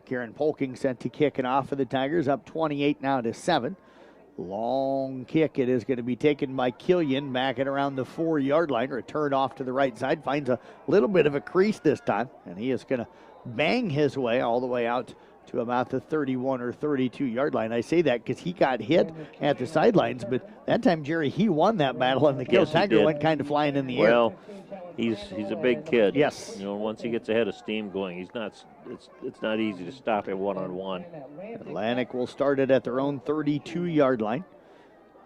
Kieran Polking set to kick it off for the Tigers, up 28 now to 7. Long kick. It is going to be taken by Killian back at around the 4-yard line. Return off to the right side. Finds a little bit of a crease this time, and he is going to bang his way all the way out to about the 31 or 32-yard line. I say that because he got hit at the sidelines, but that time, Jerry, he won that battle, and the Carroll Tiger went kind of flying in the air. Well, he's a big kid. Yes. You know, once he gets ahead of steam going, it's not easy to stop him one-on-one. Atlantic will start it at their own 32-yard line.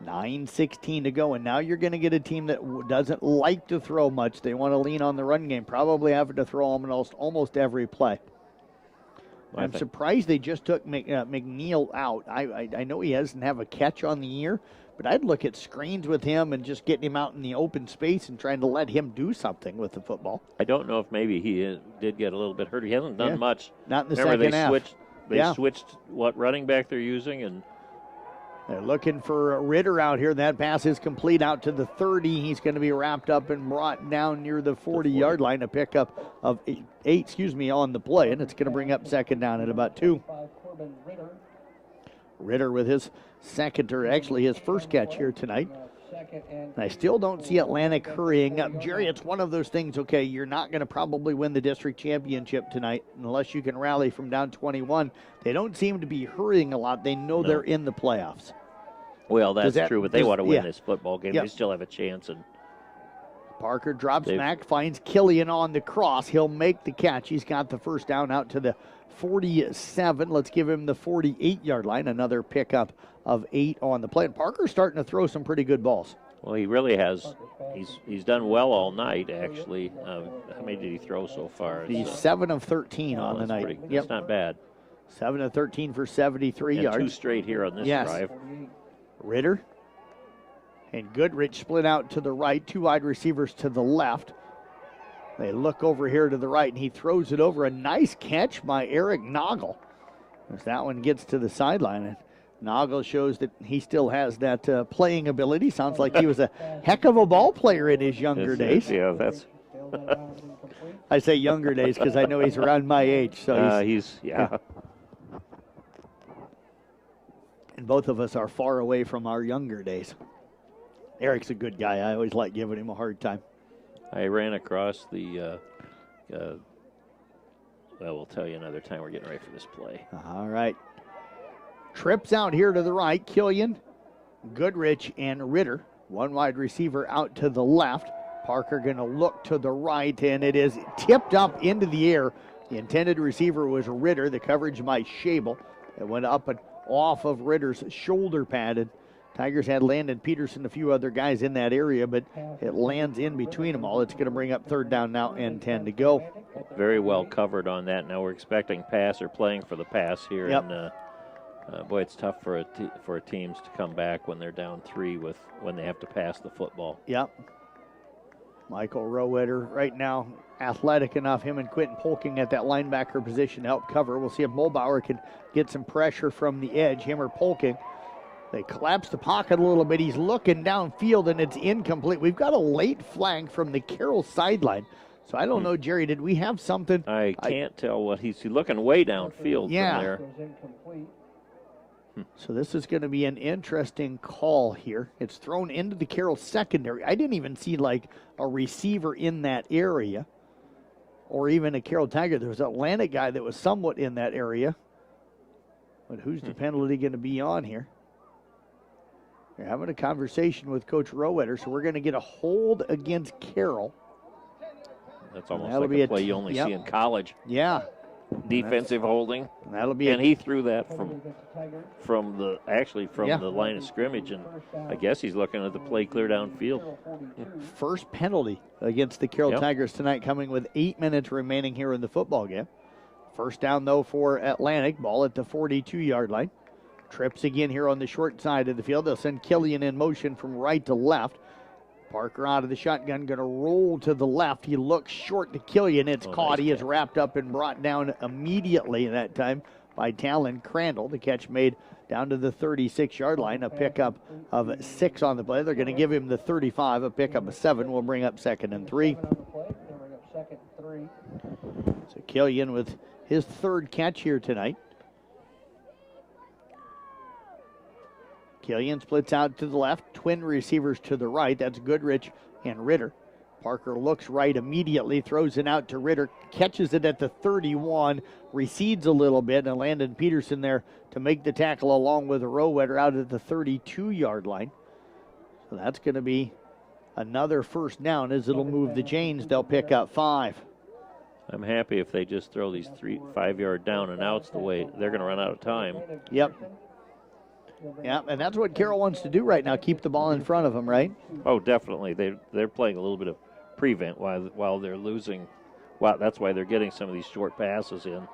9:16 to go, and now you're going to get a team that doesn't like to throw much. They want to lean on the run game, probably having to throw almost every play. I'm surprised they just took McNeil out. I know he doesn't have a catch on the year, but I'd look at screens with him and just getting him out in the open space and trying to let him do something with the football. I don't know if maybe he did get a little bit hurt. He hasn't done much. Not in the second half. They switched what running back they're using, and they're looking for Ritter out here. That pass is complete out to the 30. He's going to be wrapped up and brought down near the 40-yard line. A pickup of eight on the play, and it's going to bring up second down at about 2. Ritter with his second, or actually his first catch here tonight. And I still don't see Atlantic hurrying up. Jerry, it's one of those things, okay, you're not going to probably win the district championship tonight unless you can rally from down 21. They don't seem to be hurrying a lot. They know they're in the playoffs. Well, that's true, but they want to win this football game. Yep. They still have a chance. And Parker drops back, finds Killian on the cross. He'll make the catch. He's got the first down out to the 47. Let's give him the 48-yard line. Another pickup of 8 on the play. And Parker's starting to throw some pretty good balls. Well, he really has. He's done well all night, actually. How many did he throw so far? He's 7 of 13 on the night. That's not bad. 7 of 13 for 73 yards. 2 straight here on this drive. Ritter and Goodrich split out to the right. 2 wide receivers to the left. They look over here to the right, and he throws it over. A nice catch by Eric Noggle. As that one gets to the sideline, and Noggle shows that he still has that playing ability. Sounds like he was a heck of a ball player in his younger days. Yeah, that's. I say younger days because I know he's around my age. So he's. And both of us are far away from our younger days. Eric's a good guy. I always like giving him a hard time. I ran across the. Well, we'll tell you another time. We're getting ready for this play. All right. Trips out here to the right. Killian, Goodrich, and Ritter. 1 wide receiver out to the left. Parker going to look to the right, and it is tipped up into the air. The intended receiver was Ritter. The coverage by Schabel. It went up and off of Ritter's shoulder padded. Tigers had Landon Peterson, a few other guys in that area, but it lands in between them all. It's going to bring up third down now and 10 to go. Very well covered on that. Now we're expecting pass or playing for the pass here. Yep. And boy, it's tough for teams to come back when they're down 3 when they have to pass the football. Yep. Michael Rowetter right now athletic enough, him and Quentin Polking at that linebacker position to help cover. We'll see if Mulbauer can get some pressure from the edge, him or Polking. They collapse the pocket a little bit. He's looking downfield, and it's incomplete. We've got a late flank from the Carroll sideline. So I don't know, Jerry, did we have something? I can't tell what he's looking way downfield from there. So this is going to be an interesting call here. It's thrown into the Carroll secondary. I didn't even see like a receiver in that area or even a Carroll Tiger. There was an Atlantic guy that was somewhat in that area. But who's the penalty going to be on here? They're having a conversation with Coach Rowetter, so we're going to get a hold against Carroll. That's almost like a play you only see in college. Yeah. Defensive holding. That'll be he threw that from the line of scrimmage, and I guess he's looking at the play clear downfield. First penalty against the Carroll Tigers tonight, coming with 8 minutes remaining here in the football game. First down, though, for Atlantic. Ball at the 42-yard line. Trips again here on the short side of the field. They'll send Killian in motion from right to left. Parker out of the shotgun, going to roll to the left. He looks short to Killian. It's caught. He is wrapped up and brought down immediately that time by Talon Crandall. The catch made down to the 36-yard line. A pickup of 6 on the play. They're going to give him the 35. A pickup of 7 will bring up 2nd and 3. So Killian with his 3rd catch here tonight. Killian splits out to the left, twin receivers to the right. That's Goodrich and Ritter. Parker looks right immediately, throws it out to Ritter, catches it at the 31, recedes a little bit, and Landon Peterson there to make the tackle along with Rowetter out at the 32-yard line. So that's going to be another first down as it'll move the chains. They'll pick up 5. I'm happy if they just throw these 5-yard down and outs the way they're going to run out of time. Yep. Yeah, and that's what Carroll wants to do right now, keep the ball in front of them, right? Oh, definitely. They're playing a little bit of prevent while they're losing. Wow, that's why they're getting some of these short passes in.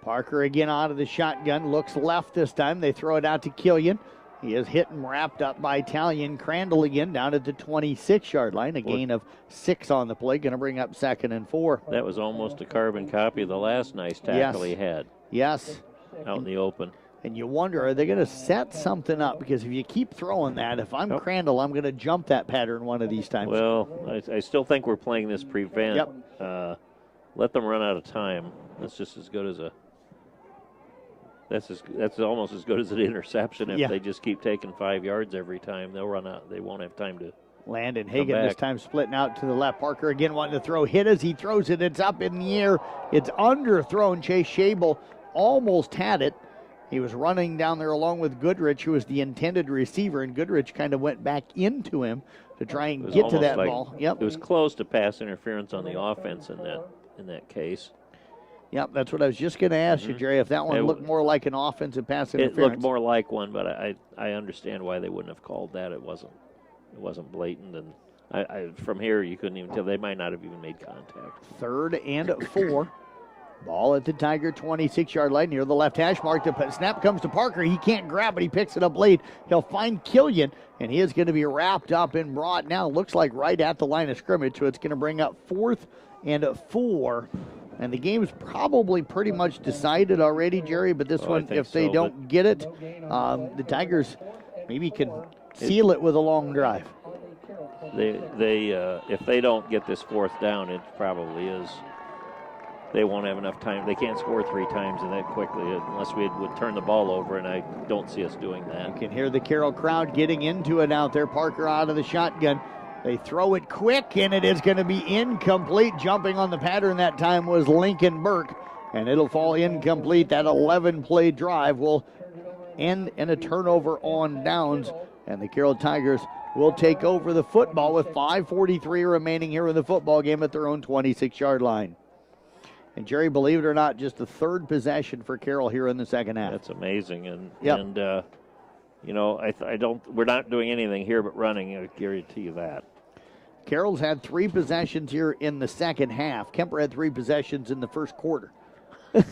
Parker again out of the shotgun, looks left this time. They throw it out to Killian. He is hit and wrapped up by Italian. Crandall again down at the 26-yard line. A gain of 6 on the play, going to bring up 2nd and 4. That was almost a carbon copy of the last nice tackle he had. Yes. Out in the open. And you wonder, are they going to set something up? Because if you keep throwing that, if I'm Crandall, I'm going to jump that pattern one of these times. Well, I still think we're playing this prevent. Yep. Let them run out of time. That's just as good as a. That's almost as good as an interception. If they just keep taking 5 yards every time, they'll run out. They won't have time to. Landon Hagan this time splitting out to the left. Parker again wanting to throw. Hit as he throws it. It's up in the air. It's underthrown. Chase Schabel almost had it. He was running down there along with Goodrich, who was the intended receiver, and Goodrich kind of went back into him to try and get to that ball. Yep. It was close to pass interference on the offense in that case. Yep, that's what I was just going to ask you, Jerry, if that one looked more like an offensive pass interference. It looked more like one, but I understand why they wouldn't have called that. It wasn't blatant, and I from here you couldn't even tell. They might not have even made contact. 3rd and 4. Ball at the Tiger 26-yard line near the left hash mark. The snap comes to Parker. He can't grab it. He picks it up late. He'll find Killian, and he is going to be wrapped up and brought now. Looks like right at the line of scrimmage, so it's going to bring up 4th and 4. And the game's probably pretty much decided already, Jerry, but this one, if they don't get it, the Tigers maybe can seal it with a long drive. If they don't get this 4th down, it probably is. They won't have enough time. They can't score 3 times and that quickly unless we would turn the ball over, and I don't see us doing that. You can hear the Carroll crowd getting into it out there. Parker out of the shotgun. They throw it quick, and it is going to be incomplete. Jumping on the pattern that time was Lincoln Burke, and it'll fall incomplete. That 11-play drive will end in a turnover on downs, and the Carroll Tigers will take over the football with 5:43 remaining here in the football game at their own 26-yard line. And Jerry, believe it or not, just the 3rd possession for Carroll here in the second half. That's amazing, and you know, we're not doing anything here but running. I guarantee you that. Carroll's had 3 possessions here in the second half. Kemper had 3 possessions in the first quarter. I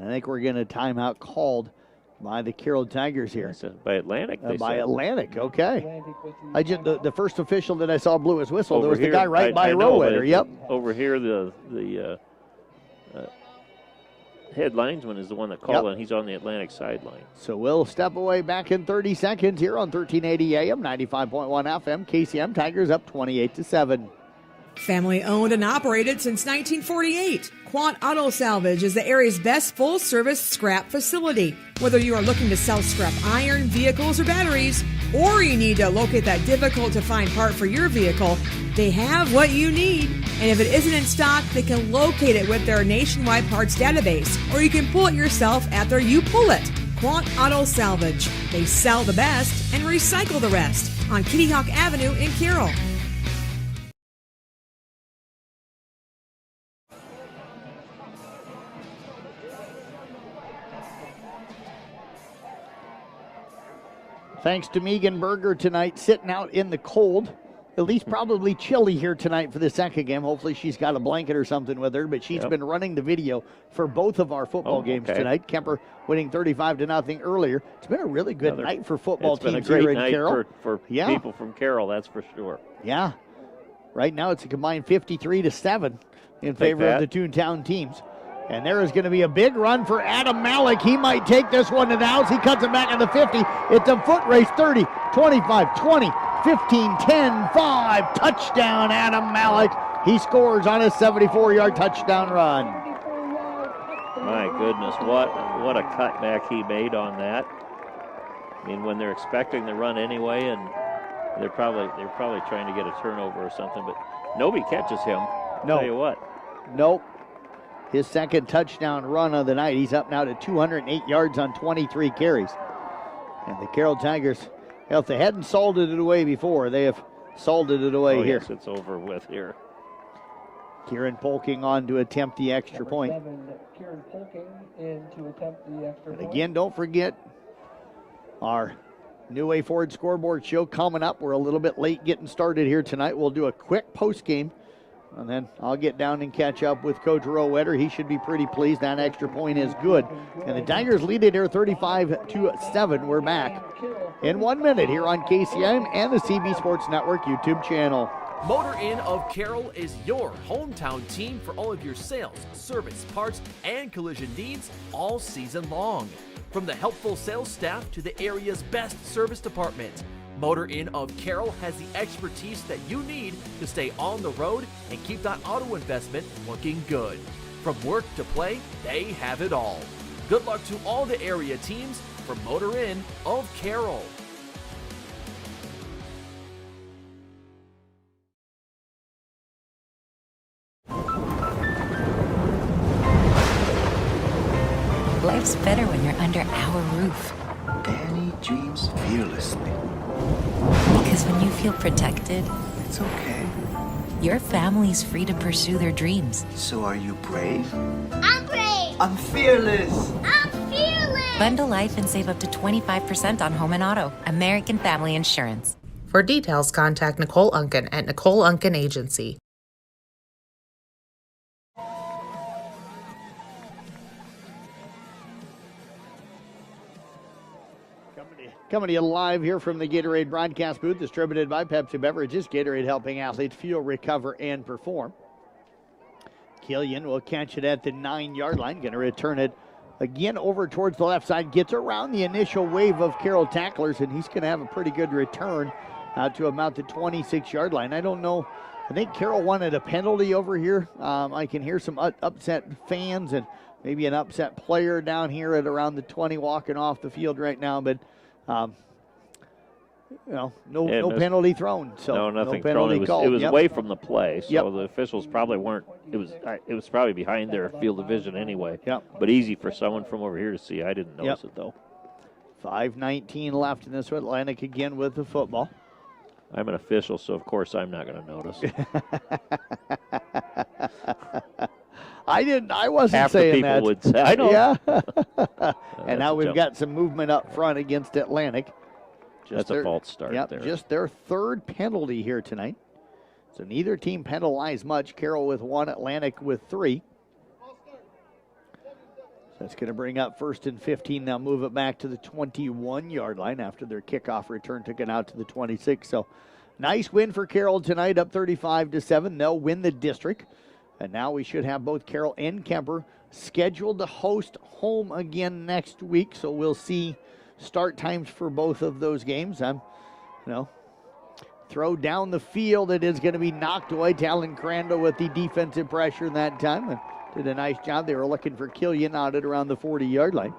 think we're getting a timeout called by the Carroll Tigers here. By Atlantic, they by said. Atlantic, okay. I just the first official that I saw blew his whistle. Over there was here, the guy right by I know, Rowetter. Yep. Over here, the head linesman is the one that called, and he's on the Atlantic sideline. So we'll step away back in 30 seconds here on 1380 AM, 95.1 FM. KCM Tigers up 28-7. Family owned and operated since 1948. Quant Auto Salvage is the area's best full-service scrap facility. Whether you are looking to sell scrap iron, vehicles, or batteries, or you need to locate that difficult-to-find part for your vehicle, they have what you need. And if it isn't in stock, they can locate it with their nationwide parts database, or you can pull it yourself at their You Pull It. Quant Auto Salvage. They sell the best and recycle the rest on Kitty Hawk Avenue in Carroll. Thanks to Megan Berger tonight, sitting out in the cold. At least probably chilly here tonight for the second game. Hopefully she's got a blanket or something with her, but she's been running the video for both of our football games tonight. Kemper winning 35-0 earlier. It's been a really good night for football teams here in Carroll. For people from Carroll, that's for sure. Yeah. Right now it's a combined 53-7 in favor of the Toontown teams. And there is going to be a big run for Adam Malik. He might take this one to the house. He cuts it back at the 50. It's a foot race, 30, 25, 20, 15, 10, 5. Touchdown, Adam Malik. He scores on a 74-yard touchdown run. My goodness, what a cutback he made on that. I mean, when they're expecting the run anyway, and they're probably trying to get a turnover or something, but nobody catches him. No. Tell you what. Nope. His second touchdown run of the night. He's up now to 208 yards on 23 carries. And the Carroll Tigers, if they hadn't salted it away before, they have salted it away here. Yes, it's over with here. Kieran Polking on to attempt the extra point. Kieran Polking in to attempt the extra point. Again, don't forget our New Way Forward scoreboard show coming up. We're a little bit late getting started here tonight. We'll do a quick post game. And then I'll get down and catch up with Coach Rowetter. He should be pretty pleased. That extra point is good. And the Tigers lead it here 35-7. We're back in 1 minute here on KCM and the CB Sports Network YouTube channel. Motor Inn of Carroll is your hometown team for all of your sales, service, parts, and collision needs all season long. From the helpful sales staff to the area's best service department, Motor Inn of Carroll has the expertise that you need to stay on the road and keep that auto investment looking good. From work to play, they have it all. Good luck to all the area teams from Motor Inn of Carroll. Life's better when you're under our roof. Danny dreams fearlessly. Because when you feel protected, It's okay. your family's free to pursue their dreams. So are you brave? I'm brave. I'm fearless. I'm fearless. Bundle life and save up to 25% on home and auto. American Family Insurance. For details, contact Nicole Unken at Nicole Unken Agency. Coming to you live here from the Gatorade broadcast booth, distributed by Pepsi Beverages. Gatorade helping athletes fuel, recover, and perform. Killian will catch it at the 9-yard line. Going to return it again over towards the left side. Gets around the initial wave of Carroll tacklers, and he's going to have a pretty good return out to about the 26-yard line. I don't know. I think Carroll wanted a penalty over here. I can hear some upset fans and maybe an upset player down here at around the 20 walking off the field right now, but no penalty thrown. So no, nothing no penalty thrown. called. It was away from the play, so the officials probably weren't. It was probably behind their field of vision anyway. Yep. But easy for someone from over here to see. I didn't notice it though. 5:19 left in this one. Atlantic again with the football. I'm an official, so of course I'm not going to notice. I wasn't Half saying the that. people would say. I know. Yeah. And now we've jump. got some movement up front against Atlantic. That's a false start there. Just their third penalty here tonight. So neither team penalized much. Carroll with 1, Atlantic with 3. That's going to bring up 1st and 15. They'll move it back to the 21-yard line after their kickoff return took it out to the 26. So nice win for Carroll tonight, up 35-7. They'll win the district. And now we should have both Carroll and Kemper scheduled to host home again next week. So we'll see start times for both of those games. Throw down the field. It is going to be knocked away. Talon Crandall with the defensive pressure that time. And did a nice job. They were looking for Killian out at around the 40-yard line.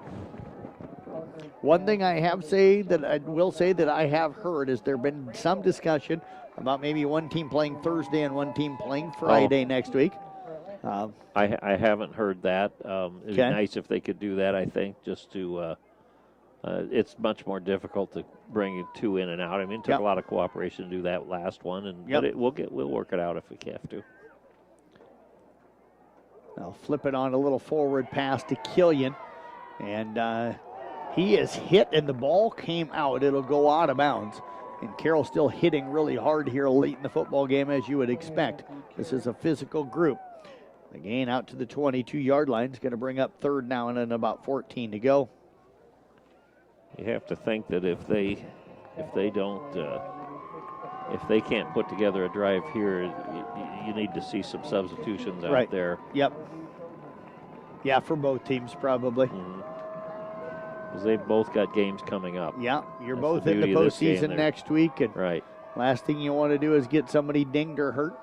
One thing I will say that I have heard is there been some discussion about maybe one team playing Thursday and one team playing Friday next week. I haven't heard that. It'd be nice if they could do that, I think, just to it's much more difficult to bring two in and out. I mean, it took a lot of cooperation to do that last one, but we'll work it out if we have to. I'll flip it on a little forward pass to Killian, and he is hit, and the ball came out. It'll go out of bounds, and Carroll still hitting really hard here late in the football game, as you would expect. This is a physical group. The gain out to the 22-yard line is going to bring up 3rd down and about 14 to go. You have to think that if they can't put together a drive here, you need to see some substitutions out there. Yep. Yeah, for both teams probably. Because they've both got games coming up. Yeah, you're both in the postseason next week, and last thing you want to do is get somebody dinged or hurt,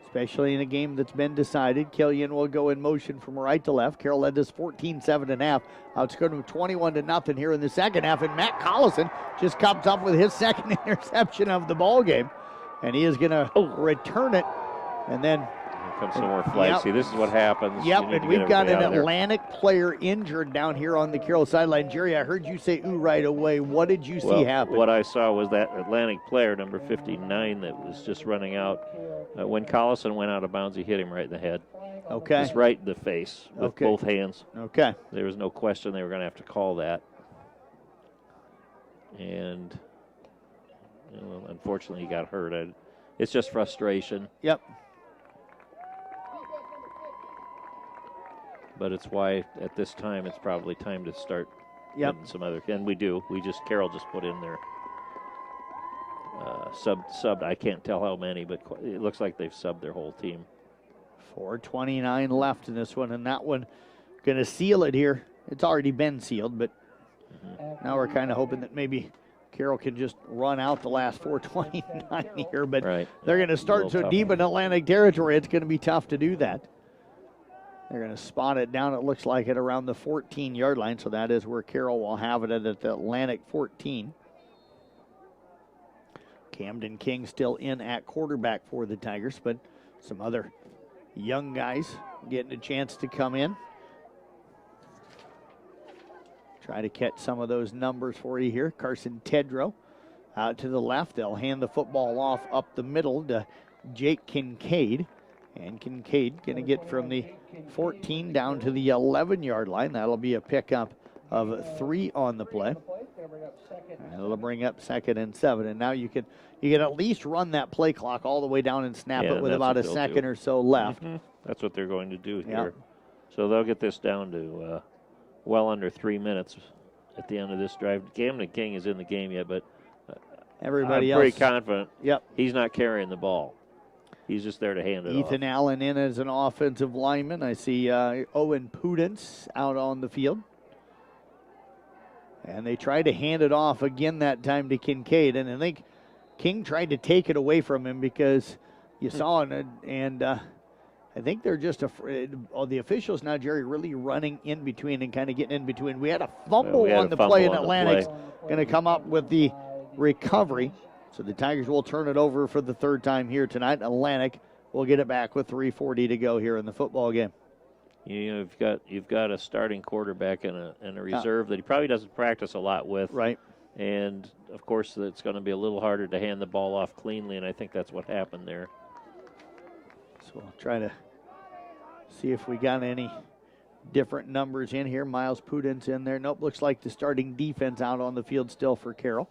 especially in a game that's been decided. Killian will go in motion from right to left. Carroll led this 14-7.5. Outscored them 21-0 here in the second half, and Matt Collison just comes up with his second interception of the ball game, and he is going to return it, and then comes some more flags. See, this is what happens. Yep, and we've got an Atlantic player injured down here on the Carroll sideline. Jerry, I heard you say ooh right away. What did you see happen? What I saw was that Atlantic player, number 59, that was just running out. When Collison went out of bounds, he hit him right in the head. Okay. Just right in the face with both hands. Okay. There was no question they were going to have to call that. And unfortunately, he got hurt. It's just frustration. Yep. But it's why at this time it's probably time to start getting some other. And we do. Carroll just put in their subbed. I can't tell how many, but it looks like they've subbed their whole team. 4:29 left in this one, and that one going to seal it here. It's already been sealed, but now we're kind of hoping that maybe Carroll can just run out the last 4:29 here. But they're going to start so deep in Atlantic territory, it's going to be tough to do that. They're going to spot it down, it looks like, at around the 14-yard line, so that is where Carroll will have it at the Atlantic 14. Camden King still in at quarterback for the Tigers, but some other young guys getting a chance to come in. Try to catch some of those numbers for you here. Carson Tedrow out to the left. They'll hand the football off up the middle to Jake Kincaid. And Kincaid going to get from the 14 down to the 11-yard line. That'll be a pickup of 3 on the play. And it'll bring up 2nd and 7. And now you can at least run that play clock all the way down and snap it with about a second or so left. That's what they're going to do here. So they'll get this down to well under 3 minutes at the end of this drive. Camden King is in the game yet, but everybody I'm else pretty confident he's not carrying the ball. He's just there to hand it off. Ethan Allen in as an offensive lineman. I see Owen Pudence out on the field. And they tried to hand it off again that time to Kincaid. And I think King tried to take it away from him because you saw it. And I think they're just afraid. The officials now, Jerry, really running in between and kind of getting in between. We had a fumble on the play, and Atlantic's going to come up with the recovery. So the Tigers will turn it over for the 3rd time here tonight. Atlantic will get it back with 3:40 to go here in the football game. You know, you've got a starting quarterback and a reserve that he probably doesn't practice a lot with. Right. And, of course, it's going to be a little harder to hand the ball off cleanly, and I think that's what happened there. So we'll try to see if we got any different numbers in here. Miles Pudence in there. Nope, looks like the starting defense out on the field still for Carroll.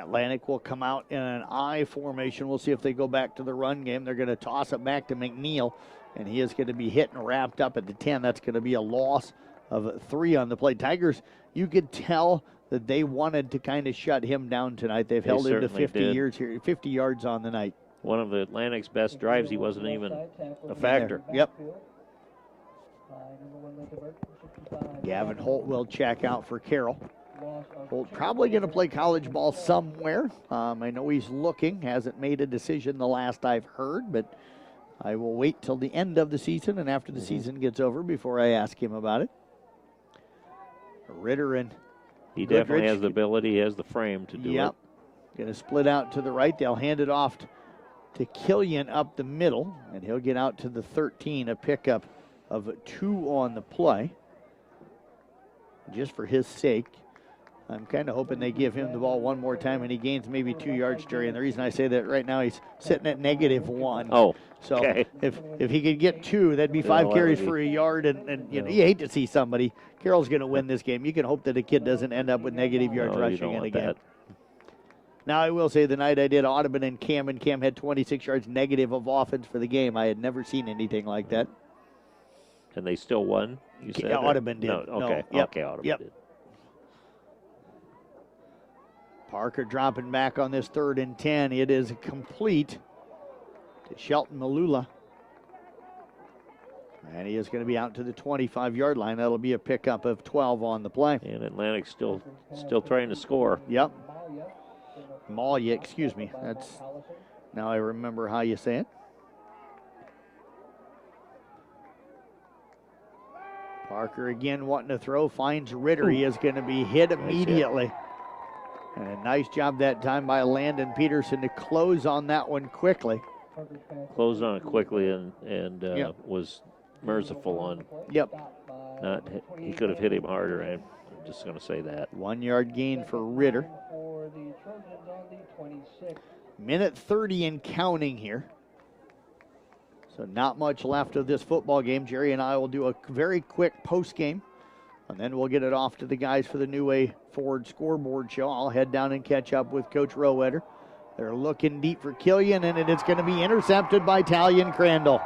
Atlantic will come out in an I formation. We'll see if they go back to the run game. They're going to toss it back to McNeil, and he is going to be hit and wrapped up at the 10. That's going to be a loss of 3 on the play. Tigers, you could tell that they wanted to kind of shut him down tonight. They've held him to 50 yards on the night. One of the Atlantic's best drives, he wasn't even a factor. Yep. Gavin Holt will check out for Carroll. Holt probably going to play college ball somewhere. I know he's looking, hasn't made a decision the last I've heard, but I will wait till the end of the season and after the season gets over before I ask him about it. Ritter and he definitely has the ability, he has the frame to do it. Going to split out to the right. They'll hand it off to Killian up the middle, and he'll get out to the 13, a pickup of 2 on the play. Just for his sake, I'm kind of hoping they give him the ball one more time and he gains maybe 2 yards, Jerry. And the reason I say that right now, he's sitting at -1. Oh, so okay. if he could get 2, that'd be 5 carries for a yard. And you know, you hate to see somebody. Carroll's going to win this game. You can hope that a kid doesn't end up with negative yards rushing in again. Now, I will say the night I did Audubon and Cam had 26 yards negative of offense for the game. I had never seen anything like that. And they still won? You said Audubon did. No, okay. No, yep. Okay, Audubon did. Parker dropping back on this 3rd and 10. It is complete to Shelton Malula. And he is going to be out to the 25-yard line. That'll be a pickup of 12 on the play. And Atlantic still trying to score. Yep. Malia, excuse me. That's now I remember how you say it. Parker again wanting to throw, finds Ritter. He is going to be hit immediately. And a nice job that time by Landon Peterson to close on that one quickly. Closed on it quickly and was merciful on. Yep. He could have hit him harder. I'm just going to say that. 1 yard gain for Ritter. Minute 30 and counting here. So not much left of this football game. Jerry and I will do a very quick post game, and then we'll get it off to the guys for the New Way Ford scoreboard show. I'll head down and catch up with Coach Rowetter. They're looking deep for Killian, and it's going to be intercepted by Talion Crandall.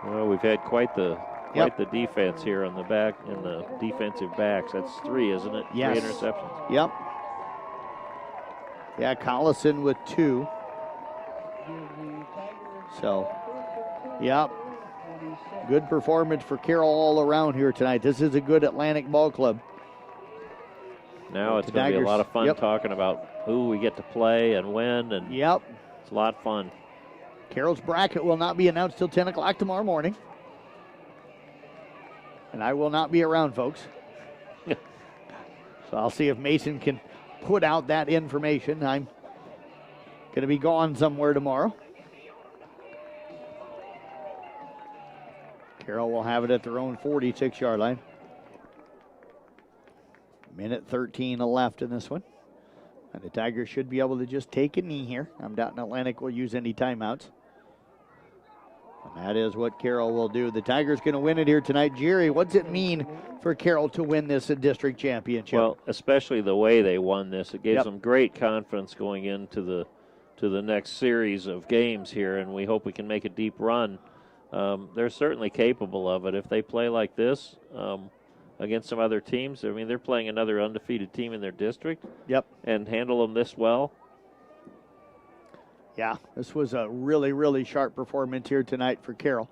Well, we've had quite the defense here on the back in the defensive backs. That's 3, isn't it? Yes. 3 interceptions. Yep. Yeah, Collison with 2. So, yep. Good performance for Carroll all around here tonight. This is a good Atlantic ball club. Now it's going to be a lot of fun talking about who we get to play and when. And it's a lot of fun. Carroll's bracket will not be announced till 10 o'clock tomorrow morning. And I will not be around, folks. So I'll see if Mason can put out that information. I'm going to be gone somewhere tomorrow. Carroll will have it at their own 46-yard line. Minute 13 left in this one. And the Tigers should be able to just take a knee here. I'm doubting Atlantic will use any timeouts. And that is what Carroll will do. The Tigers going to win it here tonight. Jerry, what's it mean for Carroll to win this district championship? Well, especially the way they won this. It gives them great confidence going into the next series of games here, and we hope we can make a deep run. They're certainly capable of it. If they play like this against some other teams, I mean, they're playing another undefeated team in their district. Yep. And handle them this well. Yeah, this was a really, really sharp performance here tonight for Carroll.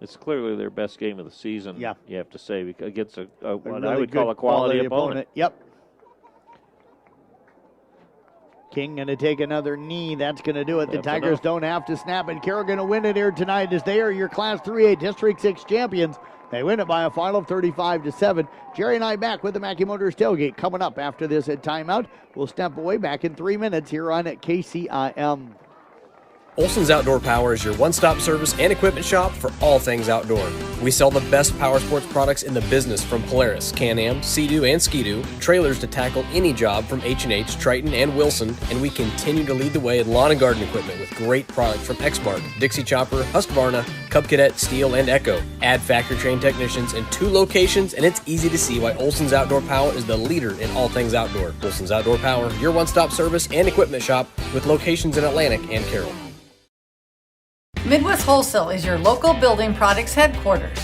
It's clearly their best game of the season, you have to say, against what really I would call a quality opponent. Yep. King going to take another knee. That's going to do it. The Tigers don't have to snap, and Carroll going to win it here tonight as they are your Class 3A District 6 champions. They win it by a final of 35-7. Jerry and I back with the Mackey Motors tailgate coming up after this at timeout. We'll step away back in 3 minutes here on at KCIM. Olson's Outdoor Power is your one-stop service and equipment shop for all things outdoor. We sell the best power sports products in the business, from Polaris, Can-Am, Sea-Doo, and Ski-Doo, trailers to tackle any job from H&H, Triton, and Wilson, and we continue to lead the way in lawn and garden equipment with great products from Exmark, Dixie Chopper, Husqvarna, Cub Cadet, Steel, and Echo. Add factory-trained technicians in 2 locations, and it's easy to see why Olson's Outdoor Power is the leader in all things outdoor. Olson's Outdoor Power, your one-stop service and equipment shop with locations in Atlantic and Carroll. Midwest Wholesale is your local building products headquarters.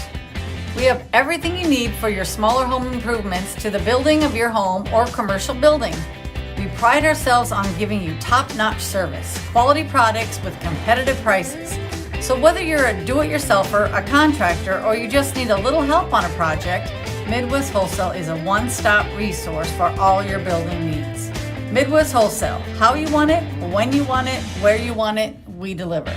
We have everything you need for your smaller home improvements to the building of your home or commercial building. We pride ourselves on giving you top-notch service, quality products with competitive prices. So whether you're a do-it-yourselfer, a contractor, or you just need a little help on a project, Midwest Wholesale is a one-stop resource for all your building needs. Midwest Wholesale, how you want it, when you want it, where you want it, we deliver.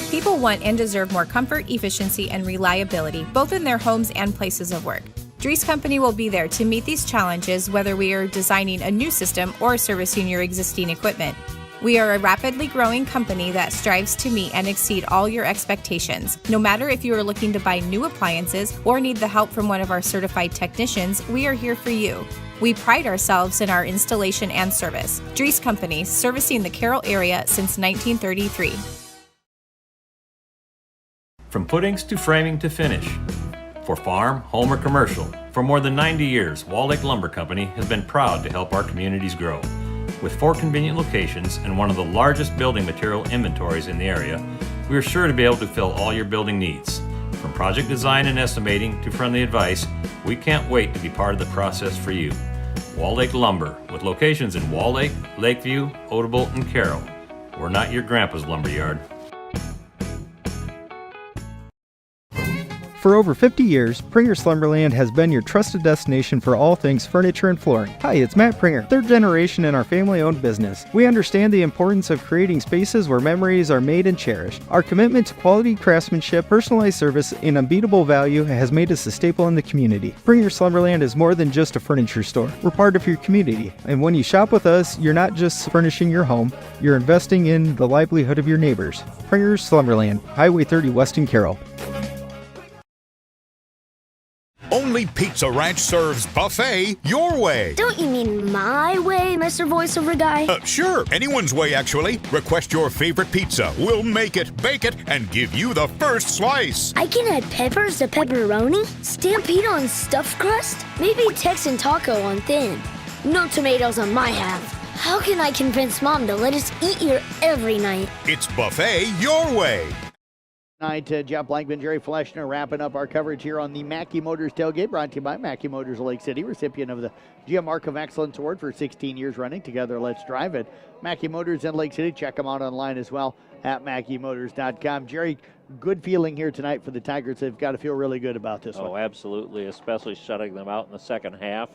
People want and deserve more comfort, efficiency, and reliability, both in their homes and places of work. Dries Company will be there to meet these challenges, whether we are designing a new system or servicing your existing equipment. We are a rapidly growing company that strives to meet and exceed all your expectations. No matter if you are looking to buy new appliances or need the help from one of our certified technicians, we are here for you. We pride ourselves in our installation and service. Dries Company, servicing the Carroll area since 1933. From footings to framing to finish. For farm, home, or commercial, for more than 90 years, Wall Lake Lumber Company has been proud to help our communities grow. With 4 convenient locations and one of the largest building material inventories in the area, we are sure to be able to fill all your building needs. From project design and estimating to friendly advice, we can't wait to be part of the process for you. Wall Lake Lumber, with locations in Wall Lake, Lakeview, Odebolt, and Carroll. We're not your grandpa's lumberyard. For over 50 years, Pringer Slumberland has been your trusted destination for all things furniture and flooring. Hi, it's Matt Pringer, 3rd generation in our family-owned business. We understand the importance of creating spaces where memories are made and cherished. Our commitment to quality craftsmanship, personalized service, and unbeatable value has made us a staple in the community. Pringer Slumberland is more than just a furniture store. We're part of your community, and when you shop with us, you're not just furnishing your home, you're investing in the livelihood of your neighbors. Pringer Slumberland, Highway 30 West in Carroll. Only Pizza Ranch serves buffet your way. Don't you mean my way, Mr. Voiceover Guy? Sure, anyone's way, actually. Request your favorite pizza. We'll make it, bake it, and give you the first slice. I can add peppers to pepperoni, Stampede on stuffed crust, maybe Texan taco on thin. No tomatoes on my half. How can I convince Mom to let us eat here every night? It's buffet your way. Tonight, Jeff Blankman, Jerry Fleshner wrapping up our coverage here on the Mackey Motors Tailgate, brought to you by Mackey Motors of Lake City, recipient of the GM Mark of Excellence Award for 16 years running. Together, let's drive it. Mackey Motors in Lake City. Check them out online as well at MackeyMotors.com. Jerry, good feeling here tonight for the Tigers. They've got to feel really good about this one. Oh, absolutely, especially shutting them out in the second half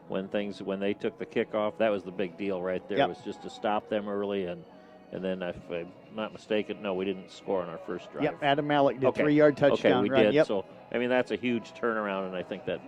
when they took the kickoff. That was the big deal right there. Yep. Was just to stop them early and then, if I'm not mistaken, no, we didn't score on our first drive. Yep, Adam Malik did okay. 3-yard touchdown Okay, we run. did. Yep. So, I mean, that's a huge turnaround, and I think that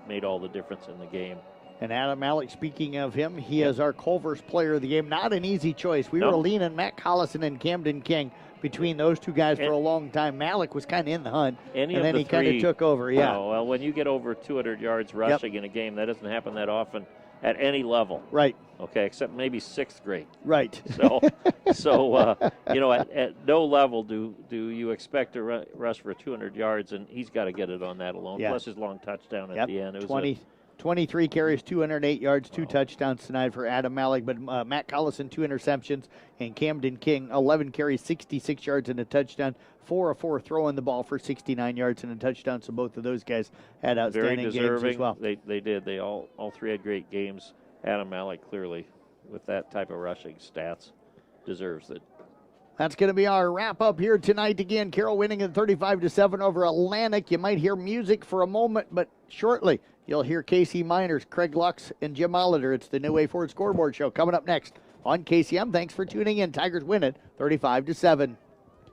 made all the difference in the game. And Adam Malik, speaking of him, he is our Culver's player of the game. Not an easy choice. We were leaning Matt Collison and Camden King between those two guys for a long time. Malik was kind of in the hunt, and then he kind of took over. Yeah. Oh, well, when you get over 200 yards rushing in a game, that doesn't happen that often at any level. Right. Okay, except maybe 6th grade. Right. So at no level do you expect to rush for 200 yards, and he's got to get it on that alone. Yeah. Plus his long touchdown at the end. It was 23 carries, 208 yards, 2 touchdowns tonight for Adam Malik. But Matt Collison, 2 interceptions, and Camden King, 11 carries, 66 yards, and a touchdown. 4 of 4 throwing the ball for 69 yards and a touchdown. So both of those guys had outstanding games as well. They did. They all 3 had great games. Adam Malik clearly, with that type of rushing stats, deserves it. That's going to be our wrap-up here tonight. Again, Carroll winning at 35-7 over Atlantic. You might hear music for a moment, but shortly you'll hear Casey Miners, Craig Lux, and Jim Molitor. It's the New Way Forward Scoreboard Show coming up next on KCM. Thanks for tuning in. Tigers win it 35-7.